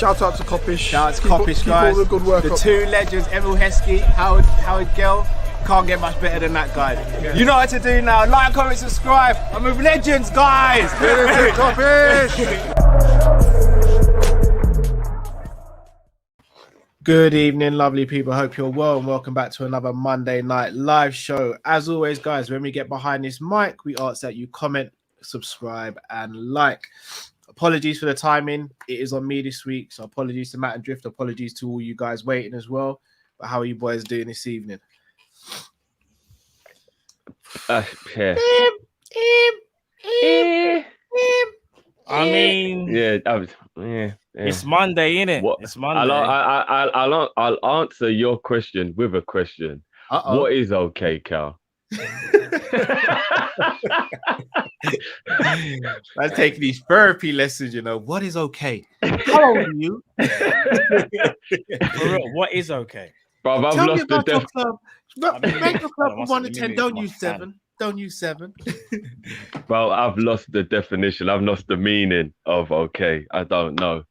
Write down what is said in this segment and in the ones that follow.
Shout out to Kopish. Shout out to Kopish, guys. Keep all the good work the up. two legends, Emil Heskey, Howard Gill. Can't get much better than that, guys. Yeah. You know what to do now. Like, comment, subscribe. I'm with legends, guys. Good evening, lovely people. Hope you're well and welcome back to another Monday night live show. As always, guys, when we get behind this mic, we ask that you comment, subscribe, and like. Apologies for the timing. It is on me this week, so apologies to Matt and Drift. Apologies to all you guys waiting as well. But how are you boys doing this evening? Yeah. I mean, it's Monday, innit? What? It's Monday. I'll answer your question with a question. What is okay, Cal? I'm taking these therapy lessons, you know. What is okay? How old are you? For real, what is okay? Bro, I've Tell lost me about the your club. Make your club from 1 to 10. Don't use use 7. Don't use 7. Bro, I've lost the definition. I've lost the meaning of okay. I don't know.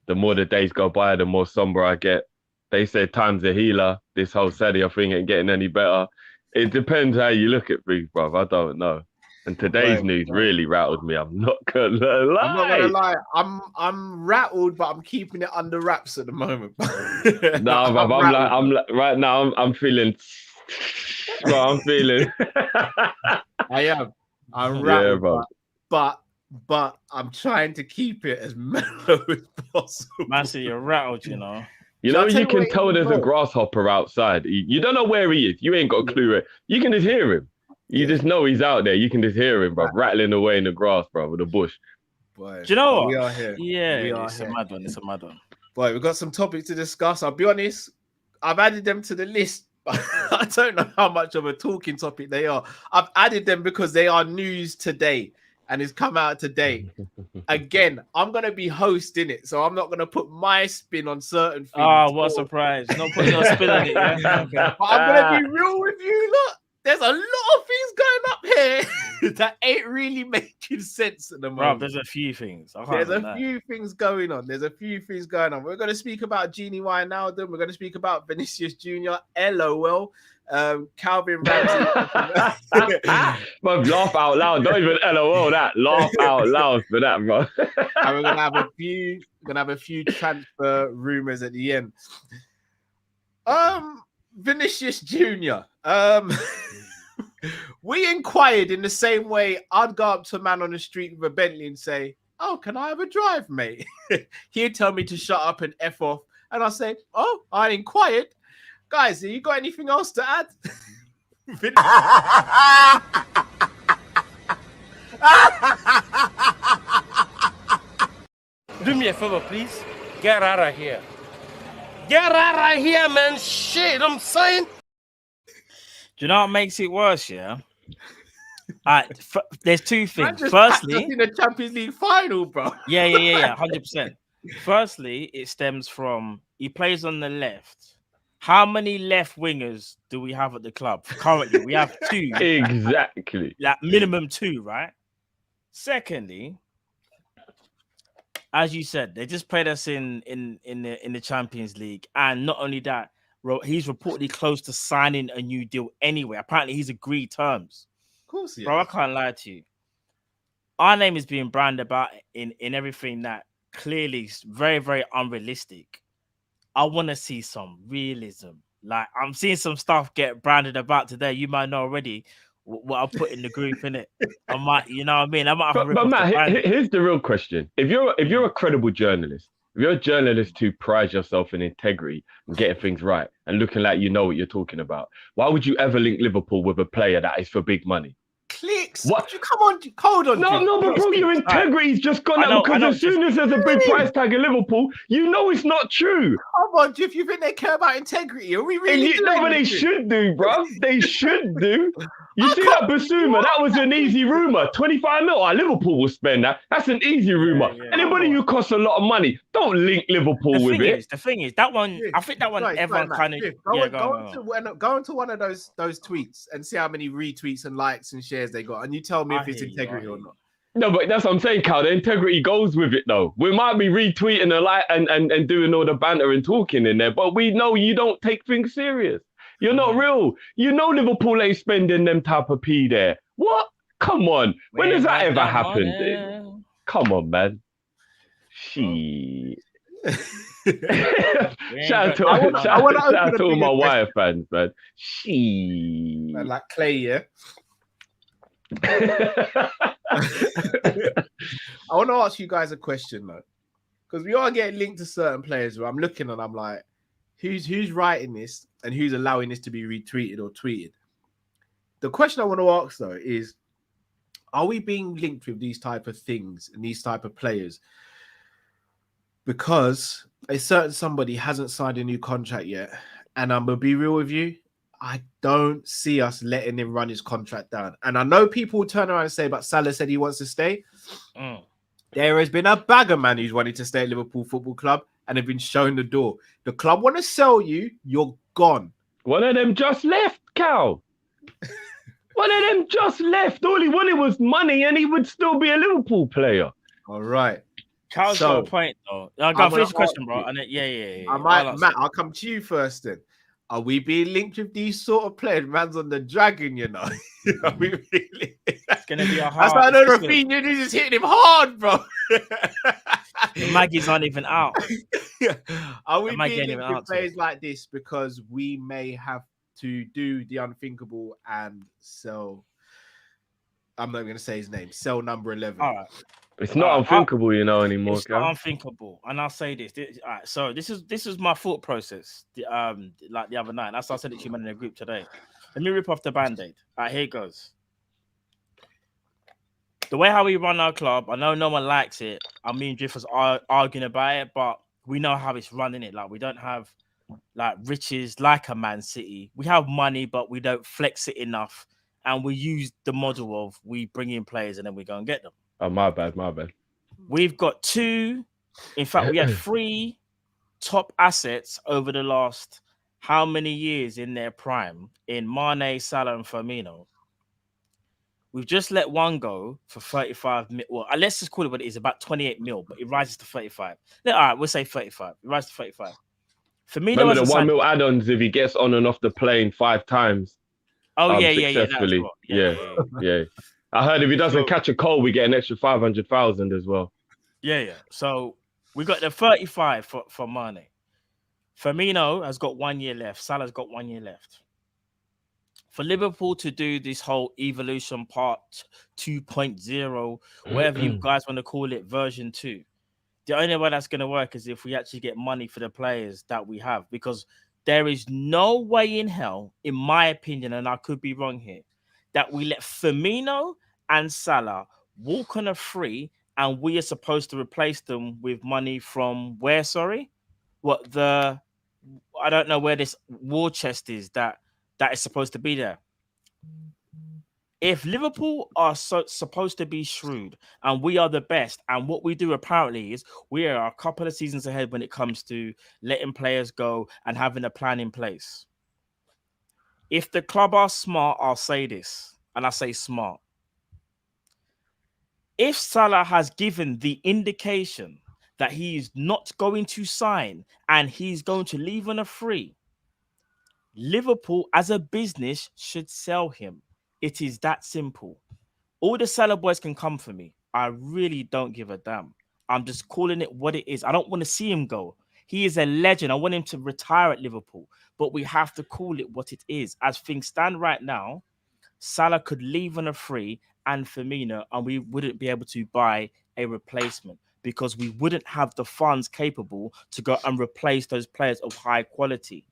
The more the days go by, the more somber I get. They say time's a healer. This whole Saturday thing ain't getting any better. It depends how you look at things, bro. I don't know. And today's news really rattled me. I'm not gonna lie. I'm not gonna lie. I'm rattled, but I'm keeping it under wraps at the moment. No, I'm right now. I'm feeling. Bro, I'm feeling. I am. I'm rattled, bro. But I'm trying to keep it as mellow as possible. Man, so you're rattled, you know. You know, you can tell there's a grasshopper outside. You don't know where he is. You ain't got a clue where. You can just hear him. You just know he's out there. You can just hear him, bro, rattling away in the grass, bro, with the bush. Boy, do you know what? We are here. Yeah, it's a mad one. It's a mad one. Boy, we've got some topics to discuss. I'll be honest. I've added them to the list. I don't know how much of a talking topic they are. I've added them because they are news today. And it's come out today. Again, I'm going to be hosting it, so I'm not going to put my spin on certain things. Oh, what a surprise. Not putting your spin on it, yeah? Okay. But I'm going to be real with you. Look, there's a lot of things going up here that ain't really making sense at the moment. Bro, there's a few things. There's a few things going on. We're going to speak about Gini Wijnaldum. We're going to speak about Vinicius Jr. LOL. Calvin Ramsey. But laugh out loud. Don't even LOL that. Laugh out loud for that, bro. And we're gonna have a few transfer rumors at the end. Vinicius Jr. We inquired in the same way I'd go up to a man on the street with a Bentley and say, "Oh, can I have a drive, mate?" He'd tell me to shut up and F off, and I'll say, "Oh, I inquired." Guys, have you got anything else to add? Do me a favor, please. Get out of here. Get out of here, man. Shit, I'm saying. Do you know what makes it worse, yeah? There's two things. Firstly, in the Champions League final, bro. Yeah, 100%. Firstly, it stems from he plays on the left. How many left wingers do we have at the club? Currently, we have 2. Exactly. Like minimum 2, right? Secondly, as you said, they just played us in the Champions League, and not only that, he's reportedly close to signing a new deal anyway. Apparently, he's agreed terms. Of course, yeah. Bro, I can't lie to you. Our name is being branded about in everything that clearly is very, very unrealistic. I want to see some realism. Like, I'm seeing some stuff get branded about today. You might know already what I put in the group, innit? I might, you know what I mean? I might have but Matt, here's the real question. If you're a credible journalist, if you're a journalist who prides yourself in integrity and getting things right and looking like you know what you're talking about, why would you ever link Liverpool with a player that is for big money? Clicks. What? Come on, hold on. No, but bro, your integrity's just gone out because as soon as there's a big price tag in Liverpool, you know it's not true. Come on, Jiff, you think they care about integrity? Are we really doing No, but they should do, bro. They should do. You see that Basuma? That was an easy rumor. 25 mil. Liverpool will spend that. That's an easy rumor. Anybody who costs a lot of money, don't link Liverpool with it. The thing is, that one, I think that one, everyone kind of... Go into one of those tweets and see how many retweets and likes and shares they got, and you tell me if it's integrity or not. No, but that's what I'm saying, Cal. The integrity goes with it, though. We might be retweeting a lot and doing all the banter and talking in there, but we know you don't take things serious. You're not real. You know Liverpool ain't spending them type of P there. What? Come on. When has that ever happened? Come on, man. She. Shout out to all my Wire fans, man. She. Man, like Clay, yeah. I want to ask you guys a question though, because we are getting linked to certain players where I'm looking and I'm like, who's writing this and who's allowing this to be retweeted or tweeted? The question I want to ask though is, are we being linked with these type of things and these type of players because a certain somebody hasn't signed a new contract yet? And I'm gonna be real with you, I don't see us letting him run his contract down. And I know people will turn around and say, but Salah said he wants to stay. There has been a bag of man who's wanted to stay at Liverpool Football Club and have been shown the door. The club want to sell you, you're gone. One of them just left, Cal. One of them just left. All he wanted was money and he would still be a Liverpool player. All right. Cal's got a point, though. I'll go finish the question, bro. And then, Matt, I'll come to you first then. Are we being linked with these sort of players? Man's on the dragon, you know. Are we really? It's gonna be a hard. That's why I know Rafinha is just hitting him hard, bro. The Maggie's not even out. Are we being linked with players like this because we may have to do the unthinkable and sell? I'm not going to say his name. Sell number 11. All right. It's not unthinkable, anymore. It's not unthinkable, and I'll say this. All right, so this is my thought process. Like the other night, that's why I said it to you in a group today. Let me rip off the band-aid. All right, here it goes. The way how we run our club, I know no one likes it. I mean, Drift was arguing about it, but we know how it's running it. Like we don't have like riches like a Man City. We have money, but we don't flex it enough, and we use the model of we bring in players and then we go and get them. Oh, my bad. We've got two. In fact, we had 3 top assets over the last how many years in their prime in Mane, Salah, and Firmino. We've just let one go for 35 mil. Well, let's just call it what it is, about 28 mil, but it rises to 35. All right, we'll say 35. It rises to 35. Firmino, remember the 1 mil add-ons if he gets on and off the plane 5 times. Oh, successfully. Yeah. I heard if he doesn't catch a cold, we get an extra 500,000 as well. Yeah. So we got the 35 for Mane. Firmino has got 1 year left. Salah's got 1 year left. For Liverpool to do this whole evolution part 2.0, whatever you guys want to call it, version 2, the only way that's going to work is if we actually get money for the players that we have, because there is no way in hell, in my opinion, and I could be wrong here, that we let Firmino and Salah walk on a free and we are supposed to replace them with money from where, sorry? I don't know where this war chest is that is supposed to be there. If Liverpool are supposed to be shrewd and we are the best, and what we do apparently is we are a couple of seasons ahead when it comes to letting players go and having a plan in place. If the club are smart, I'll say this, and I say smart. If Salah has given the indication that he is not going to sign and he's going to leave on a free, Liverpool as a business should sell him. It is that simple. All the Salah boys can come for me. I really don't give a damn. I'm just calling it what it is. I don't want to see him go. He is a legend. I want him to retire at Liverpool, but we have to call it what it is. As things stand right now, Salah could leave on a free and Firmino, and we wouldn't be able to buy a replacement because we wouldn't have the funds capable to go and replace those players of high quality.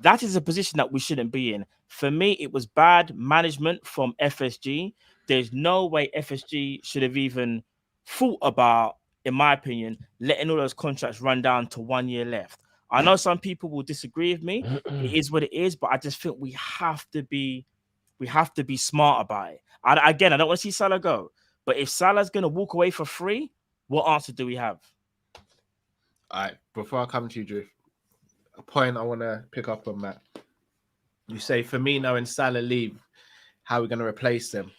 That is a position that we shouldn't be in. For me, it was bad management from FSG. There's no way FSG should have even thought about, in my opinion, letting all those contracts run down to 1 year left. I know some people will disagree with me. It is what it is, but I just think we have to be smart about it. I don't want to see Salah go, but if Salah's going to walk away for free, what answer do we have? All right, before I come to you, Drew, a point I want to pick up on, Matt. You say Firmino and Salah leave. How are we going to replace them?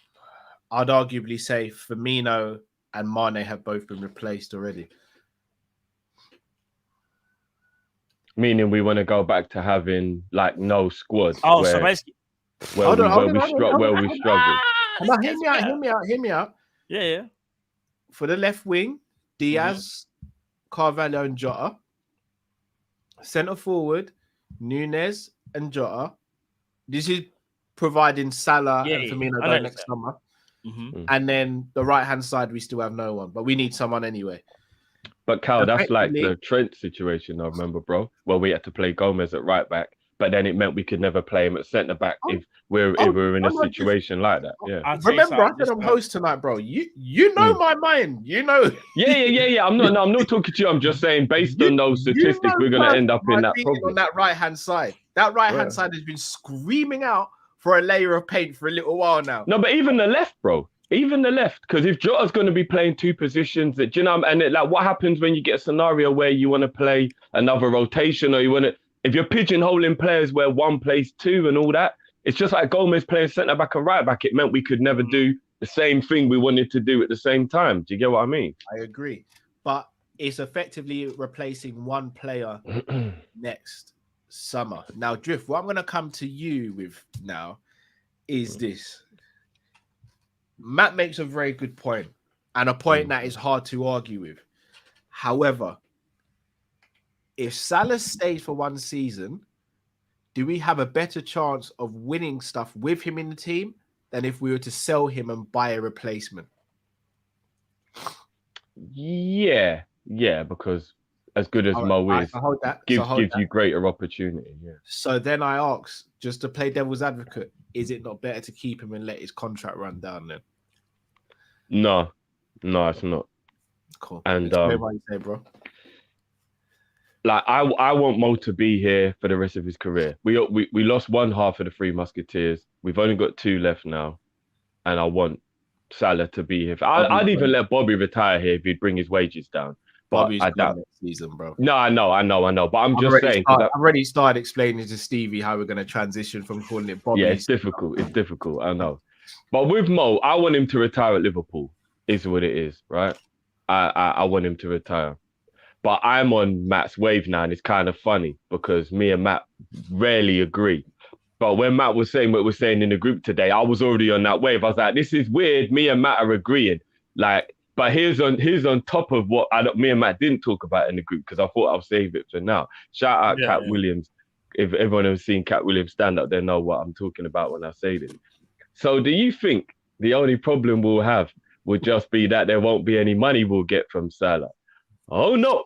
I'd arguably say Firmino and Mane have both been replaced already. Meaning we want to go back to having like no squad. Oh, so basically, where we struggle. Hear me out. Yeah. For the left wing, Diaz, Carvalho, and Jota. Centre forward, Nunes and Jota. This is providing Salah and Firmino go next summer. And then the right-hand side, we still have no one, but we need someone anyway. But Cal, that's like the Trent situation, I remember, bro, where we had to play Gomez at right back, but then it meant we could never play him at centre back if we're in a situation like that. Yeah. Remember, I said I'm host tonight, bro. You know my mind. You know. Yeah. I'm not talking to you. I'm just saying, based on those statistics, we're gonna end up in that problem. On that right-hand side, that right-hand side has been screaming out for a layer of paint for a little while now. No, but even the left, bro. Even the left, because if Jota's going to be playing two positions, that what happens when you get a scenario where you want to play another rotation, or if you're pigeonholing players where one plays two and all that, it's just like Gomez playing centre back and right back. It meant we could never do the same thing we wanted to do at the same time. Do you get what I mean? I agree, but it's effectively replacing one player next summer. Now, Drift, what I'm going to come to you with now is this. Matt makes a very good point, and a point that is hard to argue with. However, if Salah stays for one season, do we have a better chance of winning stuff with him in the team than if we were to sell him and buy a replacement? Yeah, because as good as Mo is, gives you greater opportunity. Yeah. So then I ask, just to play devil's advocate, is it not better to keep him and let his contract run down then? No, it's not. Cool. And what you say, bro. Like I want Mo to be here for the rest of his career. We lost one half of the Three Musketeers. We've only got two left now, and I want Salah to be here. I'd even let Bobby retire here if he'd bring his wages down. But Bobby's I doubt next season, bro. No, I know. But I'm just saying. I've already started explaining to Stevie how we're going to transition from calling it Bobby. Yeah, it's difficult. I know. But with Mo, I want him to retire at Liverpool. Is what it is, right? I want him to retire. But I'm on Matt's wave now, and it's kind of funny because me and Matt rarely agree. But when Matt was saying what we're saying in the group today, I was already on that wave. I was like, this is weird. Me and Matt are agreeing. Like, but here's on top of what me and Matt didn't talk about in the group because I thought I'll save it for now. Shout out Cat Williams. If everyone has seen Cat Williams stand up, they know what I'm talking about when I say this. So do you think the only problem we'll have would just be that there won't be any money we'll get from Salah? Oh no,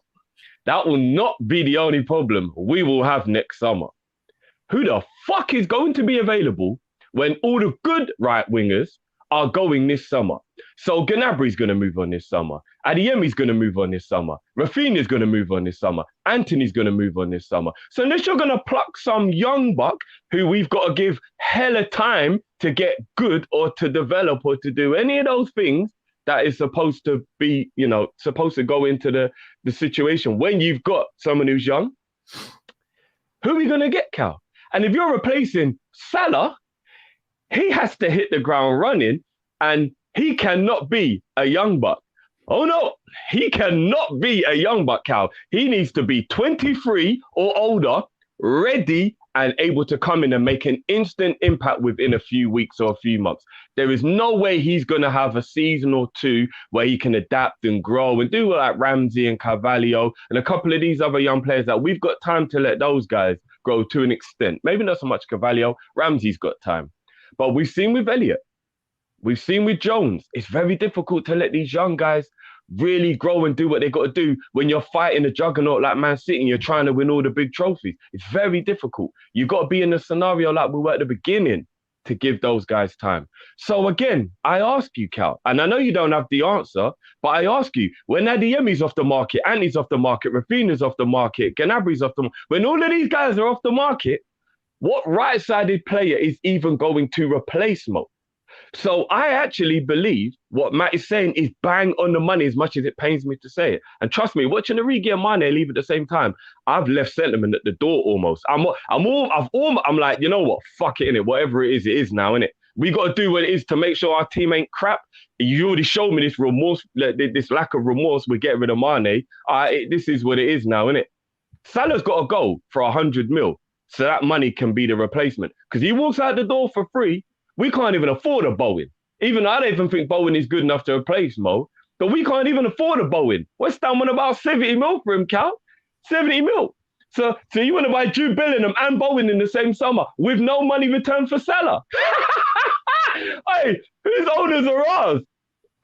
that will not be the only problem we will have next summer. Who the fuck is going to be available when all the good right wingers are going this summer? So Gnabry's going to move on this summer. Adeyemi's going to move on this summer. Rafinha's going to move on this summer. Anthony's going to move on this summer. So unless you're going to pluck some young buck who we've got to give hella time to get good or to develop or to do any of those things that is supposed to be, supposed to go into the situation when you've got someone who's young, who are we going to get, Cal? And if you're replacing Salah, he has to hit the ground running and he cannot be a young buck. Oh no, he cannot be a young buck, Cal. He needs to be 23 or older, ready and able to come in and make an instant impact within a few weeks or a few months. There is no way he's going to have a season or two where he can adapt and grow and do like Ramsey and Carvalho and a couple of these other young players that we've got time to let those guys grow to an extent. Maybe not so much Carvalho. Ramsey's got time. But we've seen with Elliott. We've seen with Jones. It's very difficult to let these young guys really grow and do what they got to do when you're fighting a juggernaut like Man City and you're trying to win all the big trophies. It's very difficult. You've got to be in a scenario like we were at the beginning to give those guys time. So again, I ask you, Cal, and I know you don't have the answer, but I ask you, when Adeyemi's off the market, Andy's off the market, Rafinha's off the market, Gnabry's off the market, when all of these guys are off the market, what right-sided player is even going to replace Mo? So I actually believe what Matt is saying is bang on the money as much as it pains me to say it. And trust me, watching Origi and Mane leave at the same time, I've left sentiment at the door almost. I'm like, you know what? Fuck it, innit? Whatever it is now, innit? We got to do what it is to make sure our team ain't crap. You already showed me this remorse, this lack of remorse. We're getting rid of Mane. This is what it is now, isn't it? Salah's got to go for 100 mil. So that money can be the replacement. Because he walks out the door for free. We can't even afford a Bowen. Even I don't even think Bowen is good enough to replace Mo. But we can't even afford a Bowen. West Ham want about 70 mil for him, Cal. 70 mil. So you want to buy Jude Bellingham and Bowen in the same summer with no money returned for Salah? Hey, whose owners are ours?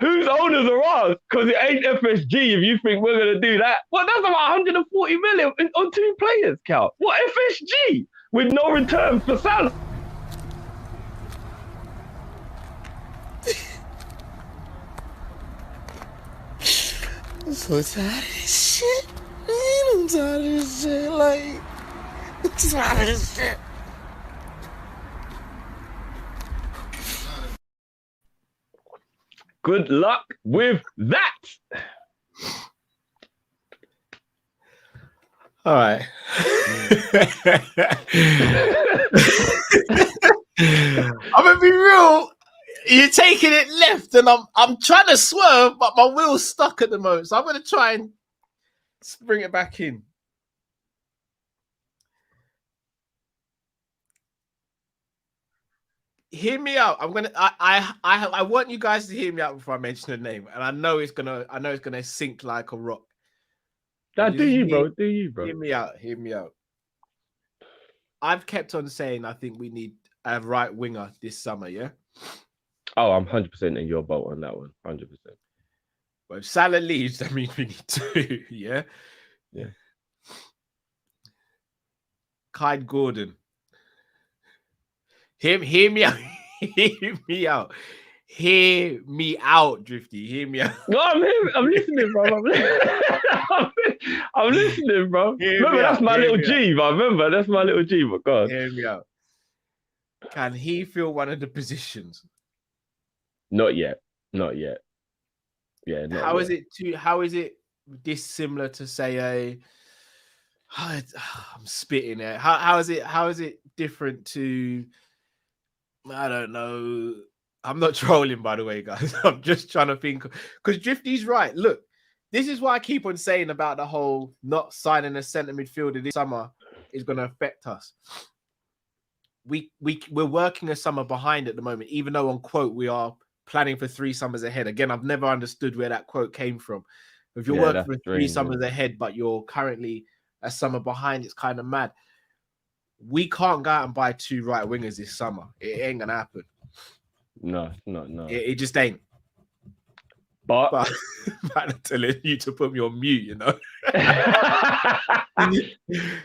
Whose owners are ours? Because it ain't FSG if you think we're going to do that. Well, that's about 140 million on 2 players, Cal. What FSG? With no return for Salah? I'm so tired of this shit. Man, I'm tired of this shit. Like, I'm tired of this shit. Good luck with that. All right. I'm gonna be real. You're taking it left, and I'm trying to swerve, but my wheel's stuck at the moment. So I'm gonna try and bring it back in. Hear me out. I want you guys to hear me out before I mention the name, and I know it's gonna sink like a rock. Do you, bro? Hear me out. Hear me out. I've kept on saying I think we need a right winger this summer. Yeah. Oh, I'm 100% in your boat on that one. 100%. But if Salah leaves, that means we need 2. Yeah. Yeah. Kyle Gordon. Hear me out. Hear me out. Hear me out, Drifty. Hear me out. No, I'm listening, bro. I'm listening, bro. Remember, that's my little G, bro. Remember, that's my little G, but God. Hear me out. Can he fill one of the positions? Not yet. Yeah, How is it dissimilar to say I'm spitting it. How is it different to, I don't know. I'm not trolling, by the way, guys. I'm just trying to think, because Drifty's right. Look, this is why I keep on saying about the whole not signing a centre midfielder this summer is going to affect us. We're working a summer behind at the moment, even though on quote we are planning for 3 summers ahead. Again, I've never understood where that quote came from. If you're working for 3 summers ahead, but you're currently a summer behind, it's kind of mad. We can't go out and buy 2 right wingers this summer. It ain't gonna happen. No. It just ain't. But I'm telling you to put me on mute, you know.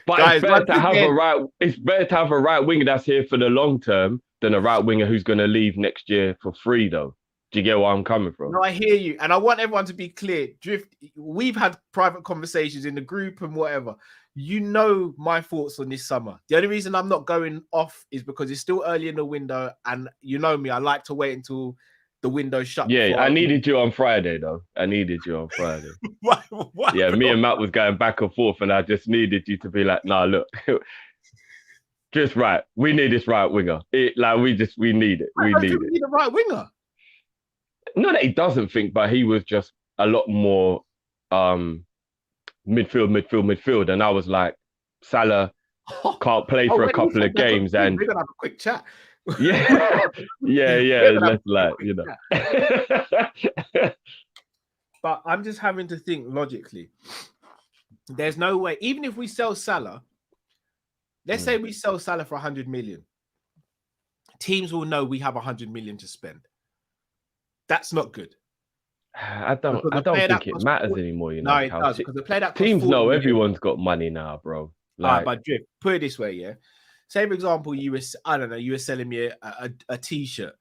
But guys, it's better to have a right winger that's here for the long term than a right winger who's going to leave next year for free, though. Do you get where I'm coming from? No, I hear you, and I want everyone to be clear. Drift, we've had private conversations in the group and whatever. You know my thoughts on this summer. The only reason I'm not going off is because it's still early in the window, and you know me, I like to wait until the window shut. Yeah, I needed you on Friday, though. Why, yeah, me and Matt was going back and forth, and I just needed you to be like, nah, look, just right. We need this right winger. We need it. We need it. We need a right winger. Not that he doesn't think, but he was just a lot more midfield. And I was like, Salah can't play for a couple of games. And we're going to have a quick chat. Yeah. Let's But I'm just having to think logically. There's no way, even if we sell Salah, let's say we sell Salah for 100 million. Teams will know we have 100 million to spend. That's not good. I don't think it matters anymore. You know, no, it does, because the player that teams know everyone's got money now, bro. Like, but Drift, put it this way, yeah. Say, for example, you were selling me a t-shirt,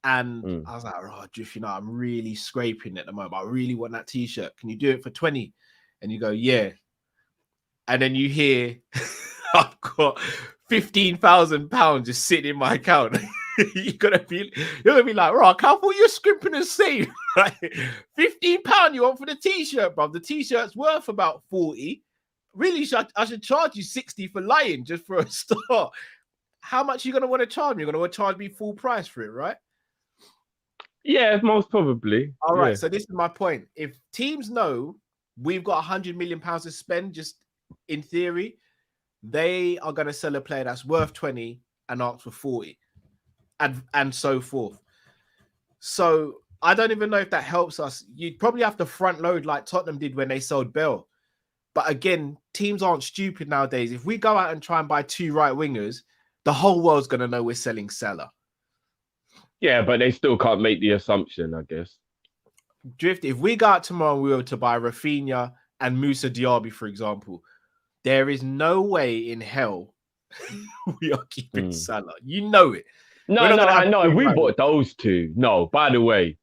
and I was like, oh, Drift, you know, I'm really scraping at the moment. I really want that t-shirt. Can you do it for 20? And you go, yeah. And then you hear, I've got £15,000 just sitting in my account. you're gonna be like, right, I can't thought you're scrimping and save. Like, £15 you want for the t-shirt, bro. The t-shirt's worth about 40. Really, I should charge you 60 for lying just for a start. how much are you going to want to charge me? You're going to want to charge me full price for it, right? Yeah, most probably. All right. Yeah. So this is my point. If teams know we've got £100 million to spend, just in theory, they are going to sell a player that's worth 20 and ask for 40 and so forth. So I don't even know if that helps us. You'd probably have to front load like Tottenham did when they sold Bell. But again, teams aren't stupid nowadays. If we go out and try and buy 2 right wingers, the whole world's going to know we're selling Salah. Yeah, but they still can't make the assumption, I guess. Drift, if we go out tomorrow and we were to buy Rafinha and Musa Diaby, for example, there is no way in hell we are keeping Salah. You know it. No, I know. If we bought those two, no. By the way,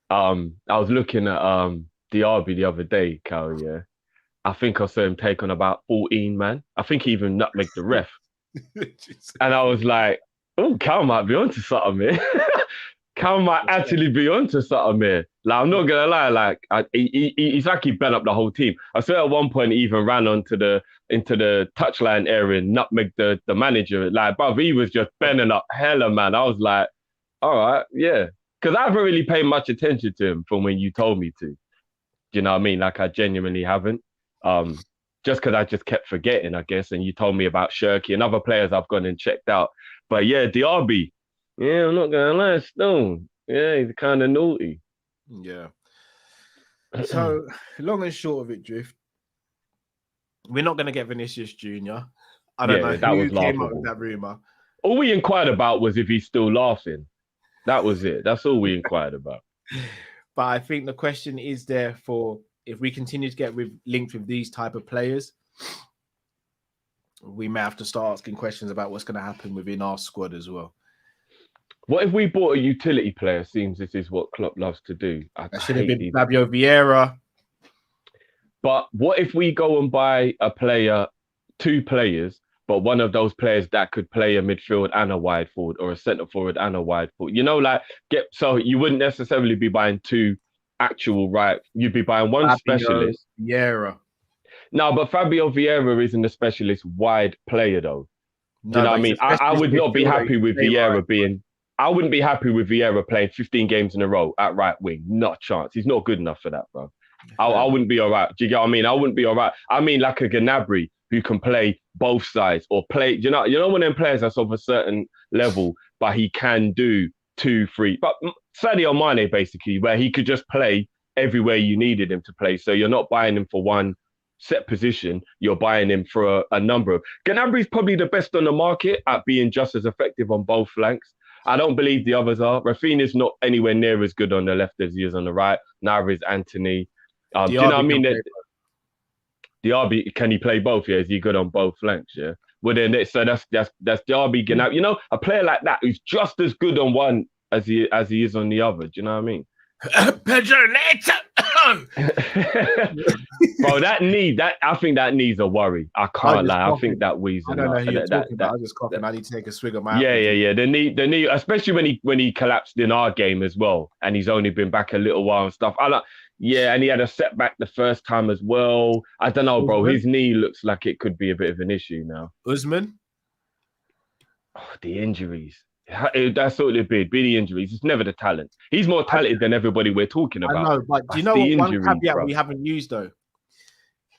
I was looking at Diaby the other day, Cal, yeah. I think I saw him take on about 14, man. I think he even nutmegged the ref. And I was like, oh, Cal might be onto something here. Cal might actually be onto something here. Like, I'm not gonna lie, like he's like he bent up the whole team. I saw at one point he even ran into the touchline area and nutmegged the manager. Like, bruv, he was just bending up hella, man. I was like, all right, yeah. Because I haven't really paid much attention to him from when you told me to. Do you know what I mean? Like, I genuinely haven't. Just because I just kept forgetting, I guess, and you told me about Shirky and other players I've gone and checked out. But yeah, Diaby, yeah, I'm not gonna lie, still, yeah, he's kind of naughty. Yeah. So long and short of it, Drift, we're not gonna get Vinicius Jr. I don't know who came up with that rumor. All we inquired about was if he's still laughing. That was it. That's all we inquired about. But I think the question is there for if we continue to get linked with these type of players, we may have to start asking questions about what's going to happen within our squad as well. What if we bought a utility player? Seems this is what Klopp loves to do. That should have been Fabio Vieira. But what if we go and buy a player, 2 players, but one of those players that could play a midfield and a wide forward, or a centre forward and a wide forward? You know, like so you wouldn't necessarily be buying 2 actual right. You'd be buying one Fabio specialist. Vieira. No, but Fabio Vieira isn't a specialist wide player though. Do you know what I mean? I would not be happy with Vieira being. I wouldn't be happy with Vieira playing 15 games in a row at right wing. Not a chance. He's not good enough for that, bro. I wouldn't be all right. Do you get what I mean? I wouldn't be all right. I mean, like a Gnabry who can play both sides or play. You know one of them players that's of a certain level, but he can do 2, 3. But Sadio Mane, basically, where he could just play everywhere you needed him to play. So you're not buying him for one set position. You're buying him for a number of. Gnabry's probably the best on the market at being just as effective on both flanks. I don't believe the others are. Rafinha's not anywhere near as good on the left as he is on the right. Neither is Anthony. Do you know what I mean? Diaby, can he play both? Yeah, is he good on both flanks? Yeah. Well, then so that's Diaby. Gnabry. You know, a player like that who's just as good on one as he is on the other. Do you know what I mean? Pedro Neto. Bro, I think that needs a worry. I can't lie. I think that wheezing. I don't know who you're talking about. I was just coughing. I need to take a swig of my. Yeah. The knee, especially when he collapsed in our game as well, and he's only been back a little while and stuff. And he had a setback the first time as well. I don't know, bro. His knee looks like it could be a bit of an issue now. Usman? Oh, the injuries. That's all it be the injuries. It's never the talent. He's more talented than everybody we're talking about. I know, but do you know what one caveat we haven't used though?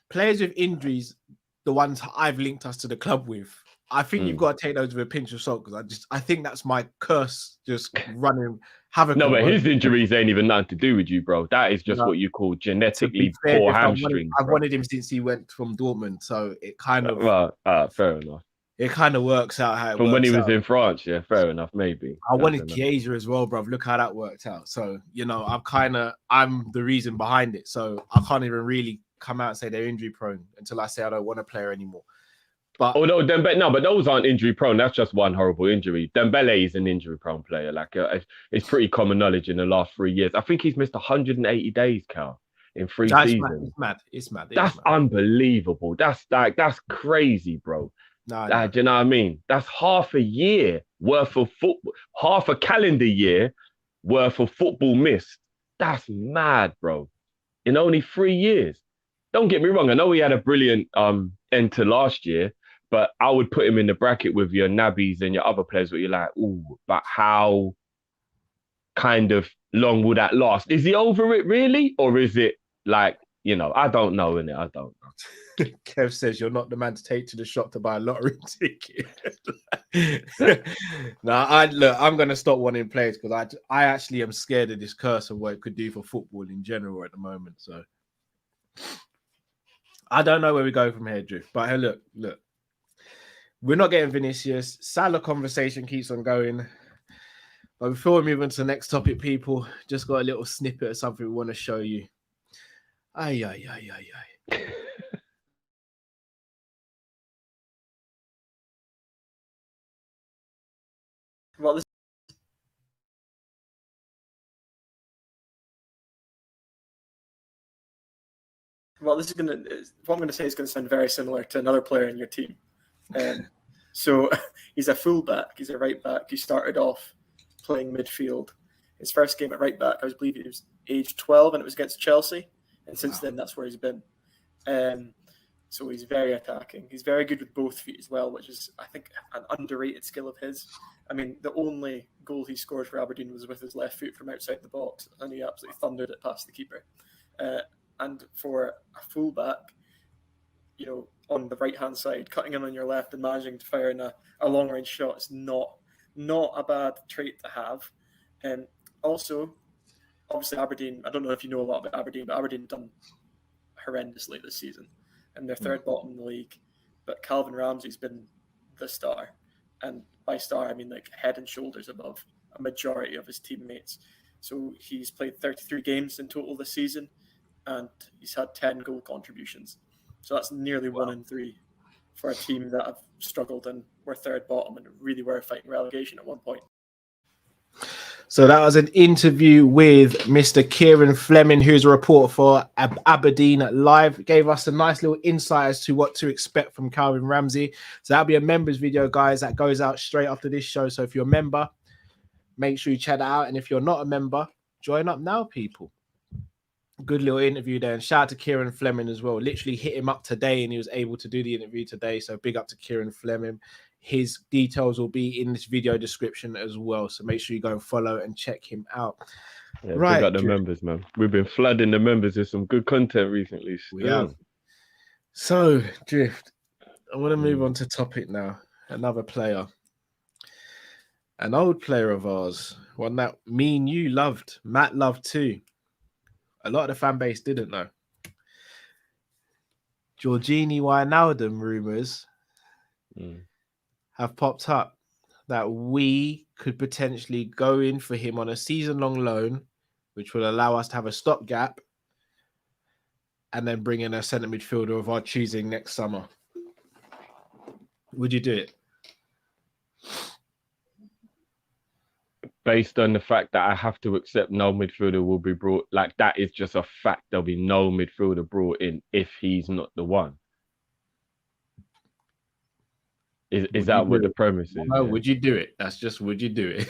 Players with injuries, the ones I've linked us to the club with, I think you've got to take those with a pinch of salt because I think that's my curse just running havoc. No, but his injuries ain't even nothing to do with you, bro. That is just what you call genetically poor hamstrings. I've wanted him since he went from Dortmund, so it kind of fair enough. It kind of works out how it from works when he was out. in France. Yeah, fair enough. Maybe I wanted Chiesa as well, bro. Look how that worked out. So I'm the reason behind it. So I can't even really come out and say they're injury prone until I say I don't want to play her anymore. But but those aren't injury prone. That's just one horrible injury. Dembele is an injury prone player. Like it's pretty common knowledge in the last 3 years. I think he's missed 180 days, Cal, in 3 seasons. It's mad. That's unbelievable. That's crazy, bro. No. Do you know what I mean? That's half a year worth of football, half a calendar year worth of football missed. That's mad, bro. In only 3 years. Don't get me wrong. I know he had a brilliant end to last year, But I would put him in the bracket with your Nabbies and your other players where you're like, ooh, but how kind of long will that last? Is he over it really? Or is it like, I don't know, innit? I don't know. Kev says you're not the man to take to the shop to buy a lottery ticket. I'm going to stop wanting players because I actually am scared of this curse and what it could do for football in general at the moment. So I don't know where we go from here, Drew. But hey, look, we're not getting Vinicius. Salah conversation keeps on going. But before we move on to the next topic, people, just got a little snippet of something we want to show you. Ay. Well, this is what I'm going to say is going to sound very similar to another player in your team. So he's a fullback. He's a right back. He started off playing midfield. His first game at right back, I believe he was age 12, and it was against Chelsea. And since then, that's where he's been. So he's very attacking. He's very good with both feet as well, which is, I think, an underrated skill of his. I mean, the only goal he scored for Aberdeen was with his left foot from outside the box, and he absolutely thundered it past the keeper. And for a fullback, on the right-hand side, cutting in on your left and managing to fire in a long-range shot is not a bad trait to have. And also, obviously, Aberdeen, I don't know if you know a lot about Aberdeen, but Aberdeen done horrendously this season. And they're third bottom in the league. But Calvin Ramsey's been the star. And by star, I mean like head and shoulders above a majority of his teammates. So he's played 33 games in total this season, and he's had 10 goal contributions. So that's nearly 1 in 3 for a team that have struggled and were third bottom and really were fighting relegation at one point. So that was an interview with Mr. Kieran Fleming, who's a reporter for Aberdeen Live. Gave us a nice little insight as to what to expect from Calvin Ramsey. So that'll be a members video, guys, that goes out straight after this show. So if you're a member, make sure you check that out. And if you're not a member, join up now, people. Good little interview there. And shout out to Kieran Fleming as well. Literally hit him up today and he was able to do the interview today. So big up to Kieran Fleming. His details will be in this video description as well. So make sure you go and follow and check him out. Yeah, right. We got the members, man. We've been flooding the members with some good content recently. We have. So, Drift, I want to move on to topic now. Another player. An old player of ours. One that me and you loved. Matt loved too. A lot of the fan base didn't know. Gini Wijnaldum rumours have popped up that we could potentially go in for him on a season-long loan, which will allow us to have a stopgap and then bring in a centre midfielder of our choosing next summer. Would you do it? Based on the fact that I have to accept no midfielder will be brought, like that is just a fact. There'll be no midfielder brought in if he's not the one. Is that what the premise is? No, would you do it? That's just, would you do it?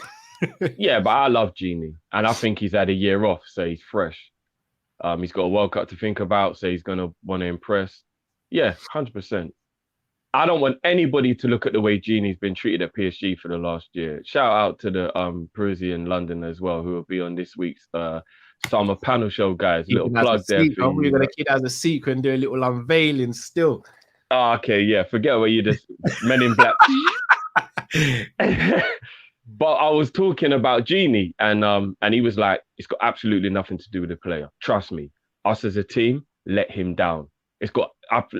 Yeah, but I love Gini, and I think he's had a year off, so he's fresh. He's got a World Cup to think about, so he's gonna want to impress. Yeah, 100%. I don't want anybody to look at the way Gini's been treated at PSG for the last year. Shout out to the Parisian London as well, who will be on this week's summer panel show, guys. Little plug there. We're gonna keep that as a secret and do a little unveiling still. Oh, okay, yeah. Forget what you just Men in Black. But I was talking about Gini, and he was like, "It's got absolutely nothing to do with the player. Trust me. Us as a team, let him down. It's got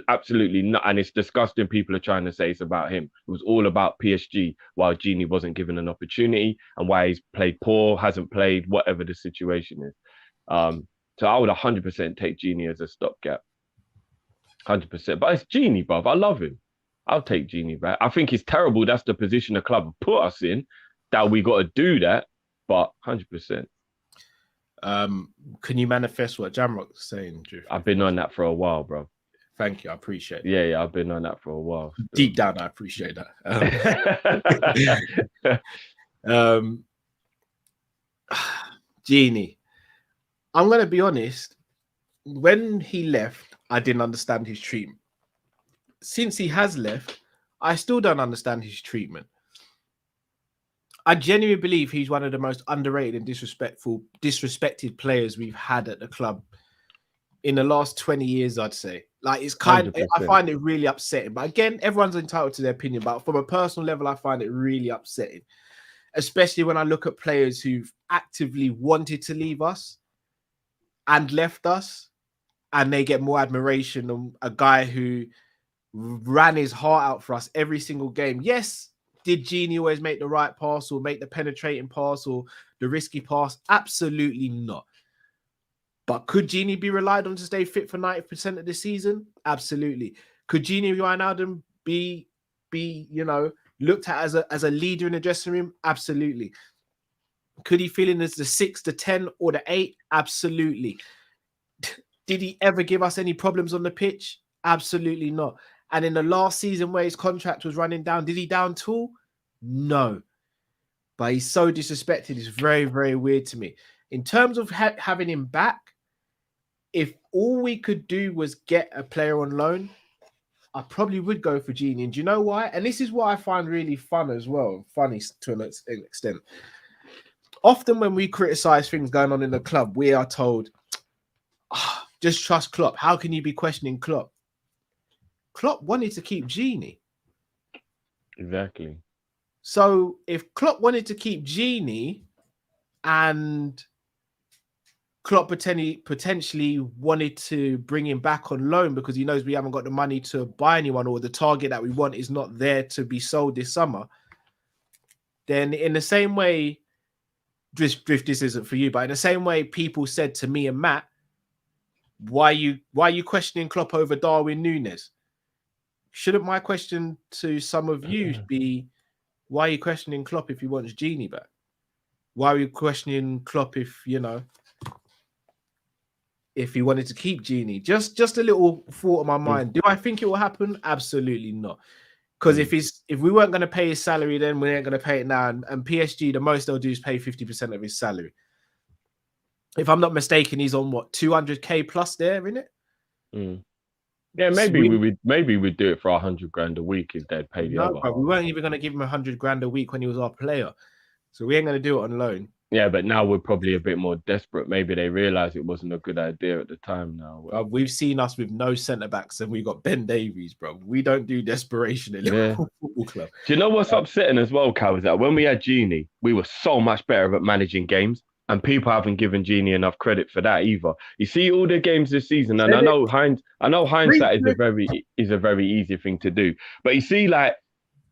absolutely not, and it's disgusting. People are trying to say it's about him. It was all about PSG, while Gini wasn't given an opportunity, and why he's played poor, hasn't played, whatever the situation is. So I would 100% take Gini as a stopgap. 100%. But it's Gini, bruv. I love him. I'll take Gini back. I think it's terrible. That's the position the club put us in, that we got to do that. But 100%. Can you manifest what Jamrock's saying, Drew? I've been on that for a while, bro. Thank you. I appreciate it. Yeah, I've been on that for a while. Deep down, I appreciate that. Gini. I'm going to be honest. When he left, I didn't understand his treatment. Since he has left, I still don't understand his treatment. I genuinely believe he's one of the most underrated and disrespected players we've had at the club in the last 20 years, I'd say. Like, it's kind of, I 100%. find it really upsetting. But again, everyone's entitled to their opinion. But from a personal level, I find it really upsetting, especially when I look at players who've actively wanted to leave us and left us, and they get more admiration than a guy who ran his heart out for us every single game. Yes, did Gini always make the right pass or make the penetrating pass or the risky pass? Absolutely not. But could Gini be relied on to stay fit for 90% of the season? Absolutely. Could Gini Wijnaldum be looked at as a leader in the dressing room? Absolutely. Could he fill in as the 6, the 10, or the 8? Absolutely. Did he ever give us any problems on the pitch? Absolutely not. And in the last season where his contract was running down, did he down tool? No. But he's so disrespected. It's very, very weird to me. In terms of having him back, if all we could do was get a player on loan, I probably would go for Gini. And do you know why? And this is what I find really fun as well. Funny to an extent. Often when we criticize things going on in the club, we are told, just trust Klopp. How can you be questioning Klopp? Klopp wanted to keep Gini. Exactly. So if Klopp wanted to keep Gini and Klopp potentially wanted to bring him back on loan because he knows we haven't got the money to buy anyone, or the target that we want is not there to be sold this summer, then in the same way, Drift, this isn't for you, but in the same way people said to me and Matt, why are you questioning Klopp over Darwin Núñez? Shouldn't my question to some of you be, why are you questioning Klopp if he wants Gini back? Why are you questioning Klopp if he wanted to keep Gini? Just a little thought on my mind. Do I think it will happen? Absolutely not. Because if we weren't going to pay his salary, then we ain't going to pay it now. And PSG, the most they'll do is pay 50% of his salary. If I'm not mistaken, he's on what, 200k plus there, isn't it? Yeah, maybe we'd do it for 100 grand a week if they'd pay the other. We weren't even going to give him 100 grand a week when he was our player. So we ain't going to do it on loan. Yeah, but now we're probably a bit more desperate. Maybe they realize it wasn't a good idea at the time now. We've seen us with no centre-backs and we got Ben Davies, bro. We don't do desperation in Liverpool Football Club. Do you know what's upsetting as well, Cal, is that when we had Gini, we were so much better at managing games, and people haven't given Gini enough credit for that either. You see all the games this season, and I know hindsight is a very easy thing to do. But you see, like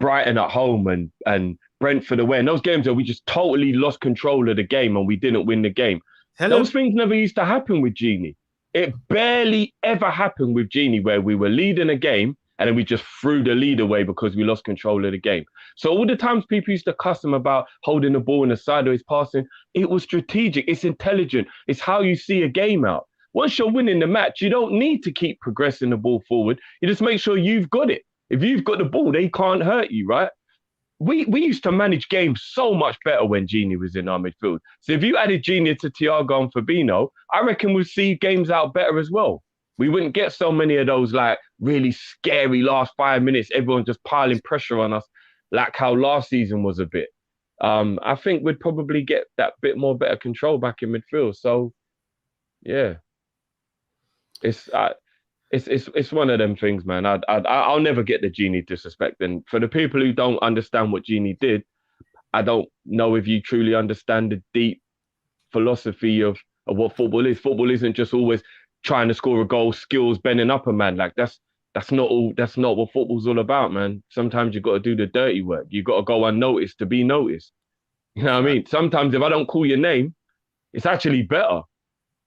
Brighton at home and Brentford away, and those games where we just totally lost control of the game and we didn't win the game. Those things never used to happen with Gini. It barely ever happened with Gini where we were leading a game and then we just threw the lead away because we lost control of the game. So all the times people used to cuss him about holding the ball in the sideways passing, it was strategic, it's intelligent, it's how you see a game out. Once you're winning the match, you don't need to keep progressing the ball forward. You just make sure you've got it. If you've got the ball, they can't hurt you, right? We used to manage games so much better when Gini was in our midfield. So if you added Gini to Thiago and Fabinho, I reckon we'd see games out better as well. We wouldn't get so many of those like really scary last 5 minutes, everyone just piling pressure on us like how last season was a bit. I think we'd probably get that bit more better control back in midfield. So, yeah. It's one of them things, man. I'll never get the Gini disrespect. And for the people who don't understand what Gini did, I don't know if you truly understand the deep philosophy of what football is. Football isn't just always trying to score a goal, skills, bending up a man. Like that's not what football's all about, man. Sometimes you've got to do the dirty work. You've got to go unnoticed to be noticed. You know what I mean? Sometimes if I don't call your name, it's actually better.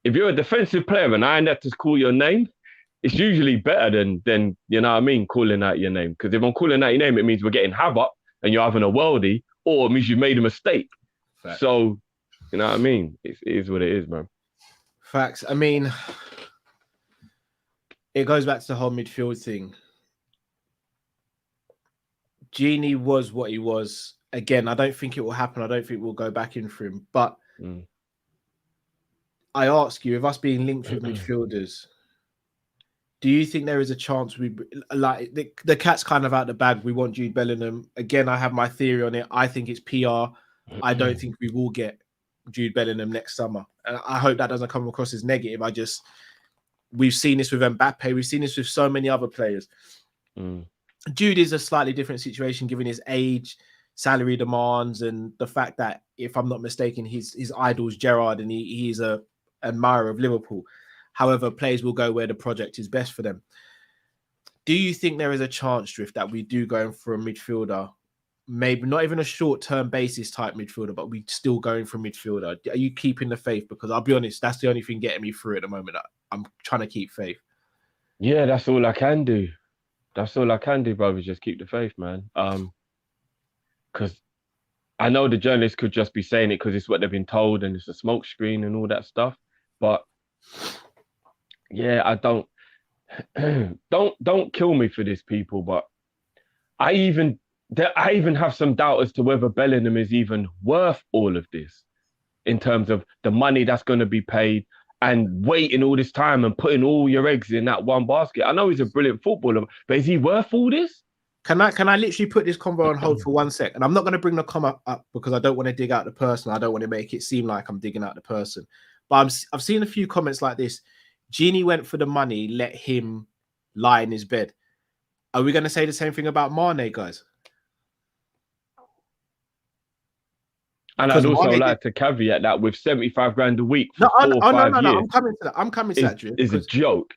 If you're a defensive player and I end up to call your name, it's usually better than you know what I mean, calling out your name. Because if I'm calling out your name, it means we're getting havoc and you're having a worldie, or it means you've made a mistake. Facts. So, you know what I mean? It is what it is, man. Facts. I mean, it goes back to the whole midfield thing. Gini was what he was. Again, I don't think it will happen. I don't think we'll go back in for him. But I ask you, with us being linked with midfielders, Do you think there is a chance we like the cat's kind of out the bag? We want Jude Bellingham again. I have my theory on it. I think it's PR. I don't think we will get Jude Bellingham next summer, and I hope that doesn't come across as negative. We've seen this with Mbappe. We've seen this with so many other players. Jude is a slightly different situation given his age, salary demands, and the fact that, if I'm not mistaken, his idol's Gerrard, and he's a admirer of Liverpool. However, players will go where the project is best for them. Do you think there is a chance, Drift, that we do go for a midfielder, maybe not even a short-term basis type midfielder, but we still going for a midfielder? Are you keeping the faith? Because I'll be honest, that's the only thing getting me through at the moment. I'm trying to keep faith. Yeah, that's all I can do. That's all I can do, brother, is just keep the faith, man. Because I know the journalists could just be saying it because it's what they've been told and it's a smokescreen and all that stuff. But yeah, I don't kill me for this, people. But I even have some doubt as to whether Bellingham is even worth all of this in terms of the money that's going to be paid and waiting all this time and putting all your eggs in that one basket. I know he's a brilliant footballer, but is he worth all this? Can I literally put this convo on hold for 1 sec? And I'm not going to bring the comment up because I don't want to dig out the person. I don't want to make it seem like I'm digging out the person. But I've seen a few comments like this. Gini went for the money, let him lie in his bed. Are we going to say the same thing about Mane, guys? And I'd also like to caveat that with 75 grand a week for no, 5 years. I'm coming to that. I'm coming to that, Drew. It's a joke.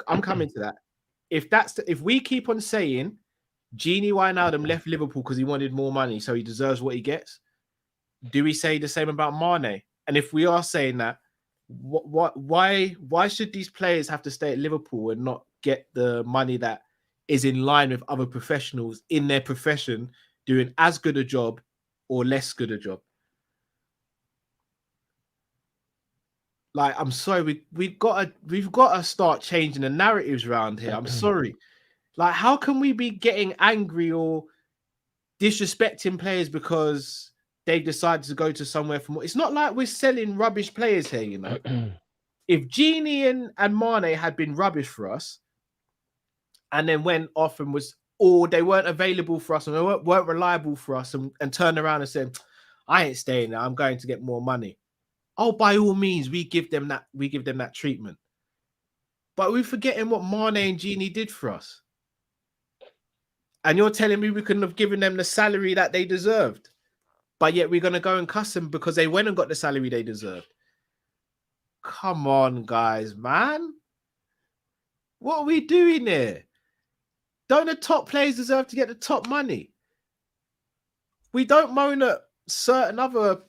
I'm coming to that. If we keep on saying Gini Wijnaldum left Liverpool because he wanted more money, so he deserves what he gets, do we say the same about Mane? And if we are saying that, why should these players have to stay at Liverpool and not get the money that is in line with other professionals in their profession doing as good a job or less good a job? Like, I'm sorry, we've got to start changing the narratives around here. I'm sorry. Like, how can we be getting angry or disrespecting players because they've decided to go to somewhere for more? It's not like we're selling rubbish players here, you know. If Gini and Mane had been rubbish for us and then went off and or they weren't available for us and they weren't reliable for us and turned around and said, I ain't staying there, I'm going to get more money. Oh, by all means, we give them that treatment. But we're forgetting what Mane and Gini did for us. And you're telling me we couldn't have given them the salary that they deserved. But yet we're going to go and cuss them because they went and got the salary they deserved. Come on, guys, man. What are we doing here? Don't the top players deserve to get the top money? We don't moan at certain other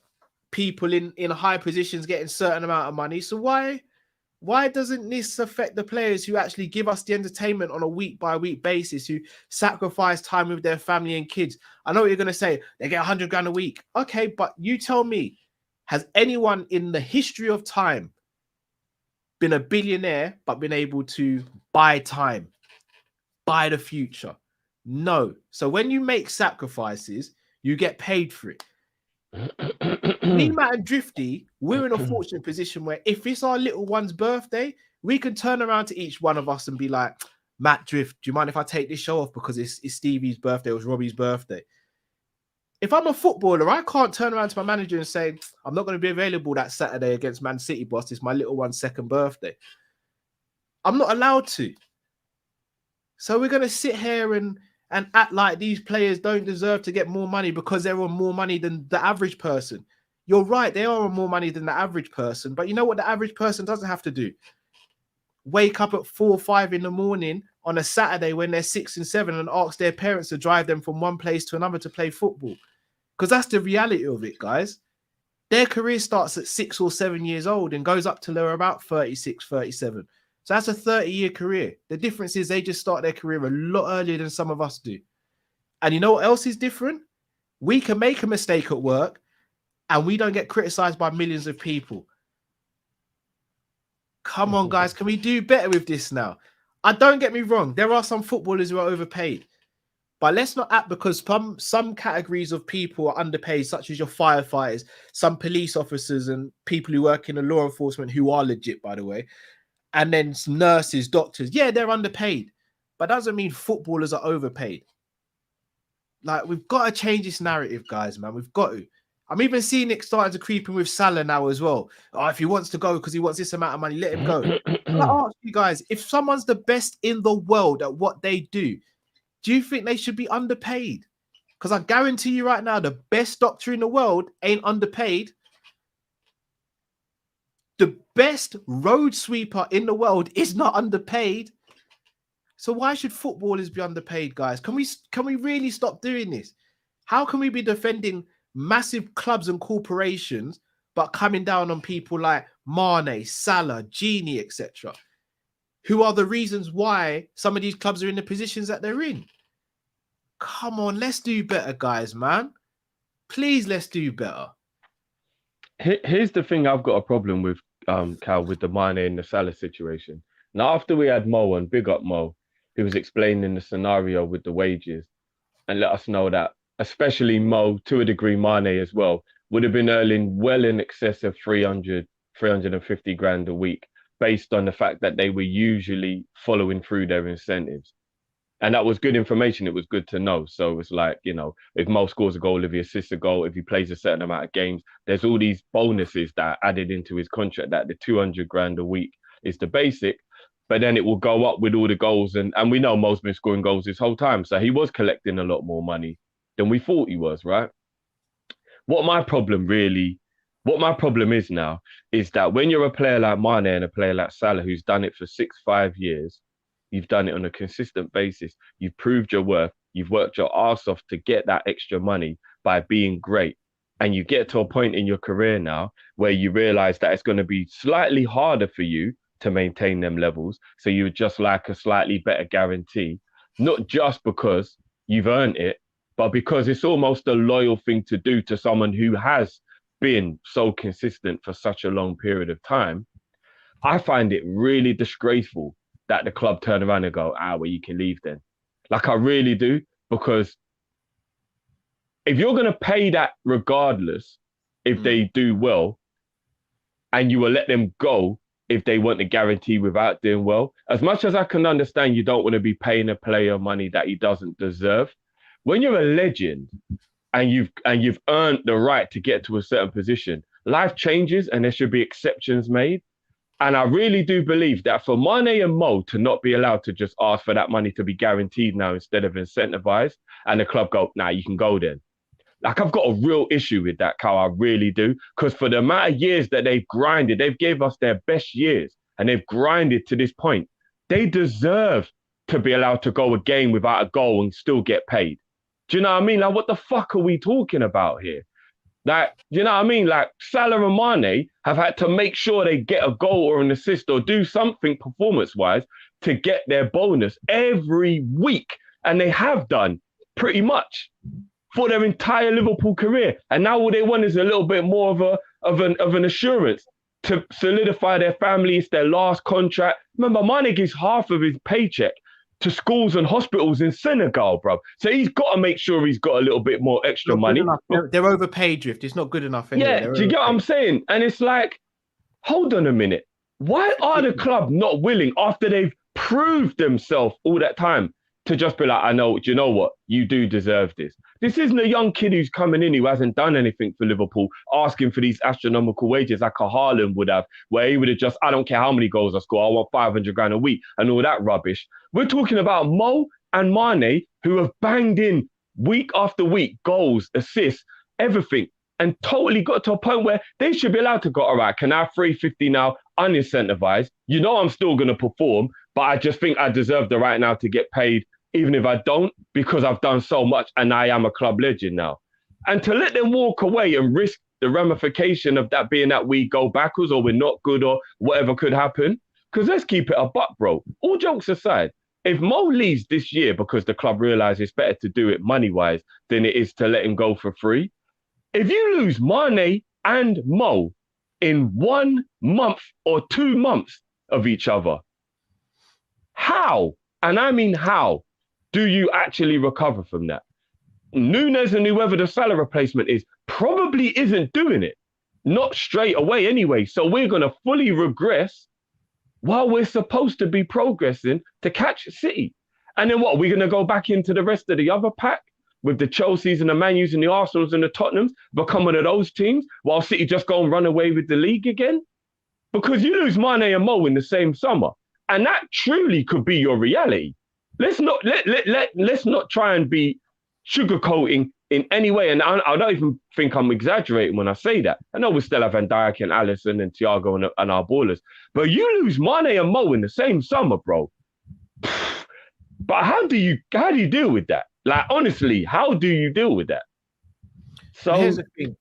people in high positions getting certain amount of money. So why doesn't this affect the players who actually give us the entertainment on a week-by-week basis, who sacrifice time with their family and kids? I know what you're going to say. They get 100 grand a week. Okay, but you tell me, has anyone in the history of time been a billionaire but been able to buy time, buy the future? No. So when you make sacrifices, you get paid for it. Me, Matt, and Drifty, we're in a fortunate position where if it's our little one's birthday, we can turn around to each one of us and be like, Matt, Drift, do you mind if I take this show off because it's Stevie's birthday, it was Robbie's birthday? If I'm a footballer, I can't turn around to my manager and say, I'm not going to be available that Saturday against Man City, boss. It's my little one's second birthday. I'm not allowed to. So we're going to sit here and act like these players don't deserve to get more money because they're on more money than the average person. You're right, they are on more money than the average person. But you know what the average person doesn't have to do? Wake up at 4 or 5 in the morning on a Saturday when they're 6 and 7 and ask their parents to drive them from one place to another to play football. Because that's the reality of it, guys. Their career starts at 6 or 7 years old and goes up till they're about 36, 37. So that's a 30-year career. The difference is they just start their career a lot earlier than some of us do. And you know what else is different? We can make a mistake at work and we don't get criticized by millions of people. Come on, guys. Can we do better with this now? Don't get me wrong. There are some footballers who are overpaid. But let's not act because some categories of people are underpaid, such as your firefighters, some police officers and people who work in the law enforcement who are legit, by the way. and then nurses, doctors. Yeah, they're underpaid, but that doesn't mean footballers are overpaid. Like, we've got to change this narrative, guys, man. We've got to. I'm even seeing it starting to creep in with Salah now as well. Oh, if he wants to go because he wants this amount of money, let him go. I ask you guys, if someone's the best in the world at what they do you think they should be underpaid? Because I guarantee you right now, the best doctor in the world ain't underpaid. The best road sweeper in the world is not underpaid. So why should footballers be underpaid, guys? Can we really stop doing this? How can we be defending massive clubs and corporations, but coming down on people like Mane, Salah, Gini, etc., who are the reasons why some of these clubs are in the positions that they're in? Come on, let's do better, guys, man. Please, let's do better. Here's the thing I've got a problem with, Cal, with the Mane and the Salah situation. Now, after we had Mo on, big up Mo, who was explaining the scenario with the wages and let us know that, especially Mo, to a degree, Mane as well, would have been earning well in excess of 350 grand a week, based on the fact that they were usually following through their incentives. And that was good information. It was good to know. So it's like, you know, if Mo scores a goal, if he assists a goal, if he plays a certain amount of games, there's all these bonuses that are added into his contract, that the 200 grand a week is the basic, but then it will go up with all the goals. And we know Mo's been scoring goals this whole time. So he was collecting a lot more money than we thought he was, right? What my problem is now is that when you're a player like Mane and a player like Salah, who's done it for 5 years, you've done it on a consistent basis, you've proved your worth, you've worked your ass off to get that extra money by being great. And you get to a point in your career now where you realize that it's going to be slightly harder for you to maintain them levels. So you would just like a slightly better guarantee, not just because you've earned it, but because it's almost a loyal thing to do to someone who has been so consistent for such a long period of time. I find it really disgraceful that the club turn around and go, well, you can leave then. Like, I really do, because if you're going to pay that regardless, if they do well, and you will let them go if they want a guarantee without doing well, as much as I can understand you don't want to be paying a player money that he doesn't deserve, when you're a legend and you've earned the right to get to a certain position, life changes and there should be exceptions made. And I really do believe that for Mane and Mo to not be allowed to just ask for that money to be guaranteed now instead of incentivized, and the club go, you can go then. Like, I've got a real issue with that, Carl. I really do. Because for the amount of years that they've grinded, they've gave us their best years and they've grinded to this point. They deserve to be allowed to go a game without a goal and still get paid. Do you know what I mean? Like, what the fuck are we talking about here? Like, you know what I mean? Like, Salah and Mane have had to make sure they get a goal or an assist or do something performance-wise to get their bonus every week. And they have done pretty much for their entire Liverpool career. And now all they want is a little bit more of an assurance to solidify their family. It's their last contract. Remember, Mane gives half of his paycheck to schools and hospitals in Senegal, bro. So he's got to make sure he's got a little bit more extra money. They're overpaid, Drift. It's not good enough anyway. Yeah, do you get what I'm saying? And it's like, hold on a minute. Why are the club not willing, after they've proved themselves all that time, to just be like, do you know what? You do deserve this. This isn't a young kid who's coming in who hasn't done anything for Liverpool, asking for these astronomical wages like a Haaland would have, where he would have just, I don't care how many goals I score, I want 500 grand a week and all that rubbish. We're talking about Mo and Mane, who have banged in week after week, goals, assists, everything, and totally got to a point where they should be allowed to go, all right, can I have 350 now, unincentivized? You know I'm still going to perform, but I just think I deserve the right now to get paid, even if I don't, because I've done so much and I am a club legend now. And to let them walk away and risk the ramification of that being that we go backwards or we're not good or whatever could happen, because let's keep it a buck, bro. All jokes aside, if Mo leaves this year because the club realises it's better to do it money-wise than it is to let him go for free, if you lose Mane and Mo in 1 month or 2 months of each other, how, and I mean how, do you actually recover from that? Nunes and whoever the Salah replacement is probably isn't doing it. Not straight away anyway. So we're going to fully regress while we're supposed to be progressing to catch City. And then what? We're going to go back into the rest of the other pack with the Chelseas and the Man U's and the Arsenals and the Tottenhams, become one of those teams while City just go and run away with the league again? Because you lose Mane and Mo in the same summer. And that truly could be your reality. Let's not try and be sugarcoating in any way. And I don't even think I'm exaggerating when I say that. I know we still have Van Dijk and Alisson and Thiago and our ballers. But you lose Mane and Mo in the same summer, bro. But how do you deal with that? Like, honestly, how do you deal with that? So here's the thing.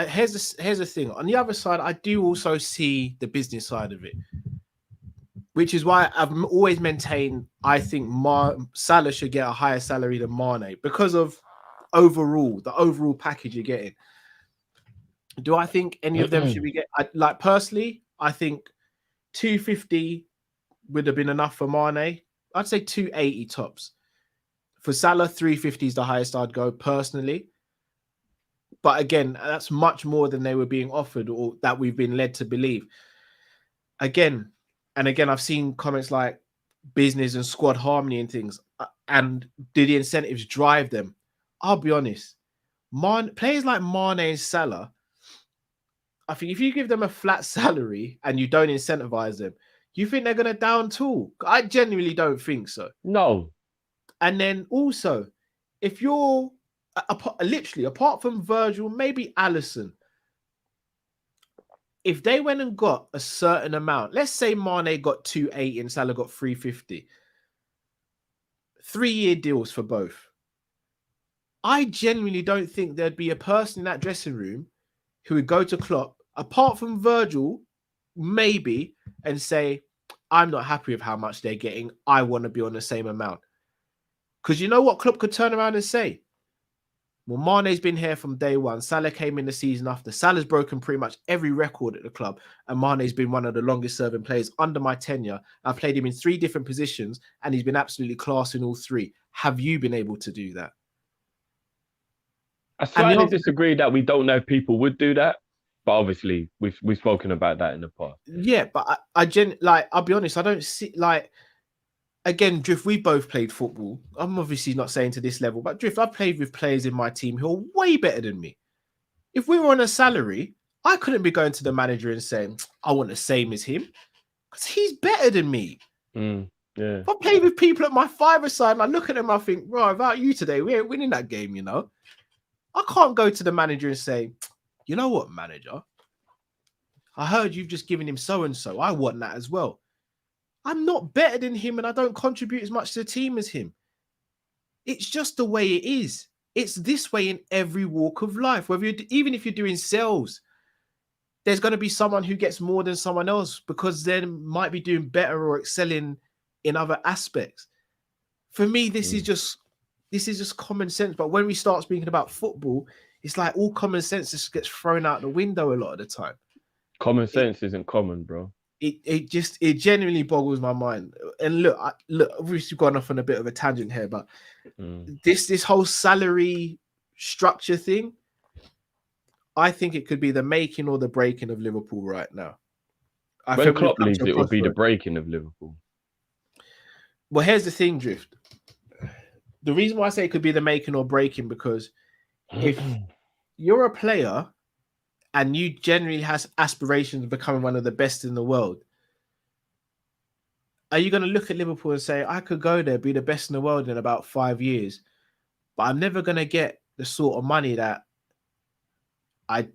Here's the thing. On the other side, I do also see the business side of it, which is why I've always maintained I think Salah should get a higher salary than Mane because of the overall package you're getting. Do I think any of them should be like personally? I think 250 would have been enough for Mane. I'd say 280 tops. For Salah, 350 is the highest I'd go personally. But again, that's much more than they were being offered or that we've been led to believe. Again, I've seen comments like business and squad harmony and things. And do the incentives drive them? I'll be honest. Players like Mane and Salah, I think if you give them a flat salary and you don't incentivize them, you think they're going to down tool? I genuinely don't think so. No. And then also, if you're literally apart from Virgil, maybe Alisson, if they went and got a certain amount, let's say Mane got 280 and Salah got 350, 3-year deals for both. I genuinely don't think there'd be a person in that dressing room who would go to Klopp, apart from Virgil, maybe, and say, I'm not happy with how much they're getting. I want to be on the same amount. Because you know what Klopp could turn around and say? Well, Mane's been here from day one. Salah came in the season after. Salah's broken pretty much every record at the club. And Mane's been one of the longest serving players under my tenure. I've played him in 3 different positions and he's been absolutely class in all 3. Have you been able to do that? I slightly disagree that we don't know if people would do that. But obviously, we've spoken about that in the past. Yeah, but I'll be honest, I don't see, again, Drift, we both played football. I'm obviously not saying to this level, but Drift, I've played with players in my team who are way better than me. If we were on a salary, I couldn't be going to the manager and saying, I want the same as him, because he's better than me. Yeah. If I play with people at my 5-a-side and I look at them, I think, right, without you today, we ain't winning that game, you know? I can't go to the manager and say, you know what, manager? I heard you've just given him so-and-so. I want that as well. I'm not better than him and I don't contribute as much to the team as him. It's just the way it is. It's this way in every walk of life. Even if you're doing sales, there's going to be someone who gets more than someone else because they might be doing better or excelling in other aspects. For me, this is just common sense. But when we start speaking about football, it's like all common sense just gets thrown out the window a lot of the time. Common sense isn't common, bro. It genuinely boggles my mind. And look, we've gone off on a bit of a tangent here, but this whole salary structure thing, I think it could be the making or the breaking of Liverpool right now. When Klopp leaves, it will be the breaking of Liverpool. Well, here's the thing, Drift. The reason why I say it could be the making or breaking, because if you're a player and you generally have aspirations of becoming one of the best in the world, are you going to look at Liverpool and say, I could go there, be the best in the world in about 5 years, but I'm never going to get the sort of money that I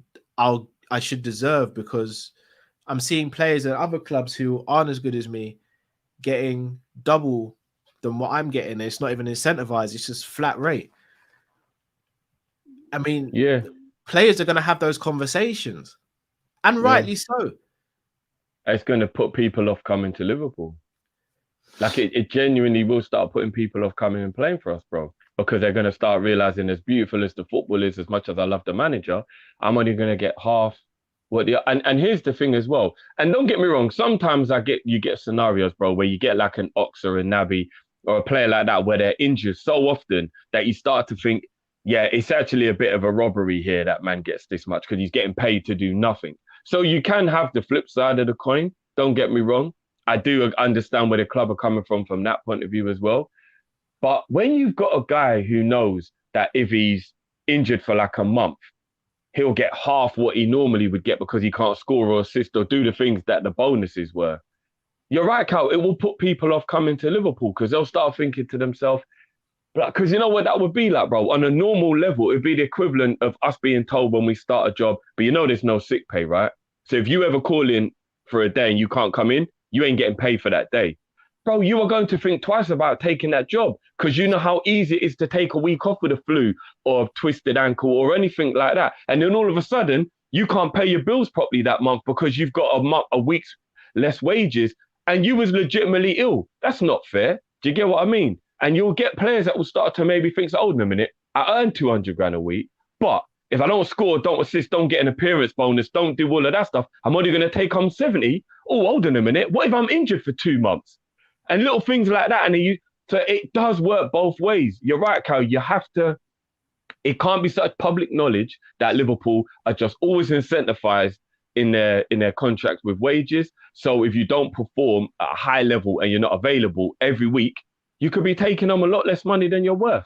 should deserve, because I'm seeing players at other clubs who aren't as good as me getting double than what I'm getting. It's not even incentivized. It's just flat rate. I mean, yeah, players are going to have those conversations, and rightly so. It's going to put people off coming to Liverpool. Like it genuinely will start putting people off coming and playing for us, bro, because they're going to start realizing, as beautiful as the football is, as much as I love the manager, I'm only going to get half what the and here's the thing as well. And don't get me wrong, sometimes you get scenarios, bro, where you get like an Ox or a Naby or a player like that where they're injured so often that you start to think, yeah, it's actually a bit of a robbery here that man gets this much because he's getting paid to do nothing. So you can have the flip side of the coin. Don't get me wrong. I do understand where the club are coming from that point of view as well. But when you've got a guy who knows that if he's injured for like a month, he'll get half what he normally would get because he can't score or assist or do the things that the bonuses were. You're right, Cal. It will put people off coming to Liverpool because they'll start thinking to themselves, because you know what that would be like, bro? On a normal level, it'd be the equivalent of us being told when we start a job, but you know there's no sick pay, right? So if you ever call in for a day and you can't come in, you ain't getting paid for that day. Bro, you are going to think twice about taking that job because you know how easy it is to take a week off with a flu or a twisted ankle or anything like that. And then all of a sudden, you can't pay your bills properly that month because you've got a week's less wages and you was legitimately ill. That's not fair. Do you get what I mean? And you'll get players that will start to maybe think, hold on a minute, I earn 200 grand a week, but if I don't score, don't assist, don't get an appearance bonus, don't do all of that stuff, I'm only going to take home 70. Oh, hold on a minute. What if I'm injured for 2 months? And little things like that. So it does work both ways. You're right, Cal. You have to, it can't be such public knowledge that Liverpool are just always incentivized in their contracts with wages. So if you don't perform at a high level and you're not available every week, you could be taking home a lot less money than you're worth.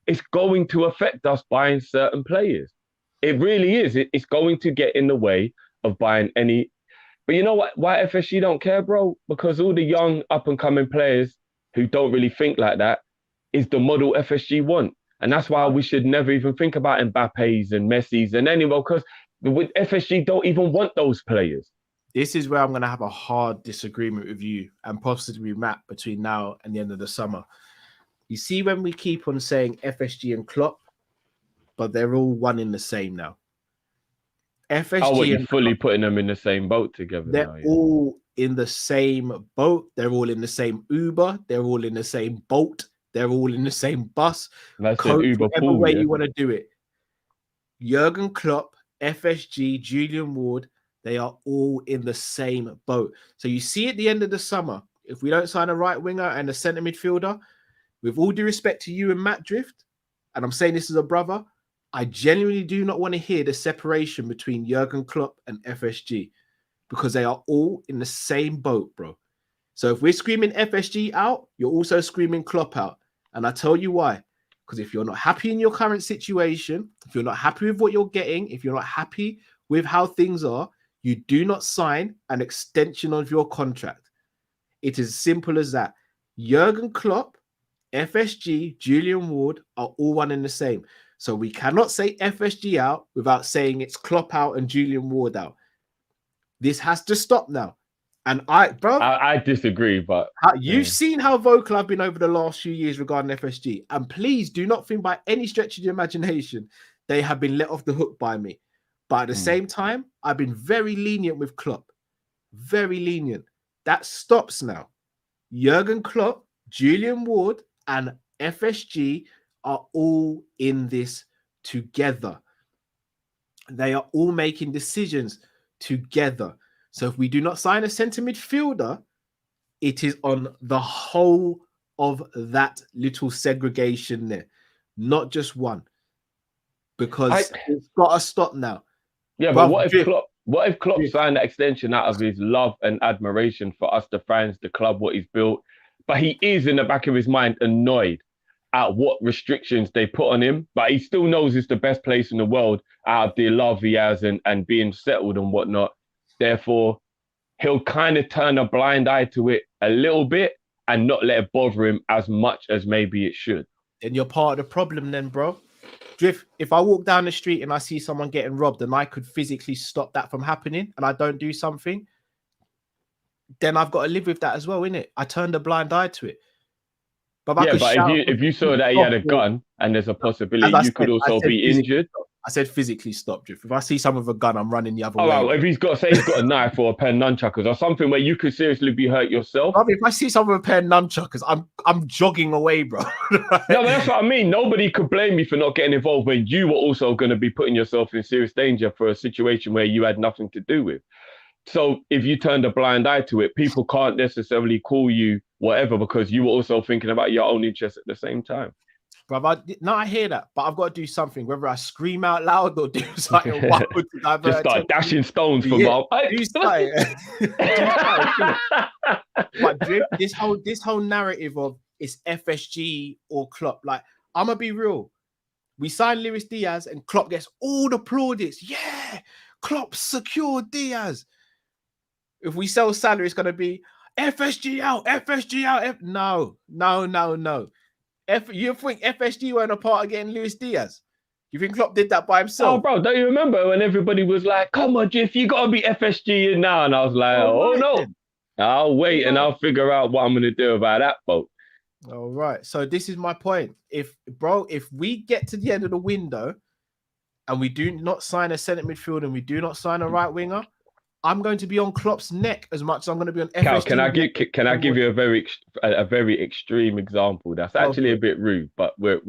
It's going to affect us buying certain players. It really is. It's going to get in the way of buying any. But you know what? Why FSG don't care, bro? Because all the young up-and-coming players who don't really think like that is the model FSG want. And that's why we should never even think about Mbappe's and Messi's and anyone, because FSG don't even want those players. This is where I'm going to have a hard disagreement with you and possibly Matt between now and the end of the summer. You see, when we keep on saying FSG and Klopp, but they're all one in the same now. FSG oh, what, you're and fully Klopp, putting them in the same boat together. they're now, yeah. all in the same boat. They're all in the same Uber. They're all in the same boat. They're all in the same bus. That's Coach, an Uber whatever pool, way yeah? you want to do it. Jurgen Klopp, FSG, Julian Ward, they are all in the same boat. So you see at the end of the summer, if we don't sign a right winger and a centre midfielder, with all due respect to you and Matt Drift, and I'm saying this as a brother, I genuinely do not want to hear the separation between Jurgen Klopp and FSG because they are all in the same boat, bro. So if we're screaming FSG out, you're also screaming Klopp out. And I tell you why. Because if you're not happy in your current situation, if you're not happy with what you're getting, if you're not happy with how things are, you do not sign an extension of your contract. It is simple as that. Jurgen Klopp, FSG, Julian Ward are all one and the same. So we cannot say FSG out without saying it's Klopp out and Julian Ward out. This has to stop now. And I disagree, but you've seen how vocal I've been over the last few years regarding FSG. And please do not think by any stretch of your imagination they have been let off the hook by me. But at the same time, I've been very lenient with Klopp. Very lenient. That stops now. Jurgen Klopp, Julian Ward, and FSG are all in this together. They are all making decisions together. So if we do not sign a centre midfielder, it is on the whole of that little segregation there, not just one. Because it's got to stop now. Yeah, but what if Klopp signed that extension out of his love and admiration for us, the fans, the club, what he's built, but he is in the back of his mind annoyed at what restrictions they put on him, but he still knows it's the best place in the world out of the love he has and being settled and whatnot. Therefore, he'll kind of turn a blind eye to it a little bit and not let it bother him as much as maybe it should. Then you're part of the problem then, bro. Drift, if I walk down the street and I see someone getting robbed and I could physically stop that from happening and I don't do something, then I've got to live with that as well, innit? I turned a blind eye to it. But if you saw that he had a gun and there's a possibility you could also be injured. I said physically stop, Drift. If I see someone with a gun, I'm running the other way. Well, if he's got a knife or a pair of nunchuckers or something where you could seriously be hurt yourself. If I see someone with a pair of nunchuckers, I'm jogging away, bro. No, but that's what I mean. Nobody could blame you for not getting involved when you were also going to be putting yourself in serious danger for a situation where you had nothing to do with. So if you turned a blind eye to it, people can't necessarily call you whatever because you were also thinking about your own interests at the same time. Brother, I hear that, but I've got to do something, whether I scream out loud or do something wild to divert Just start attention. dashing stones from Yeah, our. do something. Do something. But this whole narrative of it's FSG or Klopp, like, I'm gonna be real. We signed Luis Diaz and Klopp gets all the plaudits. Yeah, Klopp secured Diaz. If we sell salary, it's gonna be FSG out, FSG out. No. You think FSG weren't a part of getting Luis Diaz? You think Klopp did that by himself? Oh, bro, don't you remember when everybody was like, come on, Jiff, you got to be FSG in now? And I was like, oh right, no, then. I'll wait and I'll figure out what I'm going to do about that boat. All right. So this is my point. If we get to the end of the window and we do not sign a centre midfielder and we do not sign a right winger, I'm going to be on Klopp's neck as much as I'm going to be on FSG. Cal, can I give you a very extreme example? That's actually a bit rude, but we're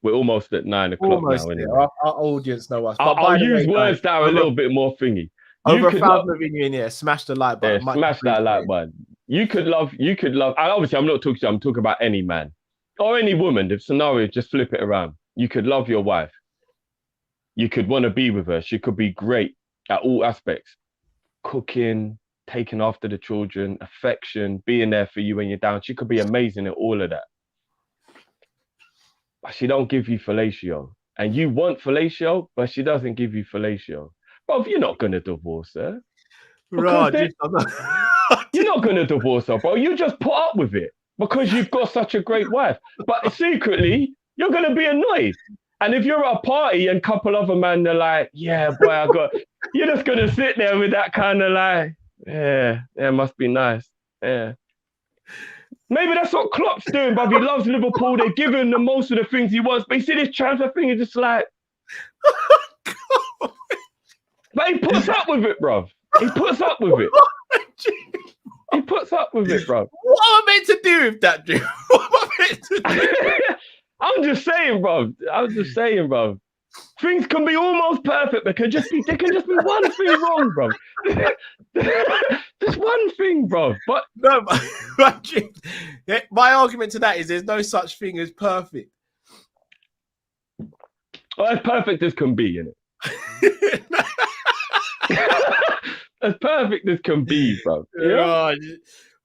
almost at 9 o'clock almost now. Anyway. Our audience know us. I'll use words that are a little bit more thingy. Over 1,000 of you in here, smash the like button. Yeah, smash that like button. You could love. Obviously, I'm talking about any man or any woman. The scenario, just flip it around. You could love your wife. You could want to be with her. She could be great at all aspects. Cooking, taking after the children, affection, being there for you when you're down. She could be amazing at all of that. But she don't give you fellatio. And you want fellatio, but she doesn't give you fellatio. Bro, you're not going to divorce her. Right, you're not going to divorce her, bro. You just put up with it because you've got such a great wife. But secretly, you're going to be annoyed. And if you're at a party and a couple other men, they're like, yeah, boy, you're just going to sit there with that kind of like, yeah, must be nice. Yeah. Maybe that's what Klopp's doing, but he loves Liverpool. They're giving him most of the things he wants. But you see this transfer thing is just like, but he puts up with it, bro. He puts up with it. He puts up with it, bro. What am I meant to do with that, dude? What am I meant to do? I'm just saying, bro. Things can be almost perfect, but there can just be one thing wrong, bro. Just one thing, bro. But no, my argument to that is there's no such thing as perfect. Well, as perfect as can be, innit? As perfect as can be, bro. Yeah.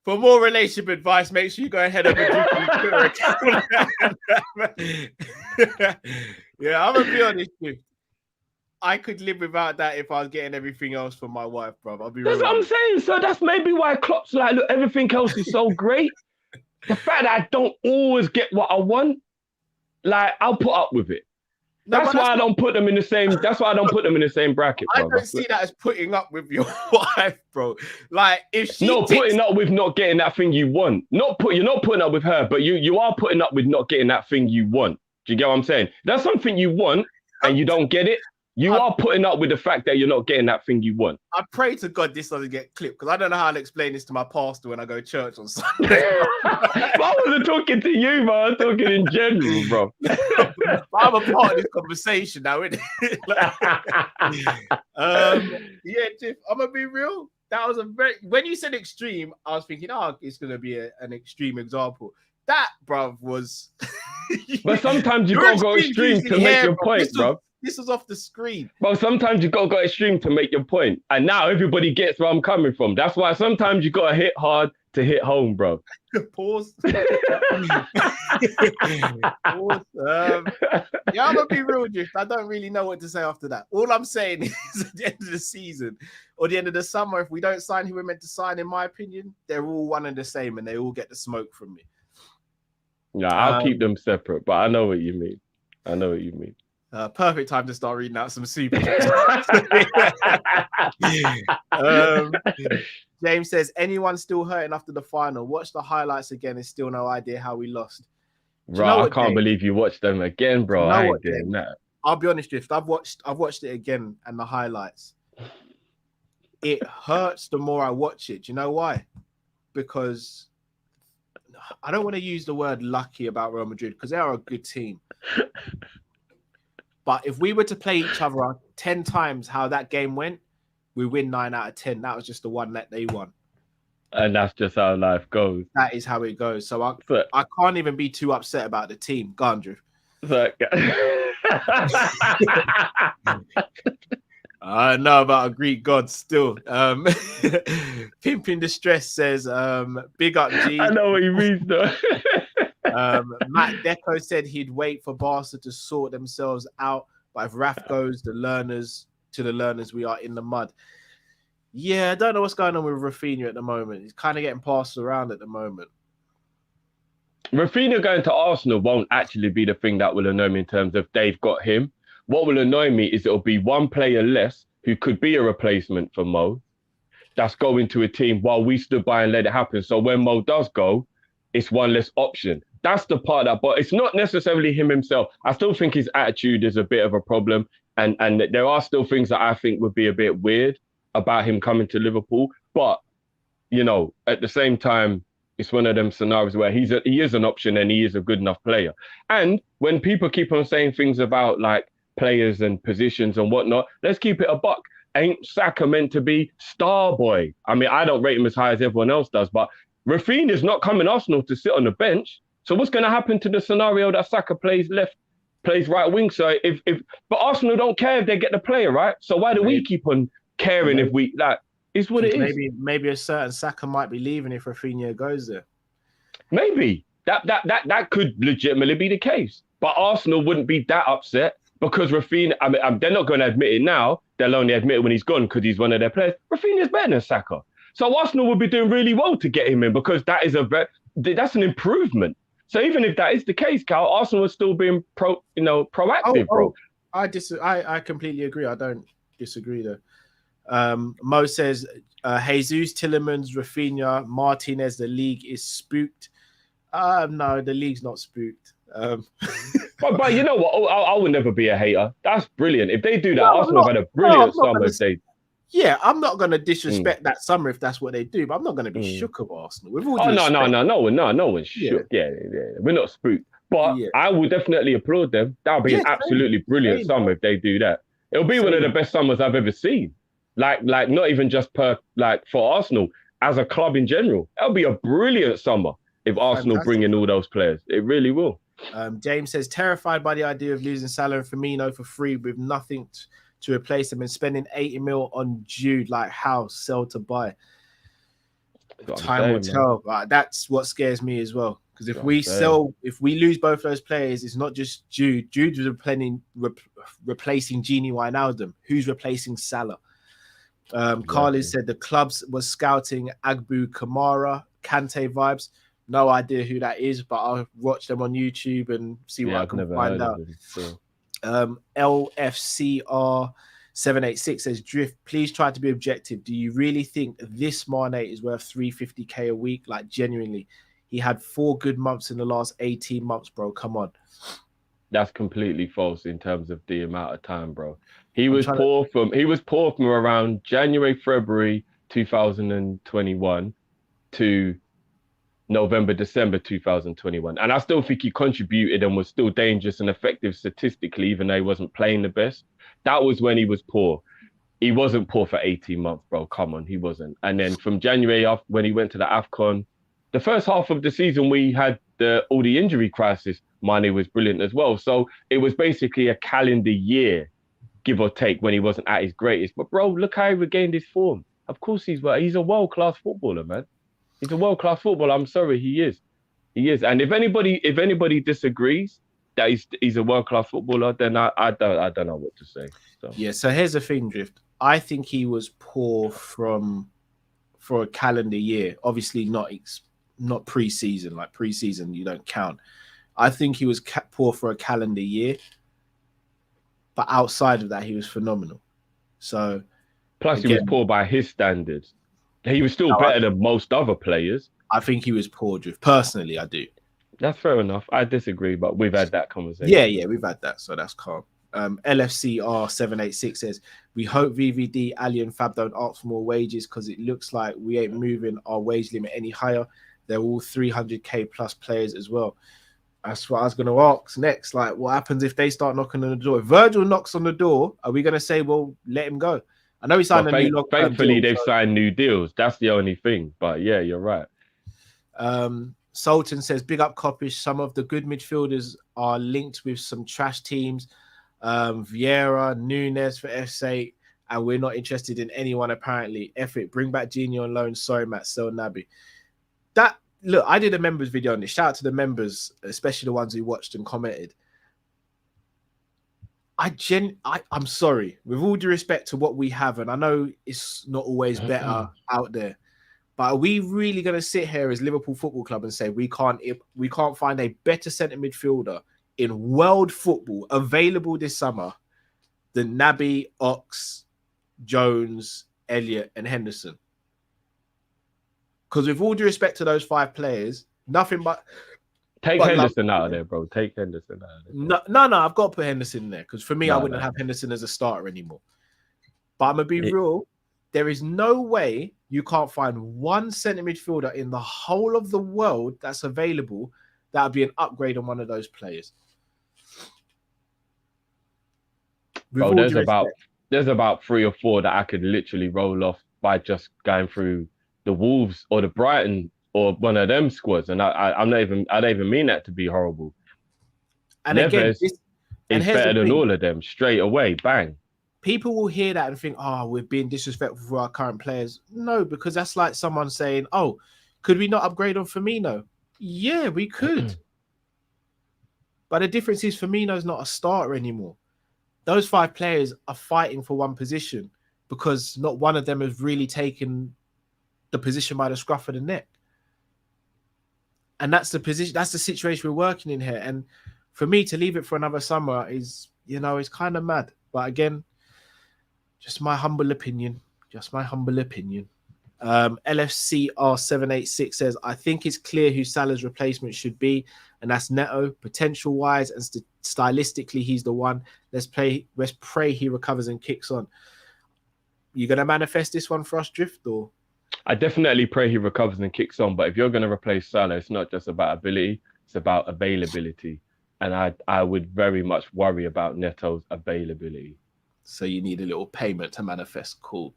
For more relationship advice, make sure you go ahead of the Yeah, I'm gonna be honest with you. I could live without that if I was getting everything else from my wife, bro. That's what I'm saying. So that's maybe why Klopp's like, look, everything else is so great. The fact that I don't always get what I want, like, I'll put up with it. That's why I don't put them in the same. That's why I don't put them in the same bracket, bro. I don't see that as putting up with your wife, bro. Like, if she putting up with not getting that thing you want. You're not putting up with her, but you are putting up with not getting that thing you want. Do you get what I'm saying? That's something you want and you don't get it. You are putting up with the fact that you're not getting that thing you want. I pray to God this doesn't get clipped because I don't know how to explain this to my pastor when I go to church on Sunday. I wasn't talking to you, man. I was talking in general, bro. I'm a part of this conversation now, isn't it? Yeah, Tiff, I'm gonna be real. That was when you said extreme, I was thinking, it's gonna be an extreme example. That, bruv, was. But sometimes you gotta go extreme to make your point, bro. This was off the screen. Well, sometimes you gotta go extreme to make your point. And now everybody gets where I'm coming from. That's why sometimes you gotta hit hard to hit home, bro. Pause. Pause. Yeah, I'm gonna be real, Drift. I don't really know what to say after that. All I'm saying is at the end of the season or the end of the summer, if we don't sign who we're meant to sign, in my opinion, they're all one and the same and they all get the smoke from me. Yeah, I'll keep them separate, but I know what you mean. Perfect time to start reading out some super. James says, anyone still hurting after the final? Watch the highlights again and still no idea how we lost. Bro, I can't believe you watched them again, bro. I ain't doing that. I'll be honest with you. I've watched it again and the highlights. It hurts the more I watch it. Do you know why? Because I don't want to use the word lucky about Real Madrid because they are a good team. But if we were to play each other 10 times how that game went, we win 9 out of 10. That was just the one that they won. And that's just how life goes. That is how it goes. So I can't even be too upset about the team. Go on, Drew. So, I know about a Greek god still. Pimping Distress says, big up G. I know what he means though. Matt Deco said he'd wait for Barca to sort themselves out, but if Raf goes, the learners, we are in the mud. Yeah, I don't know what's going on with Rafinha at the moment. He's kind of getting passed around at the moment. Rafinha going to Arsenal won't actually be the thing that will annoy me in terms of they've got him. What will annoy me is it'll be one player less who could be a replacement for Mo that's going to a team while we stood by and let it happen. So when Mo does go, it's one less option. That's the part that, but it's not necessarily him himself. I still think his attitude is a bit of a problem. And there are still things that I think would be a bit weird about him coming to Liverpool. But, you know, at the same time, it's one of them scenarios where he is an option and he is a good enough player. And when people keep on saying things about like players and positions and whatnot, let's keep it a buck. Ain't Saka meant to be star boy? I mean, I don't rate him as high as everyone else does, but Rafinha's not coming Arsenal to sit on the bench. So what's going to happen to the scenario that Saka plays right wing? So but Arsenal don't care if they get the player, right? So why do we keep on caring if we like? It's what it is. Maybe a certain Saka might be leaving if Rafinha goes there. Maybe that could legitimately be the case. But Arsenal wouldn't be that upset because Rafinha. I mean, they're not going to admit it now. They'll only admit it when he's gone because he's one of their players. Rafinha's better than Saka. So Arsenal would be doing really well to get him in because that's an improvement. So even if that is the case, Cal, Arsenal is still being proactive, bro. I completely agree. I don't disagree though. Mo says Jesus, Tillemans, Rafinha, Martinez. The league is spooked. No, the league's not spooked. But you know what? I will never be a hater. That's brilliant. If they do that, Arsenal have had a brilliant summer. Yeah, I'm not going to disrespect that summer if that's what they do, but I'm not going to be shook of Arsenal. With all due respect. No one's shook. Yeah. We're not spooked. But I will definitely applaud them. That would be an absolutely brilliant summer if they do that. It'll be one of the best summers I've ever seen. Like not even just for Arsenal, as a club in general. That'll be a brilliant summer if Arsenal bring in all those players. It really will. James says, terrified by the idea of losing Salah and Firmino for free with nothing to replace them and spending 80 mil on Jude, like how sell to buy. Time will tell. That's what scares me as well. Because if we lose both those players, it's not just Jude. Jude was replacing Gini Wijnaldum. Who's replacing Salah? Carly said the clubs was scouting Agbu Kamara, Kante vibes. No idea who that is, but I'll watch them on YouTube and see what I can find out. LFCR 786 says, Drift, please try to be objective. Do you really think this Mane is worth 350k a week? Like, genuinely, he had 4 good months in the last 18 months, bro. Come on. That's completely false in terms of the amount of time, bro. He was poor from around January, February 2021 to November, December 2021. And I still think he contributed and was still dangerous and effective statistically, even though he wasn't playing the best. That was when he was poor. He wasn't poor for 18 months, bro. Come on, he wasn't. And then from January off, when he went to the AFCON, the first half of the season, we had all the injury crisis. Mane was brilliant as well. So it was basically a calendar year, give or take, when he wasn't at his greatest. But bro, look how he regained his form. Of course he's a world-class footballer, man. He's a world-class footballer. I'm sorry, he is. He is. And if anybody disagrees that he's a world-class footballer, then I don't know what to say. So. Yeah, so here's the thing, Drift. I think he was poor for a calendar year. Obviously not pre-season. Like pre-season, you don't count. I think he was poor for a calendar year. But outside of that, he was phenomenal. So, plus, he was poor by his standards. He was still better than most other players. I think he was poor, Drift. Personally, I do. That's fair enough. I disagree, but we've had that conversation. Yeah, we've had that, so that's calm. LFCR 786 says, we hope VVD, Ali and Fab don't ask for more wages because it looks like we ain't moving our wage limit any higher. They're all 300k plus players as well. That's what I was going to ask next. Like, what happens if they start knocking on the door? If Virgil knocks on the door, are we going to say, well, let him go? I know he signed a new long-term Thankfully, deal, they've signed new deals. That's the only thing. But yeah, you're right. Sultan says, big up Kopish. Some of the good midfielders are linked with some trash teams. Vieira, Nunes for F8, and we're not interested in anyone apparently. F it, bring back Gini on loan. Sorry, Matt, sell Naby. That, look, I did a members video on this. Shout out to the members, especially the ones who watched and commented. I'm sorry, with all due respect to what we have, and I know it's not always better out there. But are we really going to sit here as Liverpool Football Club and say we can't find a better centre midfielder in world football available this summer than Naby, Ox, Jones, Elliott, and Henderson? Because with all due respect to those 5 players, nothing but Henderson out of there, bro. Take Henderson out of there. No, I've got to put Henderson in there because for me, I wouldn't have Henderson as a starter anymore. But I'm gonna be real. There is no way you can't find one centre midfielder in the whole of the world that's available that would be an upgrade on one of those players. Bro, there's about 3 or 4 that I could literally roll off by just going through the Wolves or the Brighton or one of them squads, and I don't even mean that to be horrible. And Neves is better than all of them straight away. Bang. People will hear that and think, "Oh, we're being disrespectful for our current players." No, because that's like someone saying, "Oh, could we not upgrade on Firmino?" Yeah, we could. But the difference is Firmino's not a starter anymore. Those 5 players are fighting for one position because not one of them has really taken the position by the scruff of the neck. And that's the position, that's the situation we're working in here. And for me to leave it for another summer is, it's kind of mad. But again, just my humble opinion. LFCR786 says, I think it's clear who Salah's replacement should be, and that's Neto. Potential-wise and stylistically, he's the one. Let's pray he recovers and kicks on. You going to manifest this one for us, Drift, or? I definitely pray he recovers and kicks on, but if you're going to replace Salah, it's not just about ability, it's about availability. And I would very much worry about Neto's availability. So you need a little payment to manifest. Cool.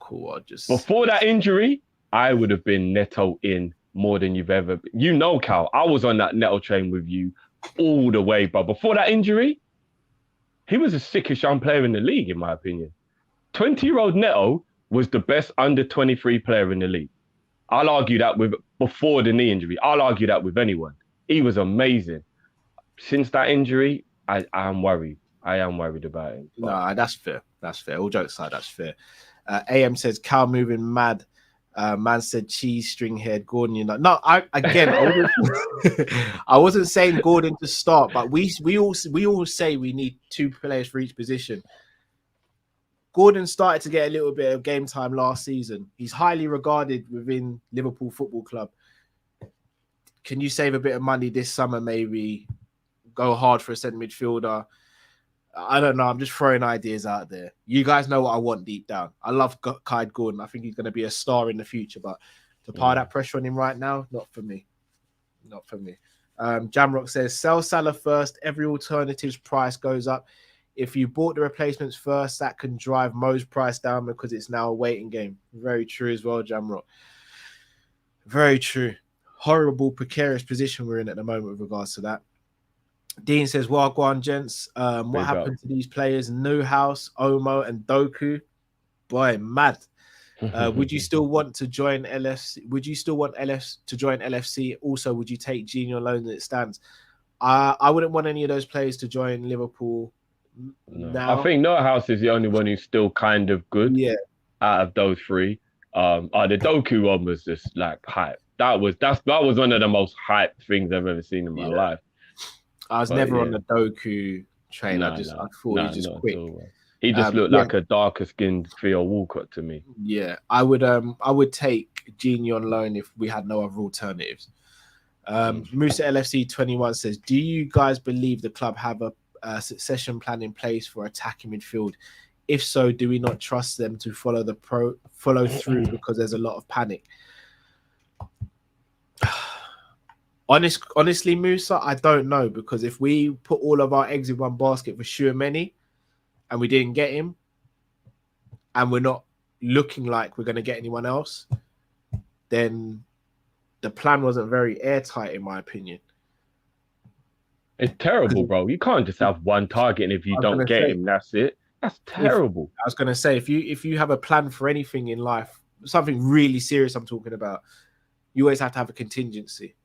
Before that injury, I would have been Neto in more than you've ever been. Cal, I was on that Neto train with you all the way, but before that injury, he was the sickest young player in the league, in my opinion. 20-year-old Neto was the best under 23 player in the league. I'll argue that before the knee injury. I'll argue that with anyone. He was amazing. Since that injury, I am worried. I am worried about him. No, that's fair. All jokes aside, that's fair. AM says, Cal moving mad. Man said cheese string head Gordon. No, I wasn't saying Gordon to start, but we all say we need 2 players for each position. Gordon started to get a little bit of game time last season. He's highly regarded within Liverpool Football Club. Can you save a bit of money this summer, maybe go hard for a centre midfielder? I don't know. I'm just throwing ideas out there. You guys know what I want deep down. I love Kai Gordon. I think he's going to be a star in the future, but to pile that pressure on him right now, not for me. Jamrock says, sell Salah first. Every alternative's price goes up. If you bought the replacements first, that can drive Mo's price down because it's now a waiting game. Very true as well, Jamrock. Very true. Horrible, precarious position we're in at the moment with regards to that. Dean says, well, go on, gents. What happened to these players? Newhouse, Omo, and Doku? Boy, mad. Would you still want to join LFC? Would you still want LF to join LFC? Also, would you take Gini on loan as it stands? I wouldn't want any of those players to join Liverpool. No. Now. I think Newhouse is the only one who's still kind of good. Yeah. Out of those 3, the Doku one was just like hype. That was one of the most hyped things I've ever seen in my life. I was never on the Doku train. I thought he was just quick. He just looked like a darker skinned Theo Walcott to me. Yeah, I would take Gini on loan if we had no other alternatives. Musa LFC 21 says, do you guys believe the club have a succession plan in place for attacking midfield? If so, do we not trust them to follow through because there's a lot of panic? Honestly, Musa, I don't know, because if we put all of our eggs in one basket for Tchouaméni and we didn't get him, and we're not looking like we're going to get anyone else, then the plan wasn't very airtight, in my opinion. It's terrible, bro. You can't just have one target, and if you don't get him, that's it. That's terrible. I was gonna say, if you have a plan for anything in life, something really serious, I'm talking about, you always have to have a contingency,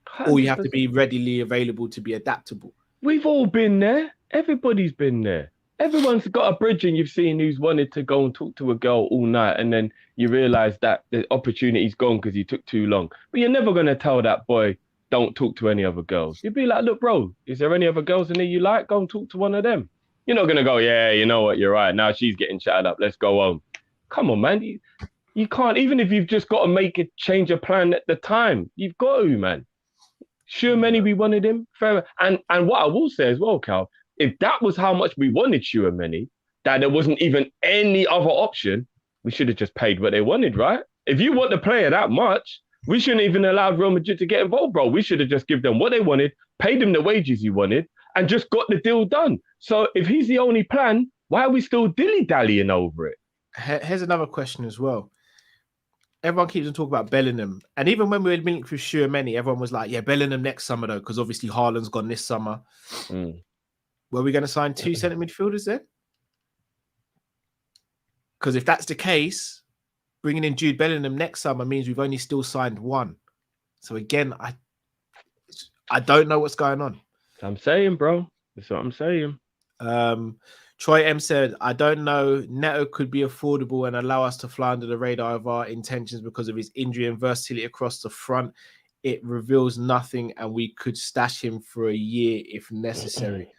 100%. Or you have to be readily available to be adaptable. We've all been there. Everybody's been there. Everyone's got a bridge, and you've seen who's wanted to go and talk to a girl all night, and then you realize that the opportunity's gone because you took too long. But you're never gonna tell that boy, don't talk to any other girls. You'd be like, look, bro, is there any other girls in there you like? Go and talk to one of them. You're not going to go, yeah, you know what, you're right. Now she's getting chatted up. Let's go home. Come on, man. You can't, even if you've just got to change a plan at the time, you've got to, man. Sure, many we wanted him. Fair. And what I will say as well, Cal, if that was how much we wanted Many, that there wasn't even any other option, we should have just paid what they wanted, right? If you want the player that much, we shouldn't even allowed Real Madrid to get involved, bro. We should have just given them what they wanted, paid them the wages he wanted, and just got the deal done. So if he's the only plan, why are we still dilly-dallying over it? Here's another question as well. Everyone keeps on talking about Bellingham. And even when we were linked with Tchouaméni, everyone was like, yeah, Bellingham next summer, though, because obviously Haaland's gone this summer. Were we going to sign 2 centre midfielders then? Because if that's the case, bringing in Jude Bellingham next summer means we've only still signed 1. So again, I don't know what's going on. I'm saying, bro. That's what I'm saying. Troy M said, I don't know. Neto could be affordable and allow us to fly under the radar of our intentions because of his injury and versatility across the front. It reveals nothing, and we could stash him for a year if necessary.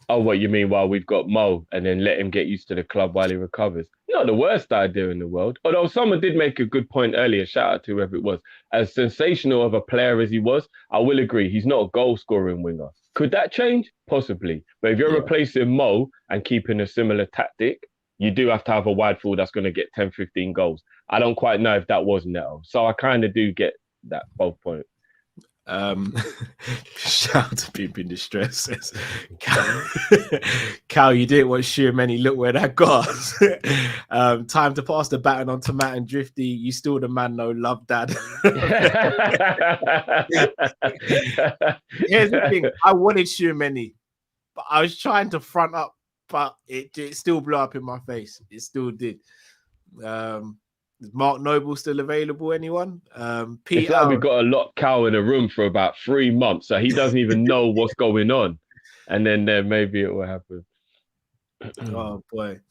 Oh, what you mean while we've got Mo and then let him get used to the club while he recovers? Not the worst idea in the world. Although someone did make a good point earlier, shout out to whoever it was. As sensational of a player as he was, I will agree, he's not a goal-scoring winger. Could that change? Possibly. But if you're replacing Mo and keeping a similar tactic, you do have to have a wide forward that's going to get 10, 15 goals. I don't quite know if that was Neto. So I kind of do get that both points. Shout out to people in distress. Says, Cal, you didn't want Tchouaméni. Look where that got us. Time to pass the baton on to Matt and Drifty. You still the man, no love, Dad. Here's the thing: I wanted Tchouaméni, but I was trying to front up, but it still blew up in my face. It still did. Is Mark Noble still available? Anyone? It's like we've got a locked cow in a room for about 3 months, so he doesn't even know what's going on. And then maybe it will happen. Oh boy.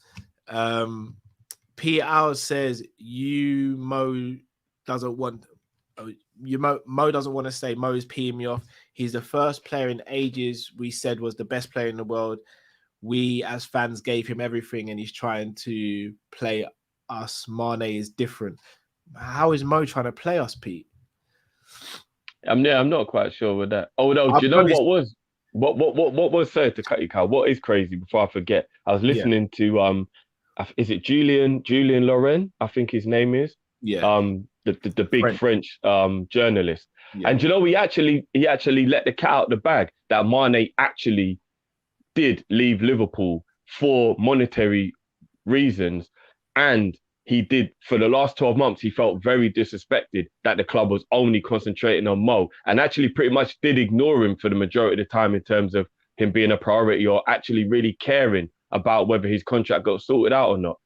P. Hours says Mo doesn't want to stay. Mo is peeing me off. He's the first player in ages we said was the best player in the world. We as fans gave him everything, and he's trying to play us. Mane is different. How is Mo trying to play us, Pete? I'm not quite sure with that. Although, do you know what was said, to cut you, Carl? What is crazy? Before I forget, I was listening to is it Julien Laurent? I think his name is. Yeah. The big French journalist. Yeah. And you know, he actually let the cat out the bag that Mane actually did leave Liverpool for monetary reasons. And he did, for the last 12 months, he felt very disrespected that the club was only concentrating on Mo, and actually pretty much did ignore him for the majority of the time in terms of him being a priority or actually really caring about whether his contract got sorted out or not.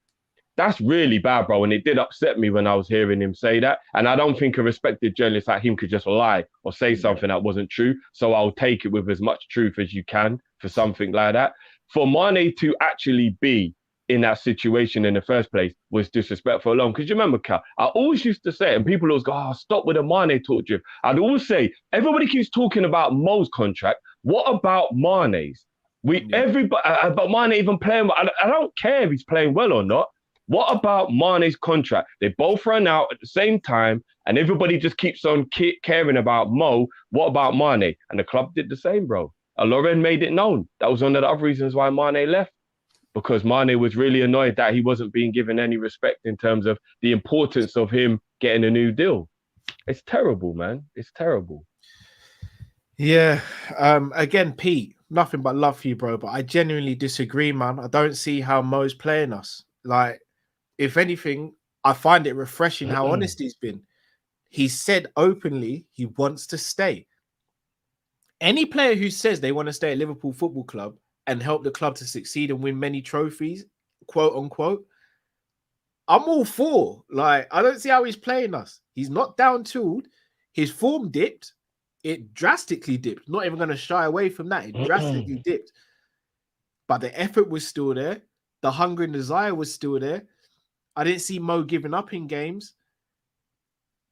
That's really bad, bro. And it did upset me when I was hearing him say that. And I don't think a respected journalist like him could just lie or say something that wasn't true. So I'll take it with as much truth as you can for something like that. For Mane to actually be in that situation in the first place was disrespectful alone. Because you remember, Cal, I always used to say, and people always go, stop with the Mane talk, Jim. I'd always say, everybody keeps talking about Mo's contract. What about Mane's? Everybody, but Mane even playing well. I don't care if he's playing well or not. What about Mane's contract? They both ran out at the same time, and everybody just keeps on caring about Mo. What about Mane? And the club did the same, bro. Lauren made it known. That was one of the other reasons why Mane left. Because Mane was really annoyed that he wasn't being given any respect in terms of the importance of him getting a new deal. It's terrible, man. It's terrible. Yeah. Again, Pete, nothing but love for you, bro. But I genuinely disagree, man. I don't see how Mo's playing us. Like, if anything, I find it refreshing how honest he's been. he said openly he wants to stay. Any player who says they want to stay at Liverpool Football Club and help the club to succeed and win many trophies, quote unquote, I'm all for. Like, I don't see how he's playing us. He's not down-tooled. His form dipped. It drastically dipped. Not even going to shy away from that. It drastically dipped. But the effort was still there. The hunger and desire was still there. I didn't see Mo giving up in games.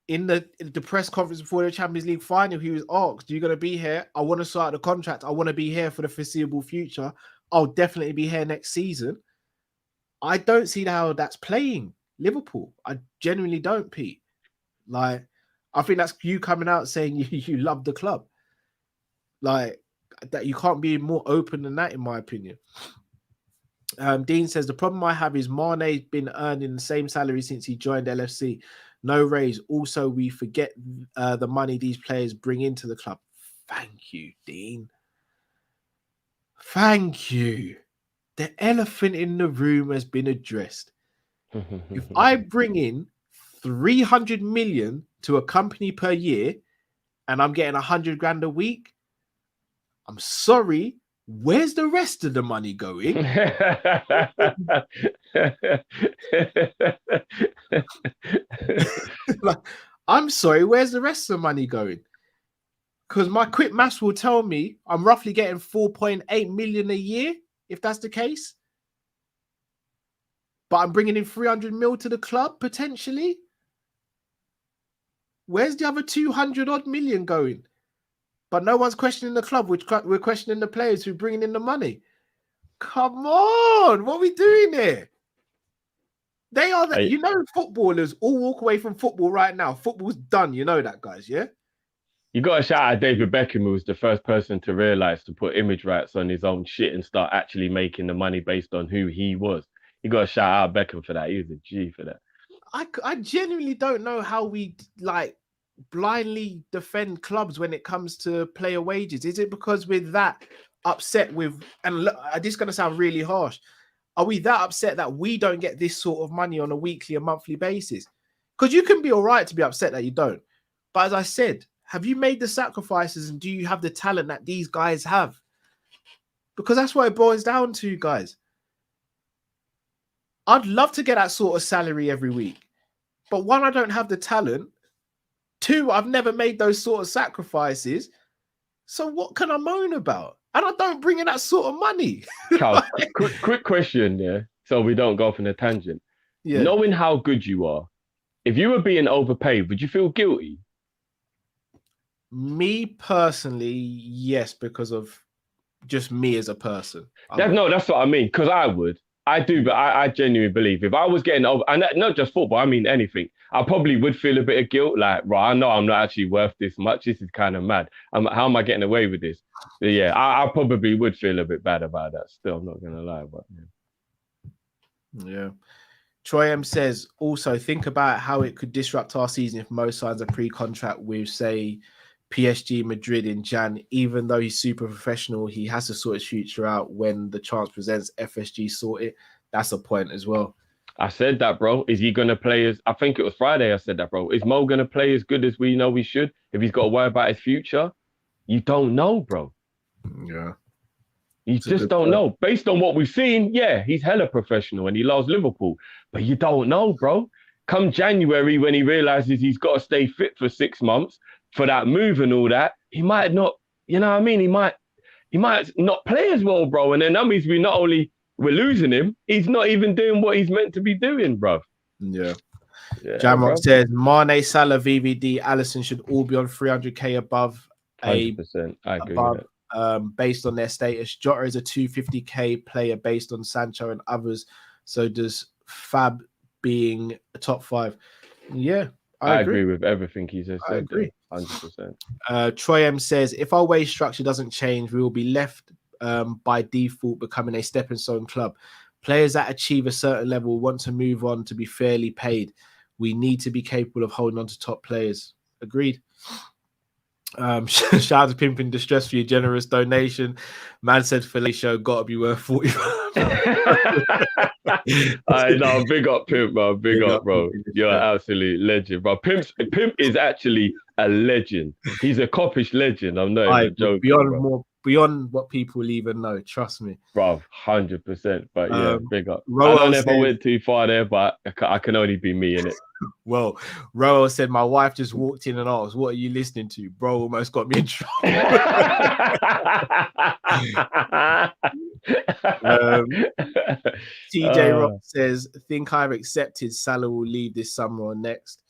In the press conference before the Champions League final, he was asked, "You're going to be here? I want to start the contract. I want to be here for the foreseeable future. I'll definitely be here next season." I don't see how that's playing Liverpool. I genuinely don't, Pete. Like, I think that's you coming out saying you love the club. Like, that you can't be more open than that, in my opinion. Dean says, the problem I have is Mane's been earning the same salary since he joined LFC. No raise. Also, we forget the money these players bring into the club. Thank you, Dean. Thank you. The elephant in the room has been addressed. If I bring in 300 million to a company per year and I'm getting 100 grand a week, I'm sorry, where's the rest of the money going? Like, I'm sorry, where's the rest of the money going? Because my quick maths will tell me I'm roughly getting 4.8 million a year, if that's the case. But I'm bringing in 300 mil to the club, potentially. Where's the other 200 odd million going? But no one's questioning the club. We're questioning the players who are bringing in the money. Come on, what are we doing here? They are the, you know, footballers all walk away from football right now. Football's done. You know that, guys, yeah? You got to shout out David Beckham, who was the first person to realize to put image rights on his own shit and start actually making the money based on who he was. You got to shout out Beckham for that. He was a G for that. I genuinely don't know how we like blindly defend clubs when it comes to player wages. Is it because we're that upset with, and look, this is going to sound really harsh, are we that upset that we don't get this sort of money on a weekly or monthly basis? Because you can be all right to be upset that you don't. But as I said, have you made the sacrifices and do you have the talent that these guys have? Because that's what it boils down to, guys. I'd love to get that sort of salary every week. But one, I don't have the talent. Two, I've never made those sort of sacrifices. So what can I moan about? And I don't bring in that sort of money. Carl, quick question, yeah? So we don't go off on a tangent. Yeah. Knowing how good you are, if you were being overpaid, would you feel guilty? Me personally, yes, because of just me as a person. That's what I mean, because I would. I do, but I genuinely believe if I was getting over, and not just football, I mean anything, I probably would feel a bit of guilt. Like, right, I know I'm not actually worth this much. This is kind of mad. How am I getting away with this? But yeah, I probably would feel a bit bad about that. Still, I'm not going to lie. But yeah. Troy M says, also think about how it could disrupt our season if Mo signs a pre-contract with, say, PSG Madrid in Jan. Even though he's super professional, he has to sort his future out when the chance presents. FSG sort it. That's a point as well. I said that, bro. Is he going to play as... I think it was Friday I said that, bro. Is Mo going to play as good as we know we should? If he's got to worry about his future? You don't know, bro. Yeah. You just don't know. Based on what we've seen, yeah, he's hella professional and he loves Liverpool. But you don't know, bro. Come January, when he realizes he's got to stay fit for 6 months for that move and all that, he might not, you know what I mean? He might not play as well, bro. And then that means we're losing him. He's not even doing what he's meant to be doing, bro. Yeah. Jamrock says, Mane, Salah, VVD, Alisson should all be on 300k above. 100%. I agree with that. Based on their status. Jota is a 250k player based on Sancho and others. So does Fab being a top 5. Yeah, I agree with everything he said. I agree. 100%. Troy M says, if our wage structure doesn't change, we will be left by default becoming a stepping stone club. Players that achieve a certain level want to move on to be fairly paid. We need to be capable of holding on to top players. Agreed. Shout out to Pimpin' Distress for your generous donation. Man said Felicio gotta be worth 45. I know, big up Pimp, bro. Big up, bro. You're an absolute legend, bro. Pimp is actually a legend. He's a Kopish legend. I'm not even joking. Beyond what people even know, trust me. Bro, 100%. But yeah, big up. I Roel don't know if I went too far there, but I can only be me in it. Well, Roel said my wife just walked in and asked, "What are you listening to?" Bro almost got me in trouble. TJ Rock says, "Think I've accepted Salah will leave this summer or next."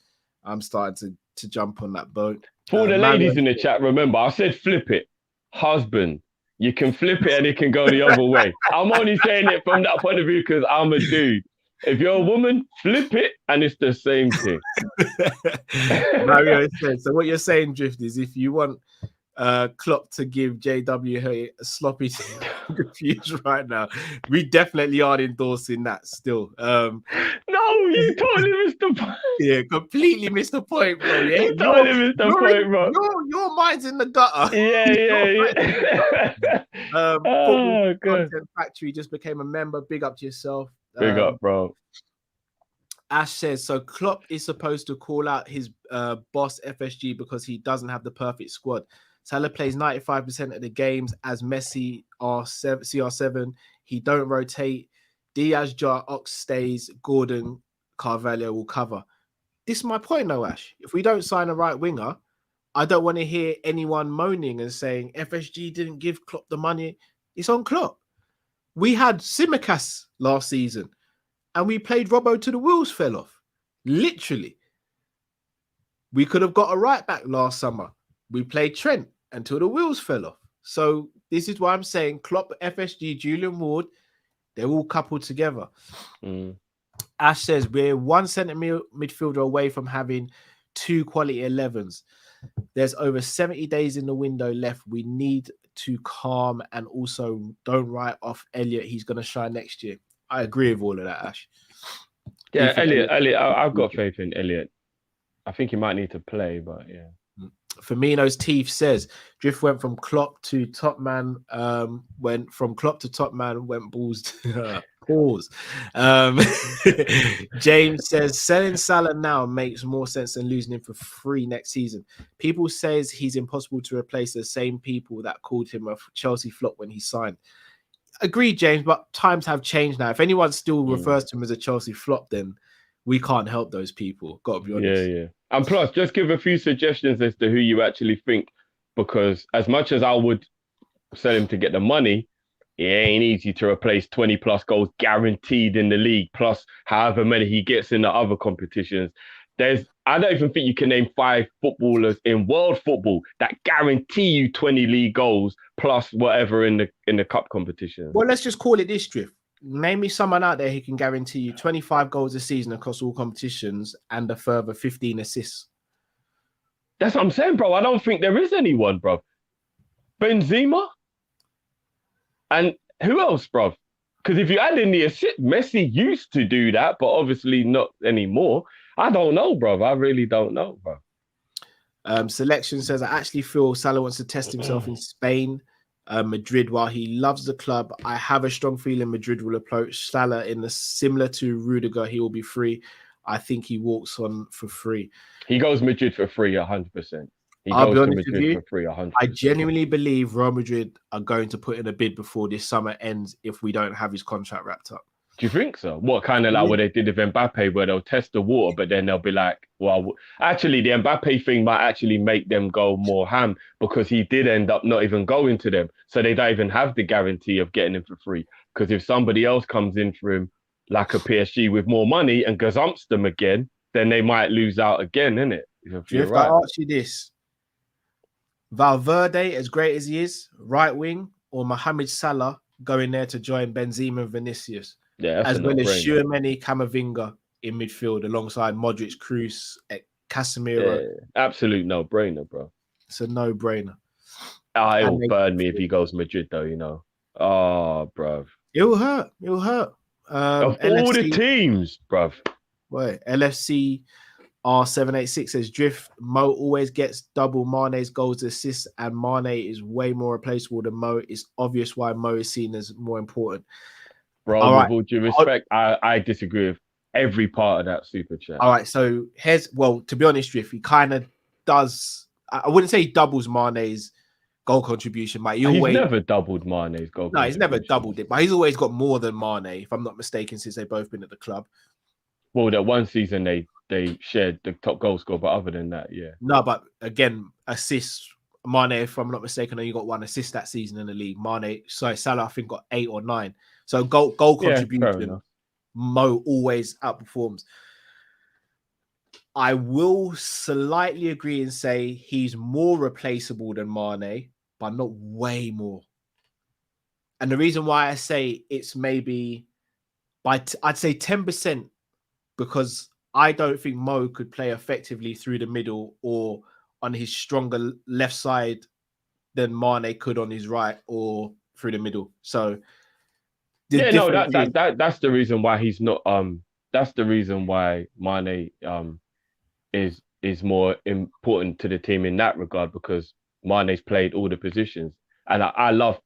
I'm starting to jump on that boat. For the ladies in the chat, remember I said flip it. Husband, you can flip it and it can go the other way. I'm only saying it from that point of view because I'm a dude. If you're a woman, flip it and it's the same thing. Mario said, so what you're saying, Drift, is if you want Klopp to give JW a sloppy confused right now, we definitely aren't endorsing that still. No, you totally missed the point. Yeah, completely missed the point, bro. Yeah? You totally missed the point, bro. Your mind's in the gutter. Yeah. Football Content Factory just became a member. Big up to yourself. Big up, bro. Ash says, so Klopp is supposed to call out his boss FSG because he doesn't have the perfect squad. Salah plays 95% of the games as Messi CR7. He don't rotate. Diaz, Jar, Ox stays. Gordon, Carvalho will cover. This is my point, though, Ash. If we don't sign a right winger, I don't want to hear anyone moaning and saying FSG didn't give Klopp the money. It's on Klopp. We had Simicast last season and we played Robbo till the wheels fell off. Literally. We could have got a right back last summer. We played Trent until the wheels fell off. So this is why I'm saying Klopp, FSG, Julian Ward, they're all coupled together. Ash says we're 1 centre midfielder away from having 2 quality 11s. There's over 70 days in the window left. We need to calm and also don't write off Elliot. He's going to shine next year. I agree with all of that, Ash. Yeah, Elliot. I've got faith in Elliot. I think he might need to play, but yeah. Firmino's Teeth says Drift went from Klopp to top man. Went from Klopp to top man. Went balls. Pause. James says selling Salah now makes more sense than losing him for free next season. People says he's impossible to replace the same people that called him a Chelsea flop when he signed. Agreed, James, but times have changed now. If anyone still refers to him as a Chelsea flop, then we can't help those people. Got to be honest. Yeah. And plus, just give a few suggestions as to who you actually think, because as much as I would sell him to get the money, it ain't easy to replace 20 plus goals guaranteed in the league, plus however many he gets in the other competitions. I don't even think you can name 5 footballers in world football that guarantee you 20 league goals plus whatever in the cup competition. Well, let's just call it this, Drift. Name me someone out there who can guarantee you 25 goals a season across all competitions and a further 15 assists. That's what I'm saying, bro. I don't think there is anyone, bro. Benzema? And who else, bro? Because if you add in the assist, Messi used to do that, but obviously not anymore. I don't know, bro. I really don't know, bro. Selection says, I actually feel Salah wants to test himself in Spain, Madrid. While he loves the club, I have a strong feeling Madrid will approach Salah in the similar to Rudiger. He will be free. I think he walks on for free. He goes Madrid for free, 100%. I'll be honest with you, for free, 100%. I genuinely believe Real Madrid are going to put in a bid before this summer ends if we don't have his contract wrapped up. Do you think so? What kind of like what they did with Mbappe, where they'll test the water, but then they'll be like, well, actually, the Mbappe thing might actually make them go more ham because he did end up not even going to them. So they don't even have the guarantee of getting him for free. Because if somebody else comes in for him, like a PSG with more money and gazumps them again, then they might lose out again, innit? If I ask you this, Valverde, as great as he is, right wing, or Mohamed Salah going there to join Benzema and Vinicius? Yeah, as well as Tchouaméni, Camavinga in midfield alongside Modric, Kroos, Casemiro. Yeah, absolute no-brainer, bro. It's a no-brainer. It will burn me if he goes Madrid, though, you know. Oh, bro. It will hurt. Of all the teams, bro. Wait, LFC R786 says Drift. Mo always gets double Mane's goals, assists, and Mane is way more replaceable than Mo. It's obvious why Mo is seen as more important. Bro, All with right. all due respect, I disagree with every part of that super chat. All right, so to be honest, Drift, he kind of does. I wouldn't say he doubles Mane's goal contribution, but He's never doubled Mane's goal. No, he's never doubled it, but he's always got more than Mane, if I'm not mistaken, since they've both been at the club. Well, that one season they shared the top goal score, but other than that, yeah. No, but again, assists. Mane, if I'm not mistaken, only got one assist that season in the league. Salah, I think, got 8 or 9. So goal contribution, Mo always outperforms. I will slightly agree and say he's more replaceable than Mane, but not way more. And the reason why I say it's maybe I'd say 10%, because I don't think Mo could play effectively through the middle or on his stronger left side than Mane could on his right or through the middle. So that's the reason why he's not. That's the reason why Mane is more important to the team in that regard, because Mane's played all the positions, and I love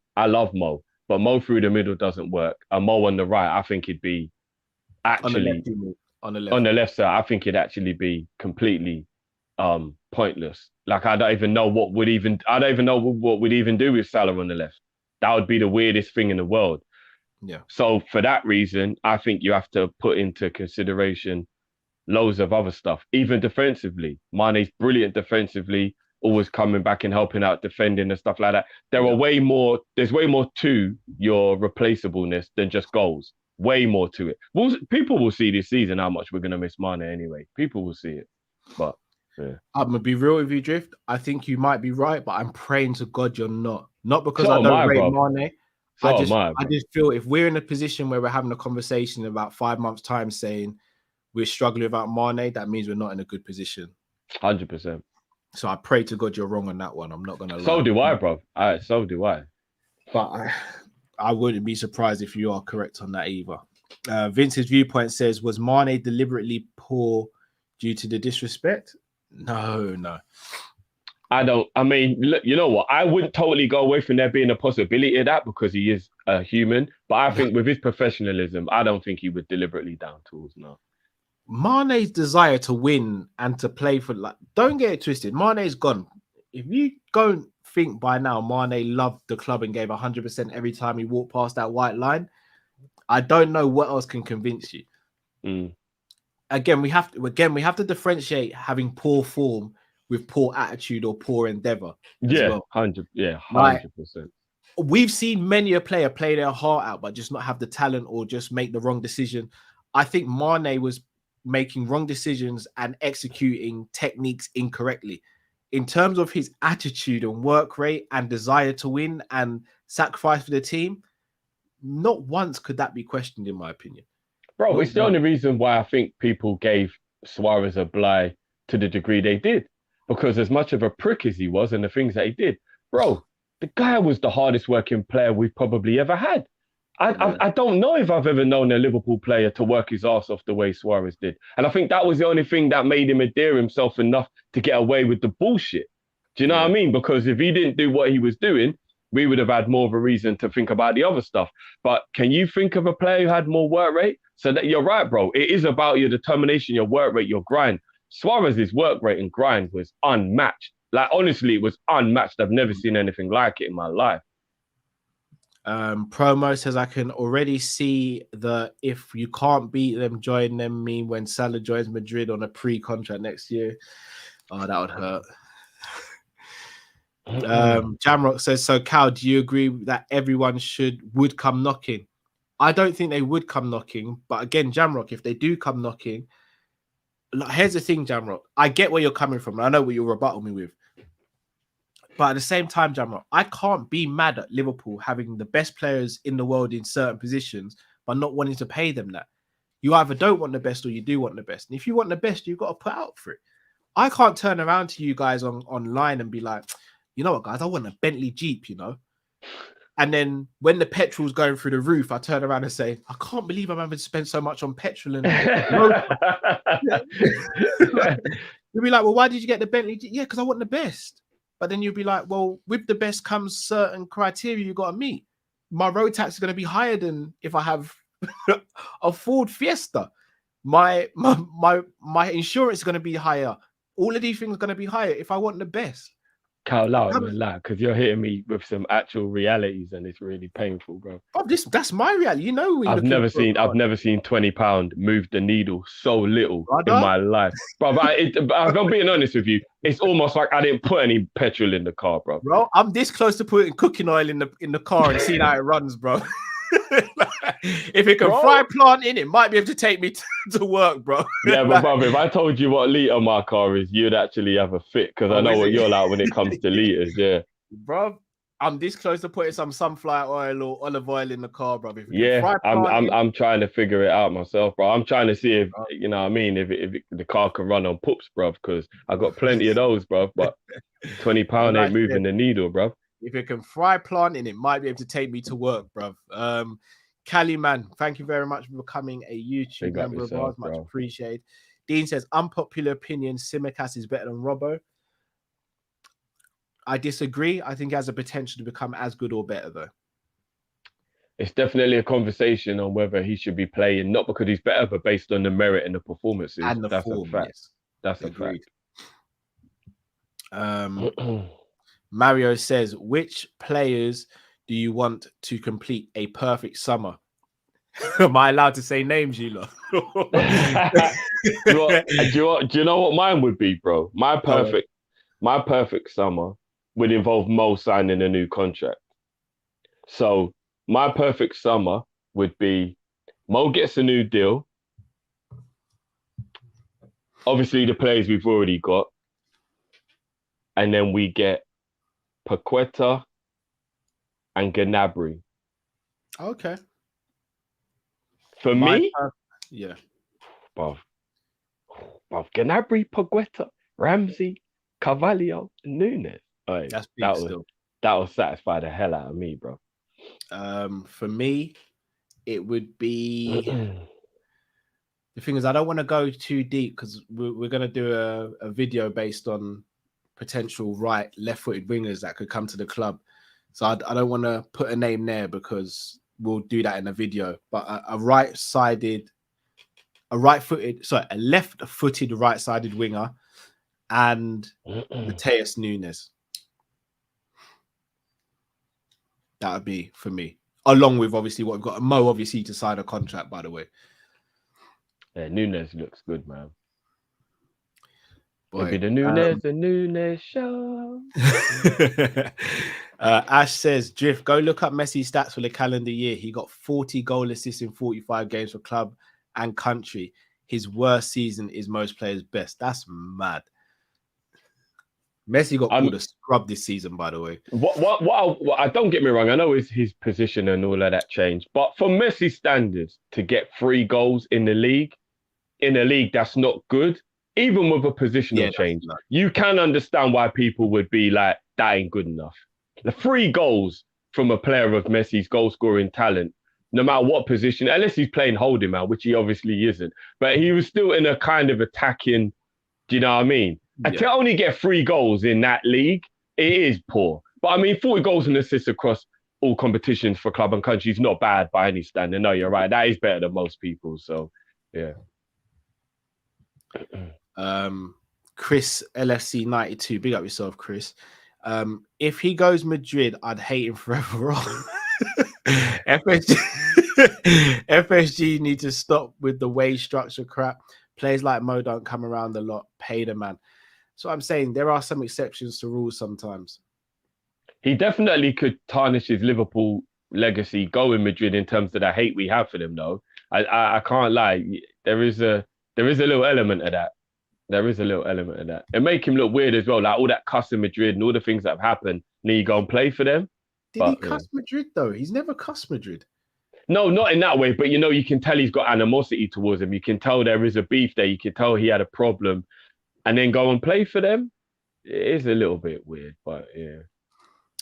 Mo, but Mo through the middle doesn't work. And Mo on the right, I think he'd be actually on the left side. I think it'd actually be completely pointless. Like I don't even know what would even do with Salah on the left. That would be the weirdest thing in the world. Yeah. So for that reason, I think you have to put into consideration loads of other stuff, even defensively. Mane's brilliant defensively, always coming back and helping out defending and stuff like that. There's way more to your replaceableness than just goals. Way more to it. People will see this season how much we're going to miss Mane anyway. People will see it. But yeah. I'm going to be real with you, Drift. I think you might be right, but I'm praying to God you're not. Not because I don't rate Mane. I just feel if we're in a position where we're having a conversation in about 5 months' time saying we're struggling without Mane, that means we're not in a good position. 100%. So I pray to God you're wrong on that one. I'm not going to lie. So do I, bro. So do I. But I wouldn't be surprised if you are correct on that either. Vince's viewpoint says, was Mane deliberately poor due to the disrespect? No. I mean, look, you know what? I wouldn't totally go away from there being a possibility of that, because he is a human. But I think with his professionalism, I don't think he would deliberately down tools, no. Mane's desire to win and to play for, don't get it twisted. Mane's gone. If you don't think by now Mane loved the club and gave 100% every time he walked past that white line, I don't know what else can convince you. Again, we have to differentiate having poor form with poor attitude or poor endeavor. Yeah, 100%. We've seen many a player play their heart out, but just not have the talent or just make the wrong decision. I think Mane was making wrong decisions and executing techniques incorrectly. In terms of his attitude and work rate and desire to win and sacrifice for the team, not once could that be questioned, in my opinion. Bro, it's the only reason why I think people gave Suarez a bly to the degree they did. Because as much of a prick as he was and the things that he did, bro, the guy was the hardest working player we've probably ever had. I don't know if I've ever known a Liverpool player to work his ass off the way Suarez did. And I think that was the only thing that made him endear himself enough to get away with the bullshit. Do you know what I mean? Because if he didn't do what he was doing, we would have had more of a reason to think about the other stuff. But can you think of a player who had more work rate? So that you're right, bro. It is about your determination, your work rate, your grind. Suarez's work rate and grind was unmatched. Like, honestly, it was unmatched. I've never seen anything like it in my life. Promo says, I can already see the if you can't beat them, join them meme when Salah joins Madrid on a pre-contract next year. Oh, that would hurt. Jamrock says, so Cal, do you agree that everyone would come knocking? I don't think they would come knocking, but again, Jamrock, if they do come knocking, here's the thing, Jamrock. I get where you're coming from. I know what you'll rebuttal me with. But at the same time, Jamrock, I can't be mad at Liverpool having the best players in the world in certain positions, but not wanting to pay them that. You either don't want the best or you do want the best. And if you want the best, you've got to put out for it. I can't turn around to you guys online and be like, you know what, guys, I want a Bentley Jeep, you know. And then when the petrol's going through the roof, I turn around and say, I can't believe I'm having to spend so much on petrol. And you'll be like, well, why did you get the Bentley? Yeah, because I want the best. But then you'll be like, well, with the best comes certain criteria you got to meet. My road tax is going to be higher than if I have a Ford Fiesta. My insurance is going to be higher. All of these things are going to be higher if I want the best. Can't allow it, man, because you're hitting me with some actual realities, and it's really painful, bro. Oh, that's my reality. You know, I've never seen £20 move the needle so little in my life, bro. If I'm being honest with you, it's almost like I didn't put any petrol in the car, bro. Bro, I'm this close to putting cooking oil in the car and seeing how it runs, bro. If it can fry planting, it might be able to take me to work, bro. Yeah, but brother, if I told you what litre my car is, you'd actually have a fit, because I know what you're like when it comes to litres. Yeah, bro, I'm this close to putting some sunflower oil or olive oil in the car, bro. Yeah, I'm trying to figure it out myself, bro. I'm trying to see if you know what I mean, if the car can run on poops, bro, because I got plenty of those, bro. But £20 ain't moving the needle, bro. If it can fry planting, it might be able to take me to work, bro. Cali man, thank you very much for becoming a YouTube member of ours. Much appreciated. Dean says, unpopular opinion, Simicast is better than Robbo. I disagree. I think he has a potential to become as good or better, though. It's definitely a conversation on whether he should be playing, not because he's better, but based on the merit and the performances. And the form, a fact. Yes. That's agreed. A fact. Mario says, which players do you want to complete a perfect summer? Am I allowed to say names, you lot? do you know what mine would be, bro? My perfect summer would involve Mo signing a new contract. So my perfect summer would be Mo gets a new deal. Obviously, the players we've already got. And then we get Paqueta and Gnabry. Okay. For me, yeah. Bruv, Gnabry, Paqueta, Ramsey, Carvalho, Nunes. Right, that will satisfy the hell out of me, bro. For me, it would be the thing is I don't want to go too deep because we're going to do a video based on potential left-footed wingers that could come to the club. So I don't want to put a name there because we'll do that in a video. But a left-footed right-sided winger and Mateus Nunes. That would be for me. Along with obviously what we've got. Mo obviously to sign a contract, by the way. Yeah, Nunes looks good, man. Boy, maybe the Nunes show. Ash says, Drift, go look up Messi's stats for the calendar year. He got 40 goal assists in 45 games for club and country. His worst season is most players' best. That's mad. Messi got called a scrub this season, by the way. What I don't get me wrong, I know it's his position and all of that changed, but for Messi standards to get 3 goals in a league that's not good, even with a positional change, you can understand why people would be like, that ain't good enough. The 3 goals from a player of Messi's goal scoring talent, no matter what position, unless he's playing holding man, which he obviously isn't, but he was still in a kind of attacking, do you know what I mean? And to only get 3 goals in that league, it is poor. But I mean, 40 goals and assists across all competitions for club and country is not bad by any standard. No, you're right. That is better than most people. So, yeah. Chris LFC 92, big up yourself, Chris. If he goes Madrid, I'd hate him forever on. FSG need to stop with the wage structure crap. Players like Mo don't come around a lot. Pay the man. So I'm saying there are some exceptions to rules sometimes. He definitely could tarnish his Liverpool legacy going Madrid in terms of the hate we have for them, though. I can't lie. There is a little element of that. It make him look weird as well. Like all that cuss in Madrid and all the things that have happened. And he go and play for them. Did he cuss Madrid though? He's never cussed Madrid. No, not in that way. But you can tell he's got animosity towards him. You can tell there is a beef there. You can tell he had a problem, and then go and play for them. It is a little bit weird, but yeah.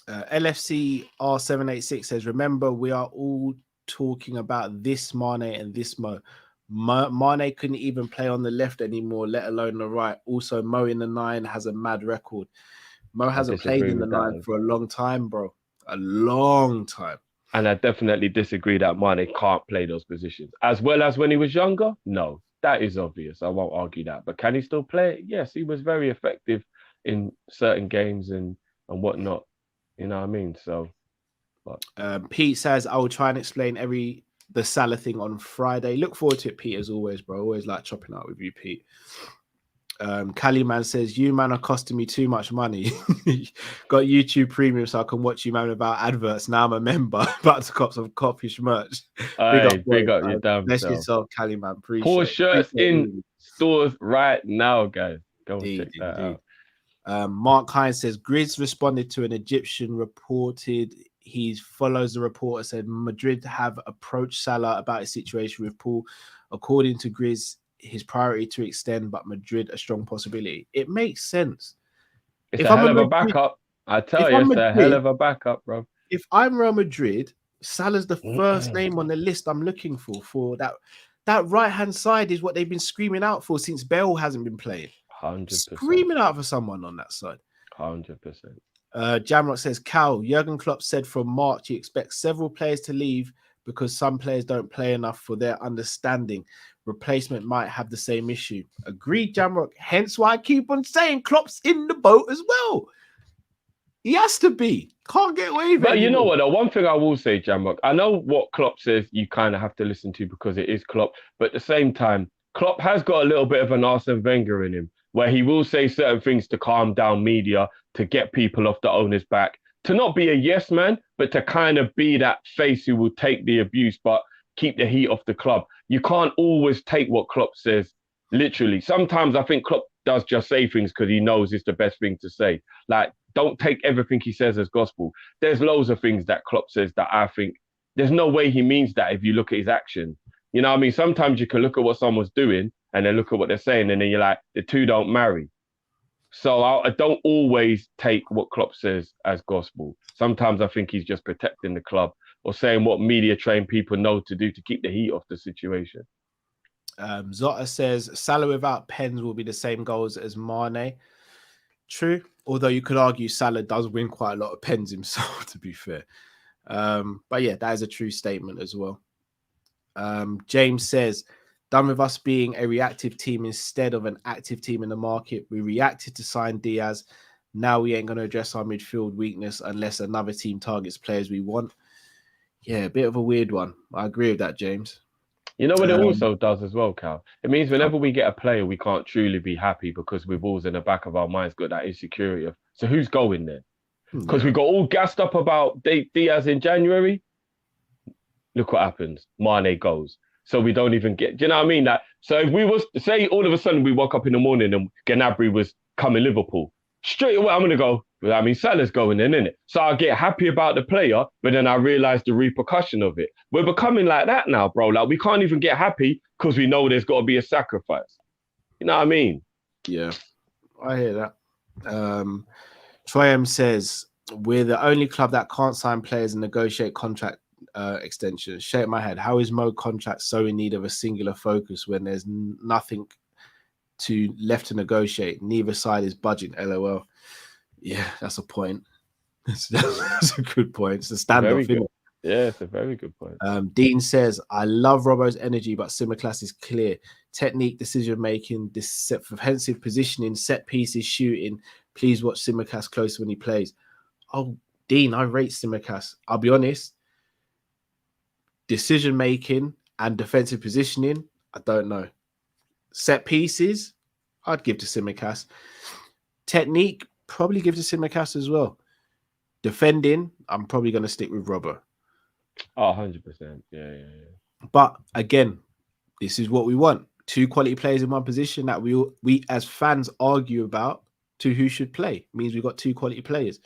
LFC R786 says, remember, we are all talking about this Mane and this Mo. Mane couldn't even play on the left anymore, let alone the right. Also, Mo in the 9 has a mad record. Mo hasn't played in the 9 for a long time, bro. A long time. And I definitely disagree that Mane can't play those positions. As well as when he was younger? No, that is obvious. I won't argue that. But can he still play? Yes, he was very effective in certain games and whatnot. You know what I mean? So, but Pete says, I will try and explain the Salah thing on Friday. Look forward to it, Pete, as always, bro. Always like chopping out with you, Pete. Cali man says, you man are costing me too much money. Got YouTube premium so I can watch you man without adverts. Now I'm a member. About to cop some Kop-Ish merch. Big up your damn bless self. yourself, Cali man. Appreciate Four it. shirts in stores right now, guys. Go and check that out. Mark Hines says, Grizz responded to an Egyptian reported. He follows the reporter, said Madrid have approached Salah about his situation with Paul. According to Grizz, his priority to extend, but Madrid a strong possibility. It makes sense. It's a hell of a backup. I tell you, it's a hell of a backup, bro. If I'm Real Madrid, Salah's the first name on the list I'm looking for that. That right-hand side is what they've been screaming out for since Bale hasn't been playing. 100%. Screaming out for someone on that side. 100%. Jamrock says, Cal, Jurgen Klopp said from March he expects several players to leave because some players don't play enough for their understanding. Replacement might have the same issue. Agreed, Jamrock. Hence why I keep on saying Klopp's in the boat as well. He has to be. Can't get away with it. But you know what? The one thing I will say, Jamrock, I know what Klopp says you kind of have to listen to because it is Klopp. But at the same time, Klopp has got a little bit of an Arsene Wenger in him where he will say certain things to calm down media, to get people off the owner's back, to not be a yes man, but to kind of be that face who will take the abuse, but keep the heat off the club. You can't always take what Klopp says literally. Sometimes I think Klopp does just say things because he knows it's the best thing to say. Like, don't take everything he says as gospel. There's loads of things that Klopp says that I think there's no way he means that if you look at his action. You know what I mean? Sometimes you can look at what someone's doing and then look at what they're saying and then you're like, the two don't marry. So I don't always take what Klopp says as gospel. Sometimes I think he's just protecting the club or saying what media-trained people know to do to keep the heat off the situation. Zotta says, Salah without pens will be the same goals as Mane. True, although you could argue Salah does win quite a lot of pens himself, to be fair. But yeah, that is a true statement as well. James says, done with us being a reactive team instead of an active team in the market. We reacted to sign Diaz. Now we ain't going to address our midfield weakness unless another team targets players we want. Yeah, a bit of a weird one. I agree with that, James. You know what it also does as well, Cal? It means whenever we get a player, we can't truly be happy because we've always in the back of our minds got that insecurity of, so who's going there? Because we got all gassed up about Diaz in January. Look what happens. Mane goes. So we don't even get, do you know what I mean? Like, so if we was, say all of a sudden we woke up in the morning and Gnabry was coming Liverpool, straight away I'm going to go, well, I mean, Salah's going in, innit? So I get happy about the player, but then I realize the repercussion of it. We're becoming like that now, bro. Like, we can't even get happy because we know there's got to be a sacrifice. You know what I mean? Yeah, I hear that. Troy M says, we're the only club that can't sign players and negotiate contract extensions. Shake my head. How is Mo contract so in need of a singular focus when there's nothing left to negotiate? Neither side is budging. LOL. Yeah, that's a point. That's a good point. It's a standoff. Yeah, it's a very good point. Dean says, I love Robbo's energy, but Simicast is clear. Technique, decision making, defensive positioning, set pieces, shooting. Please watch Simicast close when he plays. Oh, Dean, I rate Simicast. I'll be honest. Decision making and defensive positioning, I don't know. Set pieces, I'd give to Simicast. Technique, probably give to Simicast as well. Defending, I'm probably going to stick with Robbo. Oh, 100%. Yeah. But again, this is what we want. Two quality players in one position that we as fans argue about to who should play. It means we've got two quality players.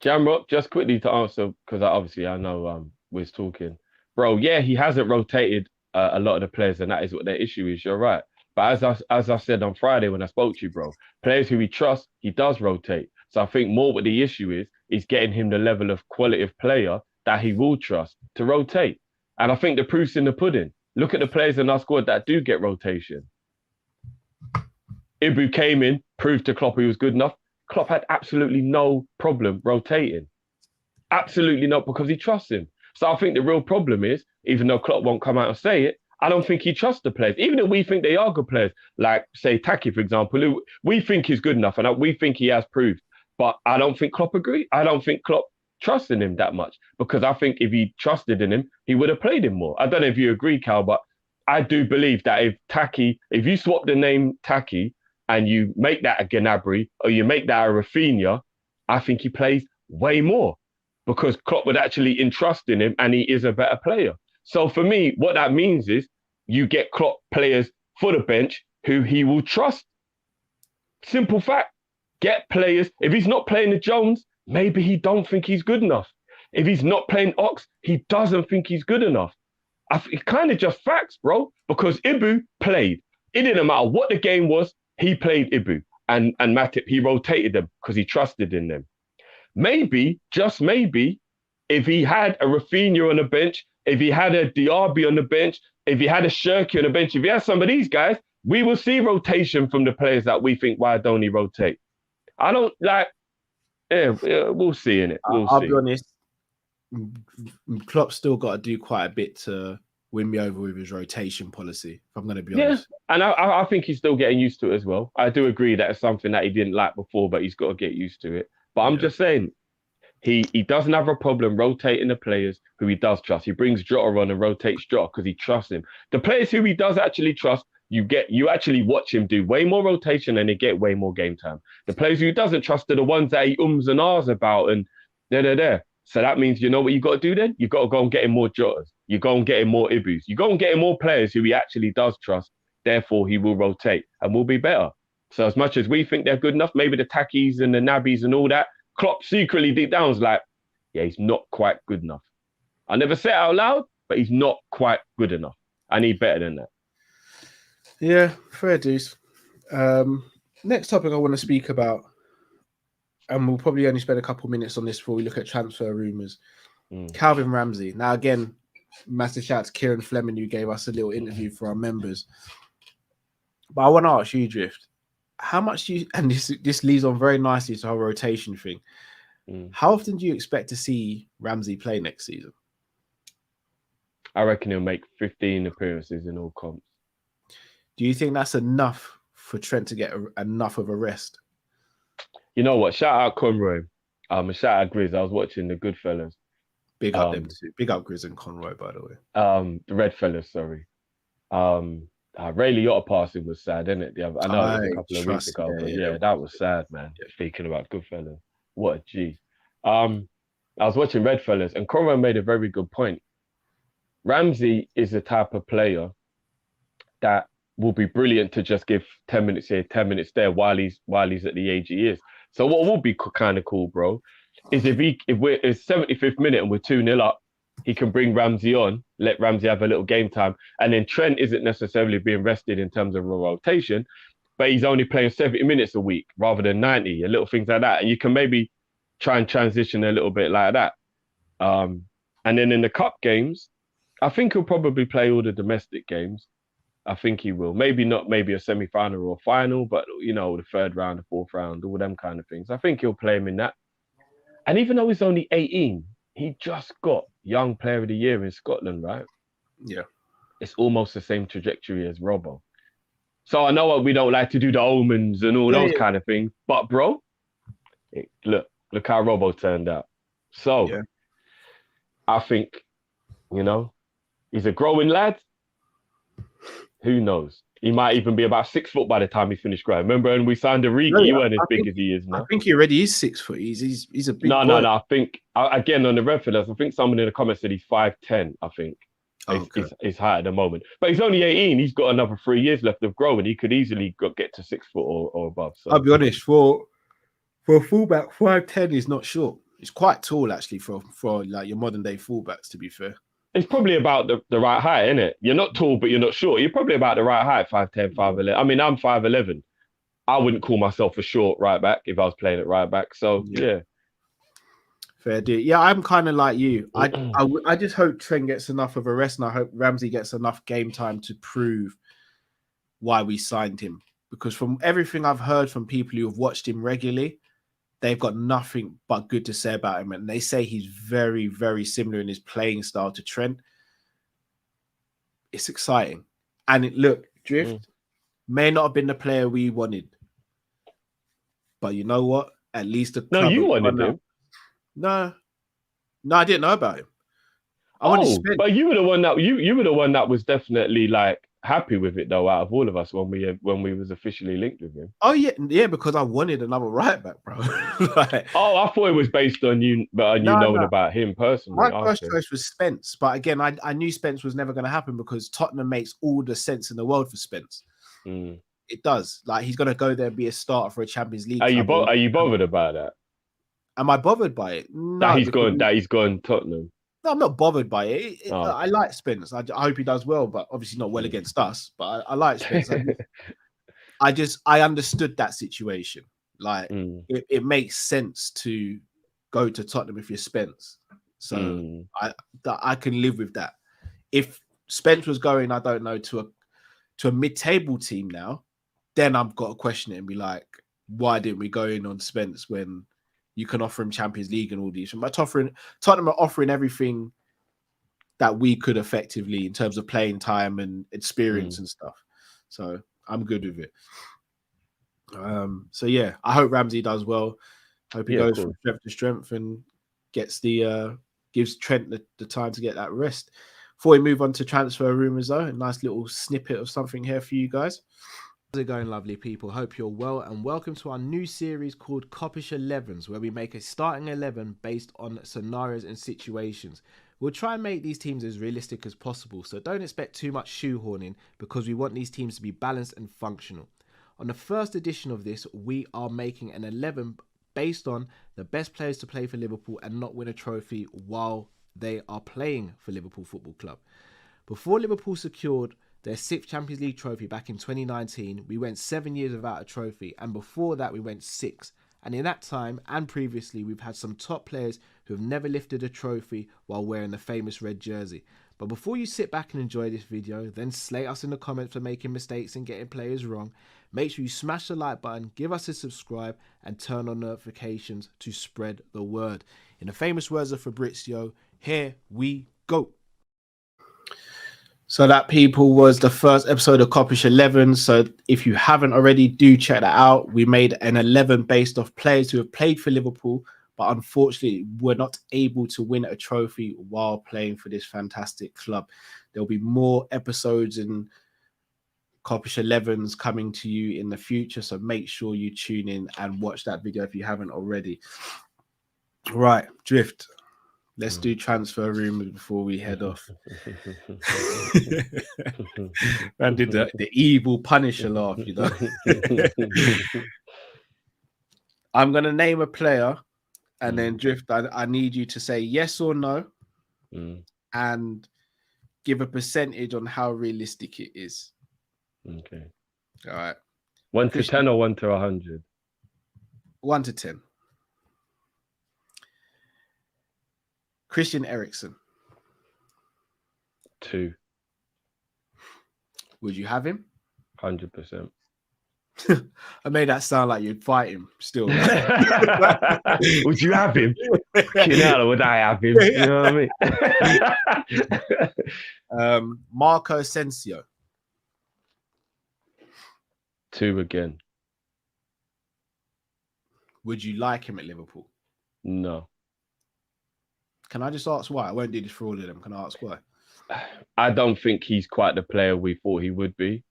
Jamrock, just quickly to answer, because obviously I know we're talking. Bro, yeah, he hasn't rotated a lot of the players, and that is what their issue is. You're right. But as I said on Friday when I spoke to you, bro, players who he trusts, he does rotate. So I think more what the issue is is getting him the level of quality of player that he will trust to rotate. And I think the proof's in the pudding. Look at the players in our squad that do get rotation. Ibu came in, proved to Klopp he was good enough. Klopp had absolutely no problem rotating. Absolutely not, because he trusts him. So I think the real problem is, even though Klopp won't come out and say it, I don't think he trusts the players. Even if we think they are good players, like, say, Taki, for example, who we think is good enough and we think he has proved. But I don't think Klopp agrees. I don't think Klopp trusts in him that much, because I think if he trusted in him, he would have played him more. I don't know if you agree, Cal, but I do believe that if you swap the name Taki and you make that a Gnabry or you make that a Rafinha, I think he plays way more, because Klopp would actually entrust in him and he is a better player. So for me, what that means is you get Klopp players for the bench who he will trust. Simple fact. Get players. If he's not playing the Jones, maybe he don't think he's good enough. If he's not playing Ox, he doesn't think he's good enough. It's kind of just facts, bro, because Ibu played. It didn't matter what the game was, he played Ibu. And Matip, he rotated them because he trusted in them. Maybe, just maybe, if he had a Rafinha on the bench, if he had a Diaby on the bench, if he had a Shirky on the bench, if he had some of these guys, we will see rotation from the players that we think, why don't he rotate? I don't like, we'll see in it. I'll be honest, Klopp's still got to do quite a bit to win me over with his rotation policy, if I'm going to be honest. And I think he's still getting used to it as well. I do agree that it's something that he didn't like before, but he's got to get used to it. But I'm just saying, he doesn't have a problem rotating the players who he does trust. He brings Jota on and rotates Jota because he trusts him. The players who he does actually trust, you actually watch him do way more rotation and they get way more game time. The players who he doesn't trust are the ones that he and ahs about and there. So that means, you know what you got to do then? You got to go and get him more Jotas. You go and get him more Ibus. You go and get him more players who he actually does trust. Therefore, he will rotate and will be better. So as much as we think they're good enough, maybe the Takis and the Nabbies and all that, Klopp secretly deep down is like, yeah, he's not quite good enough. I never say it out loud, but he's not quite good enough. I need better than that. Yeah, fair dues. Next topic I want to speak about, and we'll probably only spend a couple of minutes on this before we look at transfer rumours. Calvin Ramsey. Now, again, massive shout out to Kieran Fleming, who gave us a little interview for our members. But I want to ask you, Drift, how much do you, and this leads on very nicely to our rotation thing. How often do you expect to see Ramsey play next season? I reckon he'll make 15 appearances in all comps. Do you think that's enough for Trent to get enough of a rest? You know what? Shout out Conroy. And shout out Grizz. I was watching the Goodfellas. Big up them too. Big up Grizz and Conroy, by the way. The Red Fellas, sorry. Ray Liotta passing was sad, isn't it? I know it was a couple of weeks ago, but yeah, that was sad, man. Yeah. Speaking about Goodfellas, what a G. I was watching Red Fellas, and Conroy made a very good point. Ramsey is the type of player that will be brilliant to just give 10 minutes here, 10 minutes there while he's at the age he is. So what will be kind of cool, bro, is if it's 75th minute and we're 2-0 up, he can bring Ramsey on, let Ramsey have a little game time. And then Trent isn't necessarily being rested in terms of a rotation, but he's only playing 70 minutes a week rather than 90, and little things like that. And you can maybe try and transition a little bit like that. And then in the cup games, I think he'll probably play all the domestic games. I think he will. Maybe not maybe a semi-final or a final, but, you know, the third round, the fourth round, all them kind of things. I think he'll play him in that. And even though he's only 18, he just got Young Player of the Year in Scotland, right? Yeah. It's almost the same trajectory as Robbo. So I know we don't like to do the omens and all those kind of things, but bro, look how Robbo turned out. So I think, you know, he's a growing lad. Who knows? He might even be about 6 foot by the time he finished growing. Remember when we signed Origi, he weren't as big as he is now. I think he already is 6 foot. He's a big boy. No. I think, again, on the Redforders, I think someone in the comments said he's 5'10", I think. His height at the moment. But he's only 18. He's got another 3 years left of growing. He could easily get to 6 foot or above. So. I'll be honest, for a fullback, 5'10" is not short. It's quite tall, actually, for like your modern day fullbacks, to be fair. It's probably about the right height, isn't it? You're not tall, but you're not short. You're probably about the right height, 5'10", 5'11". I mean, I'm 5'11". I wouldn't call myself a short right back if I was playing at right back. So, yeah. Fair deal. Yeah, I'm kind of like you. I just hope Trent gets enough of a rest, and I hope Ramsey gets enough game time to prove why we signed him. Because from everything I've heard from people who have watched him regularly, they've got nothing but good to say about him. And they say he's very, very similar in his playing style to Trent. It's exciting. And look, Drift may not have been the player we wanted. But you know what? At least the club. No, you wanted him. No, I didn't know about him. But you were the one that you were the one that was definitely like happy with it though, out of all of us when we was officially linked with him. Oh yeah, because I wanted another right back, bro. I thought it was based on you, but knowing about him personally. My first choice was Spence, but again, I knew Spence was never going to happen because Tottenham makes all the sense in the world for Spence. It does. Like he's going to go there and be a starter for a Champions League. Are you bothered about that? Am I bothered by it? No, that he's gone Tottenham. No, I'm not bothered by it. I like Spence. I hope he does well, but obviously not well against us. But I like Spence. I understood that situation. Like it makes sense to go to Tottenham if you're Spence. So I can live with that. If Spence was going, I don't know, to a mid-table team now, then I've got to question it and be like, why didn't we go in on Spence when you can offer him Champions League and all these? But Tottenham are offering everything that we could effectively in terms of playing time and experience and stuff. So I'm good with it. So yeah, I hope Ramsey does well. Hope he goes from strength to strength and gets gives Trent the time to get that rest. Before we move on to transfer rumours though, a nice little snippet of something here for you guys. How's it going, lovely people? Hope you're well and welcome to our new series called Kop-Ish 11s, where we make a starting 11 based on scenarios and situations. We'll try and make these teams as realistic as possible, so don't expect too much shoehorning because we want these teams to be balanced and functional. On the first edition of this, we are making an 11 based on the best players to play for Liverpool and not win a trophy while they are playing for Liverpool Football Club. Before Liverpool secured their 6th Champions League trophy back in 2019, we went 7 years without a trophy, and before that we went 6. And in that time and previously, we've had some top players who have never lifted a trophy while wearing the famous red jersey. But before you sit back and enjoy this video, then slate us in the comments for making mistakes and getting players wrong, make sure you smash the like button, give us a subscribe, and turn on notifications to spread the word. In the famous words of Fabrizio, here we go. So that, people, was the first episode of Kop-Ish 11. So if you haven't already, do check that out. We made an 11 based off players who have played for Liverpool, but unfortunately were not able to win a trophy while playing for this fantastic club. There'll be more episodes and Kop-Ish 11s coming to you in the future. So make sure you tune in and watch that video if you haven't already. Right, Drift. Let's do transfer rumors before we head off. Man did the evil Punisher laugh, you know. I'm going to name a player and then Drift, I need you to say yes or no and give a percentage on how realistic it is. Okay. All right. 1 to 10 or 1 to 100? 1 to 10. Christian Eriksen. 2. Would you have him? 100%. I made that sound like you'd fight him still. Would you have him? Would I have him? You know what I mean? Marco Asensio. 2 again. Would you like him at Liverpool? No. Can I just ask why? I won't do this for all of them. Can I ask why? I don't think he's quite the player we thought he would be.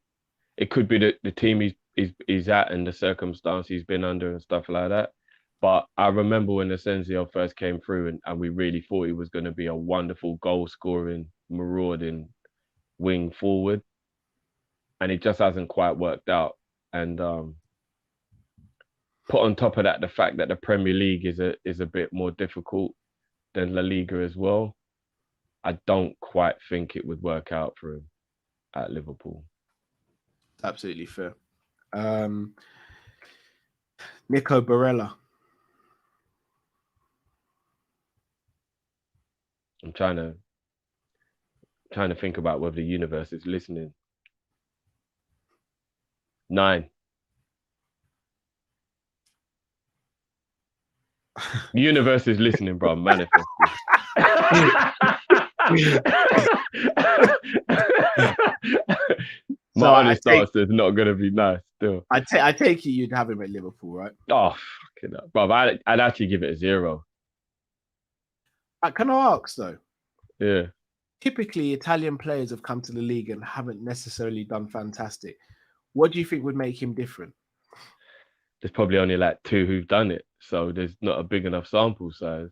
It could be the team he's at and the circumstance he's been under and stuff like that. But I remember when Asensio first came through and we really thought he was going to be a wonderful goal-scoring, marauding wing forward. And it just hasn't quite worked out. And put on top of that the fact that the Premier League is a bit more difficult than La Liga as well. I don't quite think it would work out for him at Liverpool. Absolutely fair. Nico Barella. I'm trying to think about whether the universe is listening. 9. The universe is listening, bro. Manifest. My honest answer is not going to be nice still. I take it you'd have him at Liverpool, right? Oh, fucking hell. Bro, I'd actually give it a 0. Can I ask, though? Yeah. Typically, Italian players have come to the league and haven't necessarily done fantastic. What do you think would make him different? There's probably only like 2 who've done it. So there's not a big enough sample size.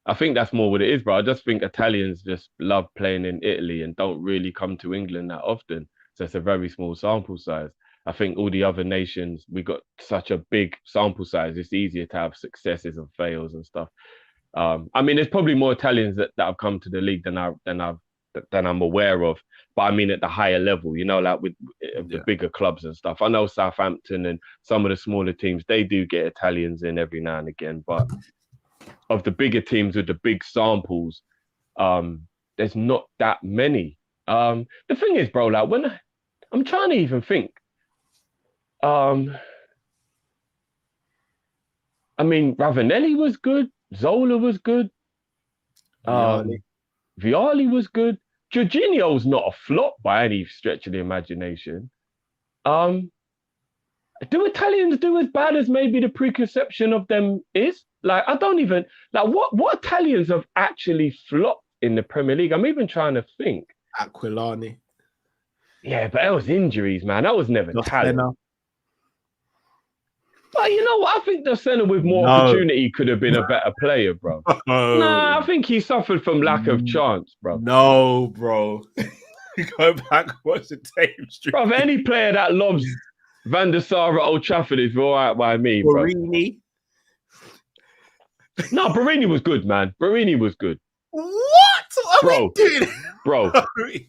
I think that's more what it is, bro. I just think Italians just love playing in Italy and don't really come to England that often. So it's a very small sample size. I think all the other nations, we got such a big sample size. It's easier to have successes and fails and stuff. I mean, there's probably more Italians that have come to the league than I'm aware of. But I mean, at the higher level, you know, like with the bigger clubs and stuff. I know Southampton and some of the smaller teams, they do get Italians in every now and again. But of the bigger teams with the big samples, there's not that many. The thing is, bro, like when I'm trying to even think, I mean, Ravanelli was good. Zola was good. Vialli was good. Jorginho's not a flop by any stretch of the imagination. Do Italians do as bad as maybe the preconception of them is? Like, I don't even like what Italians have actually flopped in the Premier League. I'm even trying to think. Aquilani. Yeah, but that was injuries, man. That was never talent. But you know what? I think the centre with more opportunity could have been a better player, bro. Nah, I think he suffered from lack of chance, bro. No, bro. Go back, watch the tapes. Bro, any player that lobs Van der Sar at Old Trafford is all right by me, bro. Barini. No, Barini was good, man. Barini was good. What are we doing? Bro,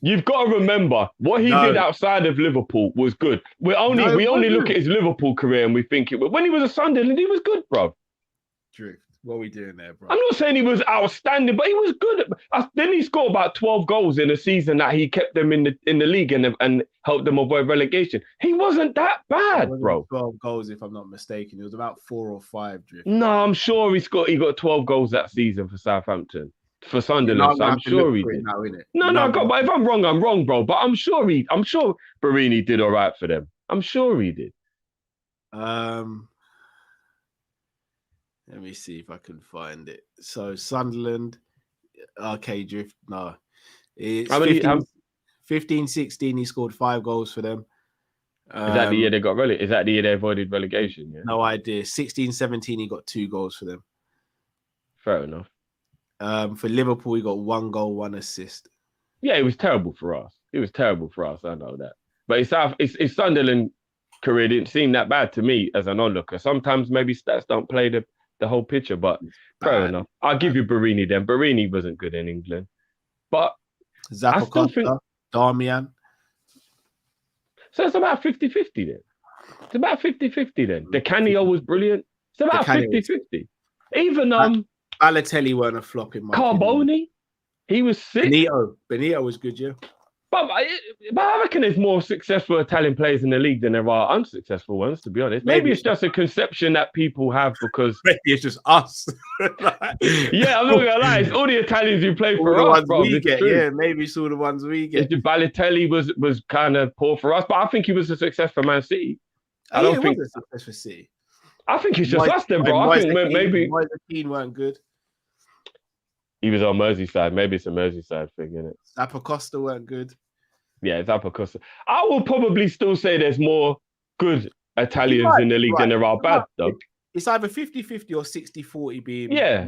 you've got to remember what he did outside of Liverpool was good. We only look at his Liverpool career and we think when he was a Sunderland, he was good, bro. Drift. What are we doing there, bro? I'm not saying he was outstanding, but he was good. Then he scored about 12 goals in a season that he kept them in the league and helped them avoid relegation. He wasn't that bad, bro. 12 goals, if I'm not mistaken. It was about 4 or 5, Drift. No, I'm sure he got 12 goals that season for Southampton. For Sunderland, so I'm sure he did. But if I'm wrong, bro. But I'm sure Barini did all right for them. I'm sure he did. Let me see if I can find it. So Sunderland, okay, Drift. No, it's 15, 16. He scored 5 goals for them. Is that the year they got relegated? Is that the year they avoided relegation? Yeah. No idea. 16, 17. He got 2 goals for them. Fair enough. For Liverpool, he got 1 goal, 1 assist. Yeah, it was terrible for us. I know that. But his Sunderland career didn't seem that bad to me as an onlooker. Sometimes maybe stats don't play the whole picture, but fair enough. I'll give you Barini then. Barini wasn't good in England. But I still think Darmian. So it's about 50-50 then. It's about 50-50 then. De Canio was brilliant. It's about 50-50. Even Balotelli weren't a flop in my Carboni, opinion. He was sick. Benito was good, yeah. But I reckon there's more successful Italian players in the league than there are unsuccessful ones, to be honest. Maybe it's just a conception that people have because... Maybe it's just us. Yeah, I'm not going to lie. It's all the Italians who play for us, bro. Maybe it's all the ones we get. Balotelli was kind of poor for us, but I think he was a success for Man City. I don't think... He was a success for City. I think it's just us then, bro. I think maybe... Keane weren't good. He was on Merseyside. Maybe it's a Merseyside thing, isn't it? Zappacosta weren't good. Yeah, Zappacosta. I will probably still say there's more good Italians in the league than there are bad, though. It's either 50-50 or 60-40 being... Yeah.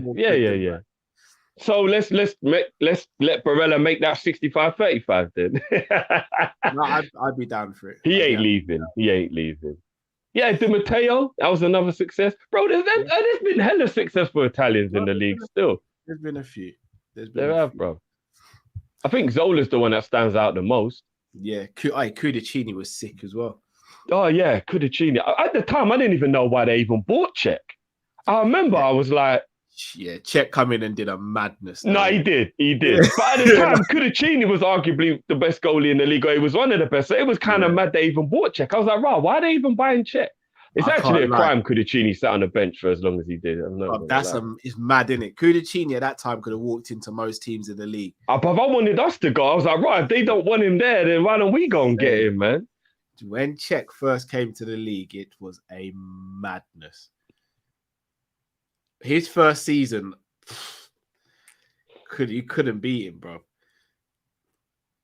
So let's let Barella make that 65-35 then. No, I'd be down for it. He ain't leaving. Yeah, Di Matteo, that was another success. Bro, there's been hella successful Italians in the league still. There's been a few. Bro. I think Zola's the one that stands out the most. Yeah, Cudicini was sick as well. Oh, yeah, Cudicini. At the time, I didn't even know why they even bought Czech. I remember I was like, Yeah, Czech come in and did a madness. No, he did. But at the time, Kudicini was arguably the best goalie in the league. Or he was one of the best. So it was kind of mad they even bought Czech. I was like, right, why are they even buying Czech? It's actually a crime Kudicini sat on the bench for as long as he did. It's mad, isn't it? Kudicini at that time could have walked into most teams in the league. But I wanted us to go. I was like, right, if they don't want him there, then why don't we go and get him, man? When Czech first came to the league, it was a madness. His first season, you couldn't beat him, bro.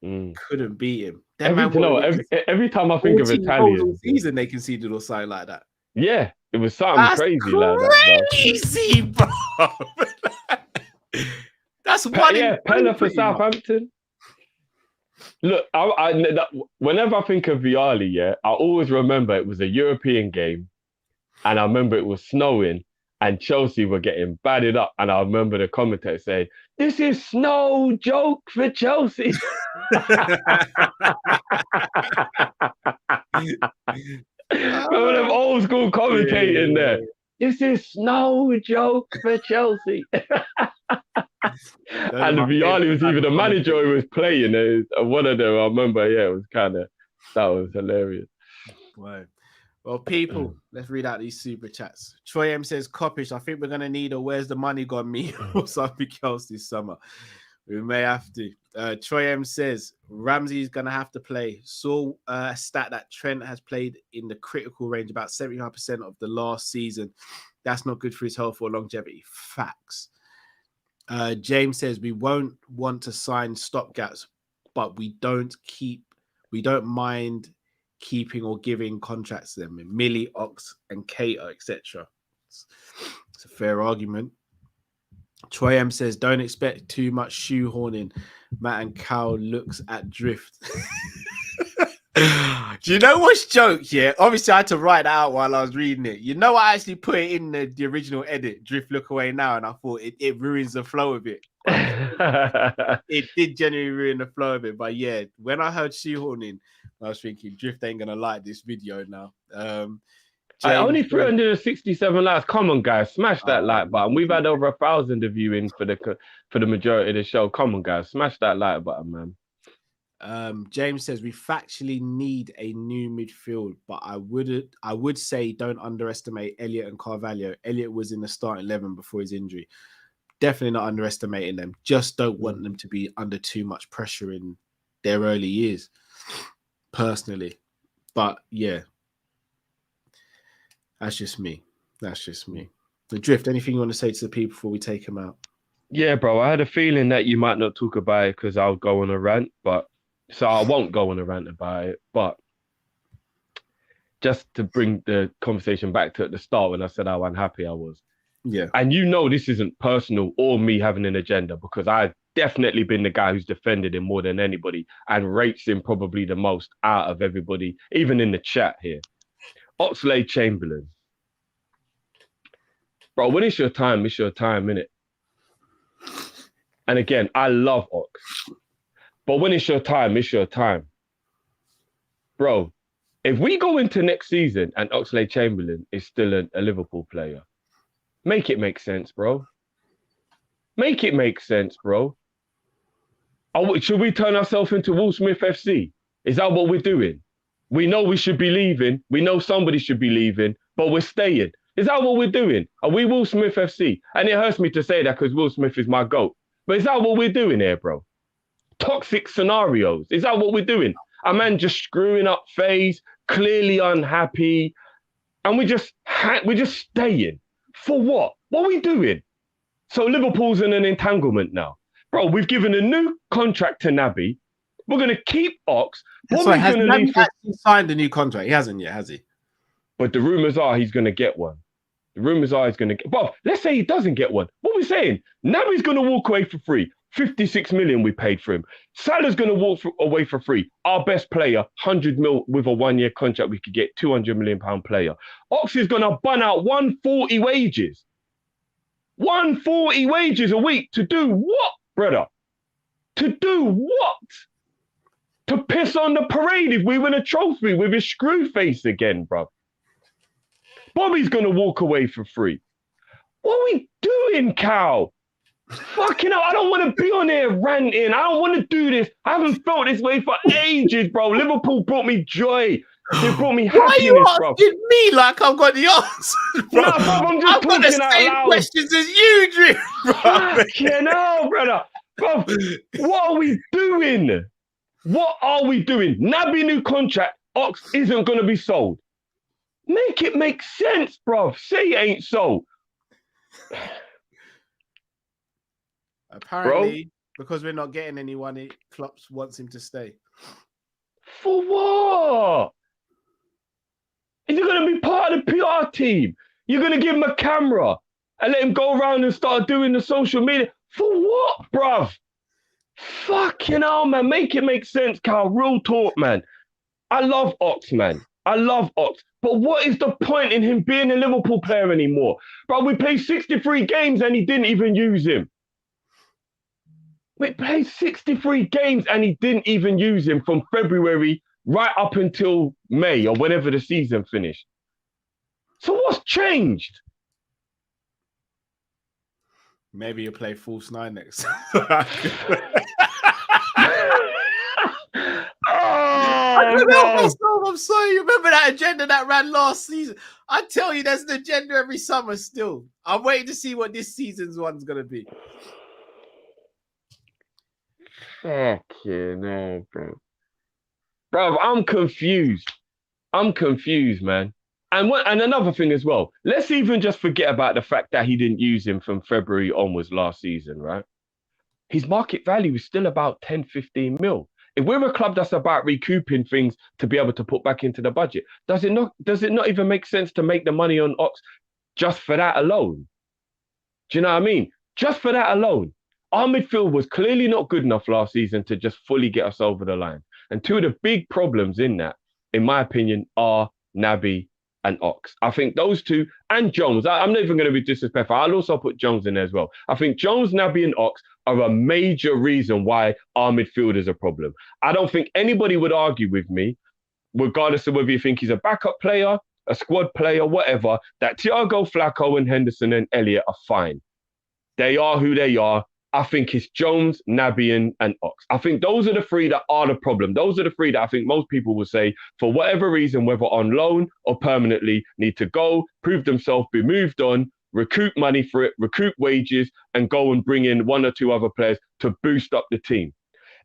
Couldn't beat him. Every time I think of Italian season, they conceded or something like that. Yeah, it was something crazy like that. Crazy, bro. That's one. Yeah, Pella for Southampton. Look, whenever I think of Vialli, I always remember it was a European game, and I remember it was snowing, and Chelsea were getting battered up, and I remember the commentator saying, "This is snow joke for Chelsea." Remember them old school commentating there. This is no joke for Chelsea. And Vialli was even the manager who was playing. One of them, I remember, it was that was hilarious. Wow. Well, people, let's read out these super chats. Troy M says, Kopish, I think we're going to need a Where's the Money Gone me or something else this summer. We may have to. Troy M says, Ramsey's going to have to play. Saw a stat that Trent has played in the critical range about 75% of the last season. That's not good for his health or longevity. Facts. James says, we won't want to sign stopgaps, but we don't mind keeping or giving contracts to them. Millie, Ox, and Cater, etc. It's a fair argument. Troy M says, don't expect too much shoehorning. Matt and Cal looks at Drift. Do you know what's joke? Yeah, obviously I had to write that out while I was reading it. You know, I actually put it in the original edit, Drift Look Away Now, and I thought it ruins the flow of it. It did genuinely ruin the flow of it. But yeah, when I heard shoehorning, I was thinking Drift ain't gonna like this video now. Only 367 likes. Come on, guys, smash that like button. We've had over 1,000 of you in for the majority of the show. Come on, guys, smash that like button, man. James says we factually need a new midfield, but I would say don't underestimate Elliott and Carvalho. Elliott was in the starting 11 before his injury. Definitely not underestimating them. Just don't want them to be under too much pressure in their early years, personally. But yeah, that's just me. The Drift, anything you want to say to the people before we take them out? Yeah, bro, I had a feeling that you might not talk about it because I'll go on a rant, so I won't go on a rant about it. But just to bring the conversation back to at the start when I said how unhappy I was. Yeah. And you know this isn't personal or me having an agenda, because I've definitely been the guy who's defended him more than anybody and rates him probably the most out of everybody, even in the chat here. Oxlade-Chamberlain. Bro, when it's your time, innit? And again, I love Ox. But when it's your time, it's your time. Bro, if we go into next season and Oxlade-Chamberlain is still a Liverpool player, make it make sense, bro. Make it make sense, bro. Should we turn ourselves into Will Smith FC? Is that what we're doing? We know we should be leaving. We know somebody should be leaving, but we're staying. Is that what we're doing? Are we Will Smith FC? And it hurts me to say that because Will Smith is my GOAT. But is that what we're doing here, bro? Toxic scenarios. Is that what we're doing? A man just screwing up phase, clearly unhappy, and we're just staying. For what? What are we doing? So Liverpool's in an entanglement now. Bro, we've given a new contract to Naby. We're going to keep Ox. Has Naby actually signed a new contract? He hasn't yet, has he? But the rumours are he's going to get one. The rumours are he's going to get... But let's say he doesn't get one. What are we saying? Naby's going to walk away for free. 56 million we paid for him. Salah's going to walk away for free. Our best player, 100 mil with a one-year contract, we could get 200 million pound player. Ox is going to bun out 140 wages. 140 wages a week to do what, brother? To do what? To piss on the parade if we win a trophy with his screw face again, bro. Bobby's going to walk away for free. What are we doing, Cal? Fucking hell, I don't want to be on here ranting. I don't want to do this. I haven't felt this way for ages, bro. Liverpool brought me joy. They brought me Why are you happiness, bro. asking me like I've got the answers, bro? Nah, bro, I'm just I've got the talking out same loud. questions as you, Drew, bro. Fucking hell, brother. Bro, what are we doing? What are we doing? Naby new contract, Ox isn't going to be sold. Make it make sense, bro. Say it ain't so. Apparently, because we're not getting anyone, Klopp wants him to stay. For what? Is he going to be part of the PR team? You're going to give him a camera and let him go around and start doing the social media? For what, bruv? Fucking hell, man. Make it make sense, Carl. Real talk, man. I love Ox, man. I love Ox. But what is the point in him being a Liverpool player anymore? Bro, we played 63 games and he didn't even use him. We played 63 games and he didn't even use him from February right up until May or whenever the season finished. So what's changed? Maybe you'll play false nine next. I'm sorry. You remember that agenda that ran last season? I tell you, there's an agenda every summer still. I'm waiting to see what this season's one's going to be. Fucking hell, bro. Bro, I'm confused. I'm confused, man. And another thing as well. Let's even just forget about the fact that he didn't use him from February onwards last season, right? His market value is still about 10, 15 mil. If we're a club that's about recouping things to be able to put back into the budget, does it not even make sense to make the money on Ox just for that alone? Do you know what I mean? Just for that alone. Our midfield was clearly not good enough last season to just fully get us over the line. And two of the big problems in that, in my opinion, are Naby and Ox. I think those two, and Jones, I'm not even going to be disrespectful. I'll also put Jones in there as well. I think Jones, Naby and Ox are a major reason why our midfield is a problem. I don't think anybody would argue with me, regardless of whether you think he's a backup player, a squad player, whatever, that Thiago, Flacco and Henderson and Elliott are fine. They are who they are. I think it's Jones, Naby and Ox. I think those are the three that are the problem. Those are the three that I think most people will say, for whatever reason, whether on loan or permanently, need to go, prove themselves, be moved on, recoup money for it, recoup wages, and go and bring in one or two other players to boost up the team.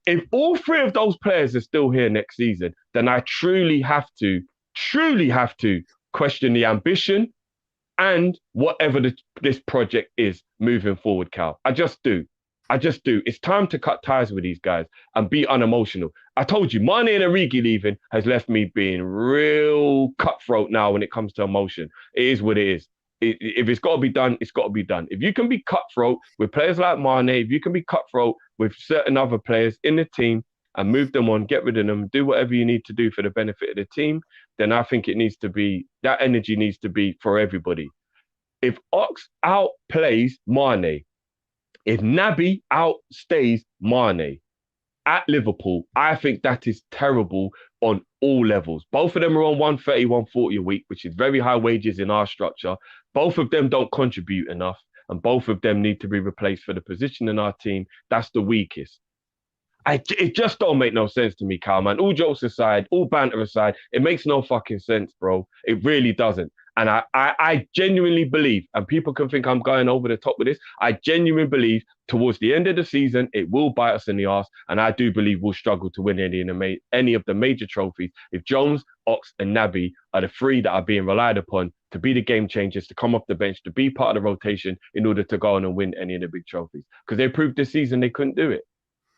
If all three of those players are still here next season, then I truly have to question the ambition and whatever this project is moving forward, Cal. I just do. It's time to cut ties with these guys and be unemotional. I told you, Mane and Origi leaving has left me being real cutthroat now when it comes to emotion. It is what it is. If it's got to be done, it's got to be done. If you can be cutthroat with players like Mane, if you can be cutthroat with certain other players in the team and move them on, get rid of them, do whatever you need to do for the benefit of the team, then I think that energy needs to be for everybody. If Ox outplays Mane, if Naby outstays Mane at Liverpool, I think that is terrible on all levels. Both of them are on 130, 140 a week, which is very high wages in our structure. Both of them don't contribute enough, and both of them need to be replaced for the position in our team that's the weakest. It just don't make no sense to me, Kyle, man. All jokes aside, all banter aside, it makes no fucking sense, bro. It really doesn't. And I genuinely believe, and people can think I'm going over the top with this, I genuinely believe towards the end of the season, it will bite us in the arse. And I do believe we'll struggle to win any of the major trophies if Jones, Ox and Naby are the three that are being relied upon to be the game changers, to come off the bench, to be part of the rotation in order to go on and win any of the big trophies. Because they proved this season they couldn't do it.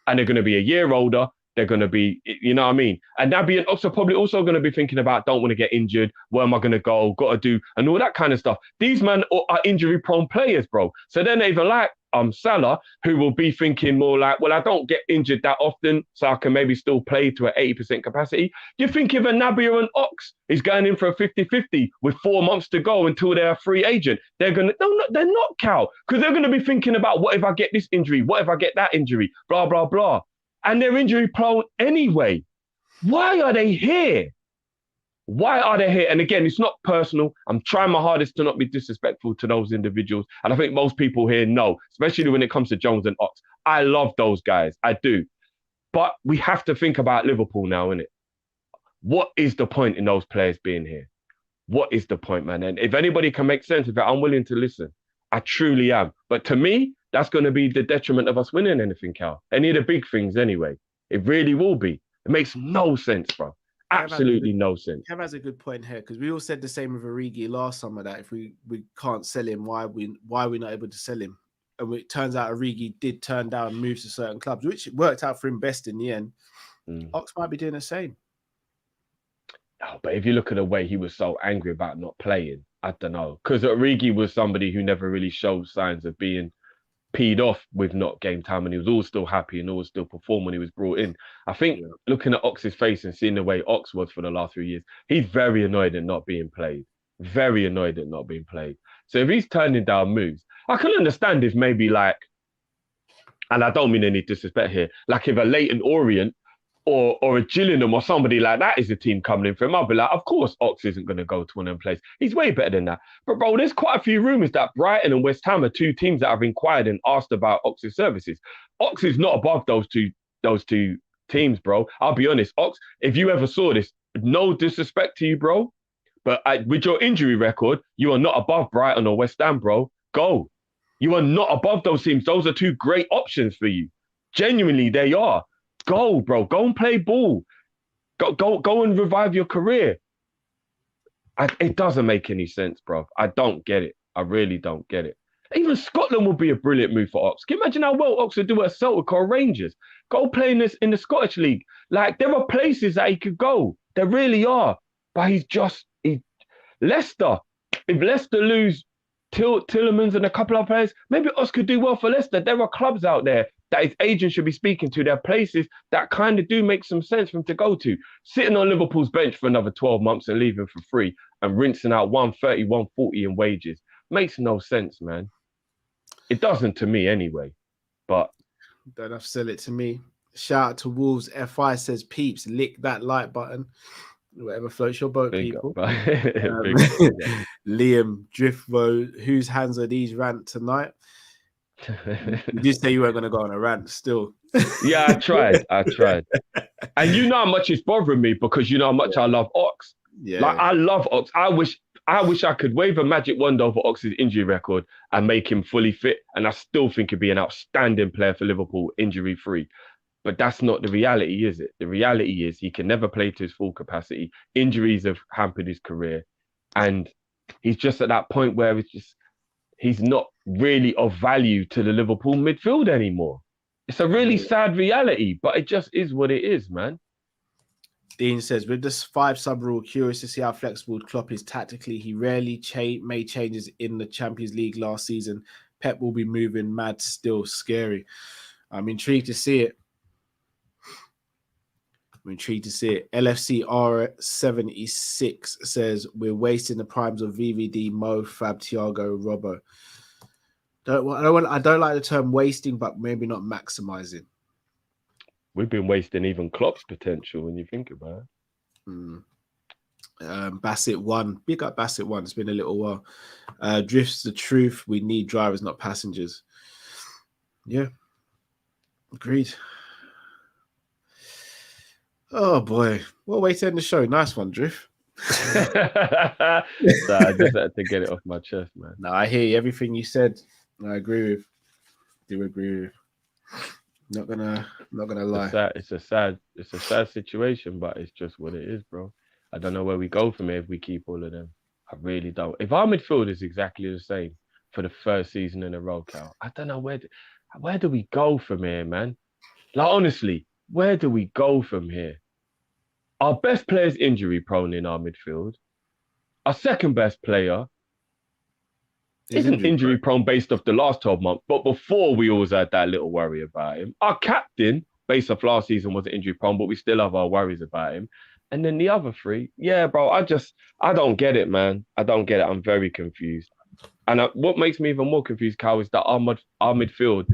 And they're going to be a year older. They're going to be, you know what I mean? And Naby and Ox are probably also going to be thinking about, don't want to get injured. Where am I going to go? Got to do, and all that kind of stuff. These men are injury-prone players, bro. So they're not even like Salah, who will be thinking more like, well, I don't get injured that often, so I can maybe still play to an 80% capacity. You think if a Naby or an Ox is going in for a 50-50 with 4 months to go until they're a free agent, they're not, Cal, because they're going to be thinking about, what if I get this injury? What if I get that injury? Blah, blah, blah. And they're injury prone anyway. Why are they here? Why are they here? And again, it's not personal. I'm trying my hardest to not be disrespectful to those individuals. And I think most people here know, especially when it comes to Jones and Ox. I love those guys. I do. But we have to think about Liverpool now, innit? What is the point in those players being here? What is the point, man? And if anybody can make sense of it, I'm willing to listen. I truly am. But to me, that's going to be the detriment of us winning anything, Cal. Any of the big things anyway. It really will be. It makes no sense, bro. Absolutely no sense. Kev has a good point here, because we all said the same with Origi last summer, that if we can't sell him, why are we not able to sell him? And it turns out Origi did turn down moves to certain clubs, which worked out for him best in the end. Ox might be doing the same. Oh, but if you look at the way he was so angry about not playing, I don't know. Because Origi was somebody who never really showed signs of being peed off with not game time, and he was always still happy and always still perform when he was brought in. I think looking at Ox's face and seeing the way Ox was for the last 3 years, he's very annoyed at not being played. Very annoyed at not being played. So if he's turning down moves, I can understand if maybe like, and I don't mean any disrespect here, like if a Leighton Orient or a Gillingham or somebody like that is a team coming in for him, I'll be like, of course Ox isn't going to go to one of them places. He's way better than that. But bro, there's quite a few rumours that Brighton and West Ham are two teams that have inquired and asked about Ox's services. Ox is not above those two teams, bro. I'll be honest, Ox, if you ever saw this, no disrespect to you, bro, but with your injury record, you are not above Brighton or West Ham, bro. Go. You are not above those teams. Those are two great options for you. Genuinely, they are. Go, bro. Go and play ball. Go and revive your career. It doesn't make any sense, bro. I don't get it. I really don't get it. Even Scotland would be a brilliant move for Ox. Can you imagine how well Ox would do at Celtic or Rangers? Go play in the Scottish League. Like, there are places that he could go. There really are. But Leicester. If Leicester lose Tillemans and a couple of players, maybe Ox could do well for Leicester. There are clubs out there that his agent should be speaking to. There are places that kind of do make some sense for him to go to. Sitting on Liverpool's bench for another 12 months and leaving for free and rinsing out 130, 140 in wages makes no sense, man. It doesn't to me anyway. But don't have to sell it to me. Shout out to Wolves. FI says, peeps, lick that like button. Whatever floats your boat, big people. Liam Driftvo, whose hands are these rant tonight? You did say you weren't going to go on a rant still. Yeah, I tried. And you know how much it's bothering me, because you know how much I love Ox. Yeah. Like, I love Ox. I wish I could wave a magic wand over Ox's injury record and make him fully fit. And I still think he'd be an outstanding player for Liverpool, injury-free. But that's not the reality, is it? The reality is he can never play to his full capacity. Injuries have hampered his career. And he's just at that point where he's not really of value to the Liverpool midfield anymore. It's a really sad reality, but it just is what it is, man. Dean says, with this 5-sub rule, curious to see how flexible Klopp is tactically. He rarely made changes in the Champions League last season. Pep will be moving mad still. Scary. I'm intrigued to see it. LFC R76 says, we're wasting the primes of VVD, Mo, Fab, Thiago, Robbo. I don't like the term wasting, but maybe not maximizing. We've been wasting even Klopp's potential when you think about it. Bassett 1. Big up Bassett 1. It's been a little while. Drifts the truth. We need drivers, not passengers. Yeah. Agreed. Oh, boy. What a way to end the show. Nice one, Drift. I just had to get it off my chest, man. No, I hear you. Everything you said, I agree with. Do agree with. Not gonna lie. It's a sad situation, but it's just what it is, bro. I don't know where we go from here if we keep all of them. I really don't. If our midfield is exactly the same for the first season in a row, Cal, I don't know where do we go from here, man? Like, honestly, where do we go from here? Our best player is injury prone in our midfield. Our second best player isn't injury prone based off the last 12 months, but before we always had that little worry about him. Our captain, based off last season, wasn't injury prone, but we still have our worries about him. And then the other three, yeah, bro, I don't get it, man. I don't get it. I'm very confused. And what makes me even more confused, Cal, is that our midfield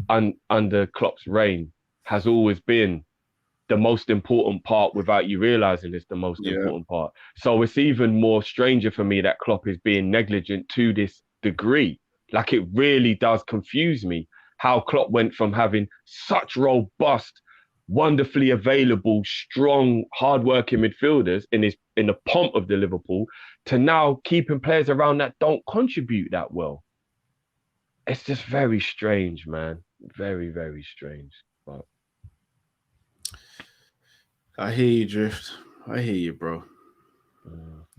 under Klopp's reign has always been the most important part without you realizing it's the most important part. So it's even more stranger for me that Klopp is being negligent to this degree. Like, it really does confuse me how Klopp went from having such robust, wonderfully available, strong, hardworking midfielders in the pomp of the Liverpool to now keeping players around that don't contribute that well. It's just very strange, man. Very, very strange. But I hear you, Drift. I hear you, bro.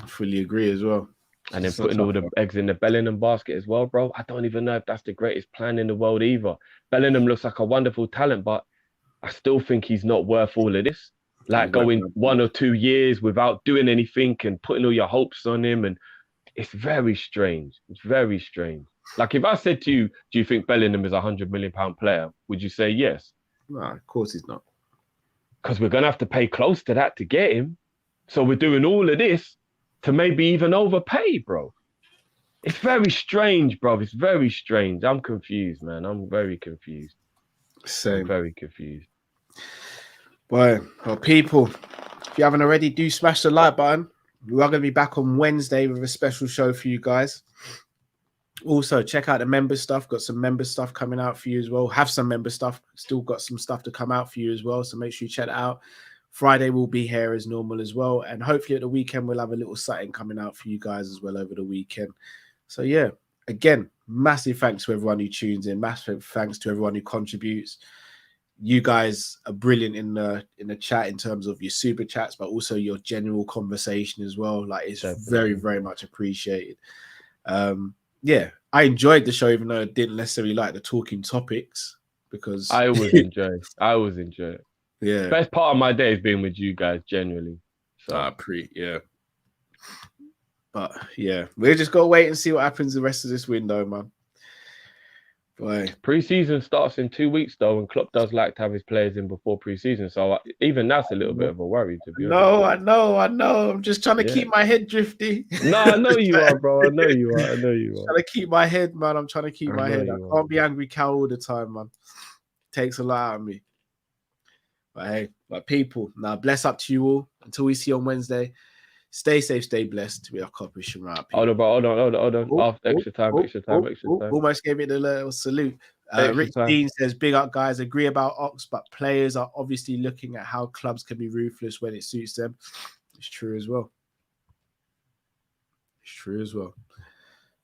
I fully agree as well. And then putting all the eggs in the Bellingham basket as well, bro. I don't even know if that's the greatest plan in the world either. Bellingham looks like a wonderful talent, but I still think he's not worth all of this. Like, going 1 or 2 years without doing anything and putting all your hopes on him. And it's very strange. It's very strange. Like, if I said to you, do you think Bellingham is a £100 million player? Would you say yes? No, of course he's not. Because we're going to have to pay close to that to get him. So we're doing all of this to maybe even overpay, bro. It's very strange, bro. It's very strange. I'm confused, man. I'm very confused. Same. I'm very confused. Well, people, if you haven't already, do smash the like button. We are going to be back on Wednesday with a special show for you guys. Also, check out the member stuff. Got some member stuff coming out for you as well. Have some member stuff. Still got some stuff to come out for you as well. So make sure you check it out. Friday will be here as normal as well. And hopefully at the weekend, we'll have a little something coming out for you guys as well over the weekend. So yeah, again, massive thanks to everyone who tunes in. Massive thanks to everyone who contributes. You guys are brilliant in the chat in terms of your super chats, but also your general conversation as well. Like, it's very, very much appreciated. Yeah, I enjoyed the show, even though I didn't necessarily like the talking topics, because I always enjoy it. Yeah. Best part of my day has been with you guys, generally. So But yeah, we just got to wait and see what happens the rest of this window, man. Boy. Pre-season starts in 2 weeks, though, and Klopp does like to have his players in before pre-season. So even that's a little bit of a worry, to be honest. No, I know. I'm just trying to keep my head drifty. No, I know you are, bro. I know you are. Trying to keep my head, man. I'm trying to keep my head. I can't be angry cow all the time, man. Takes a lot out of me. But hey, my people, now bless up to you all. Until we see you on Wednesday. Stay safe, stay blessed. We are Kopish and right. Hold on, bro. Hold on. Extra time. Almost gave it a little salute. Rick Dean says, big up, guys. Agree about Ox, but players are obviously looking at how clubs can be ruthless when it suits them. It's true as well.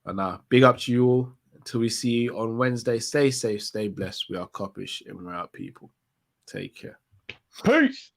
And big up to you all. Until we see you on Wednesday. Stay safe, stay blessed. We are Kopish and we're out, people. Take care. Peace.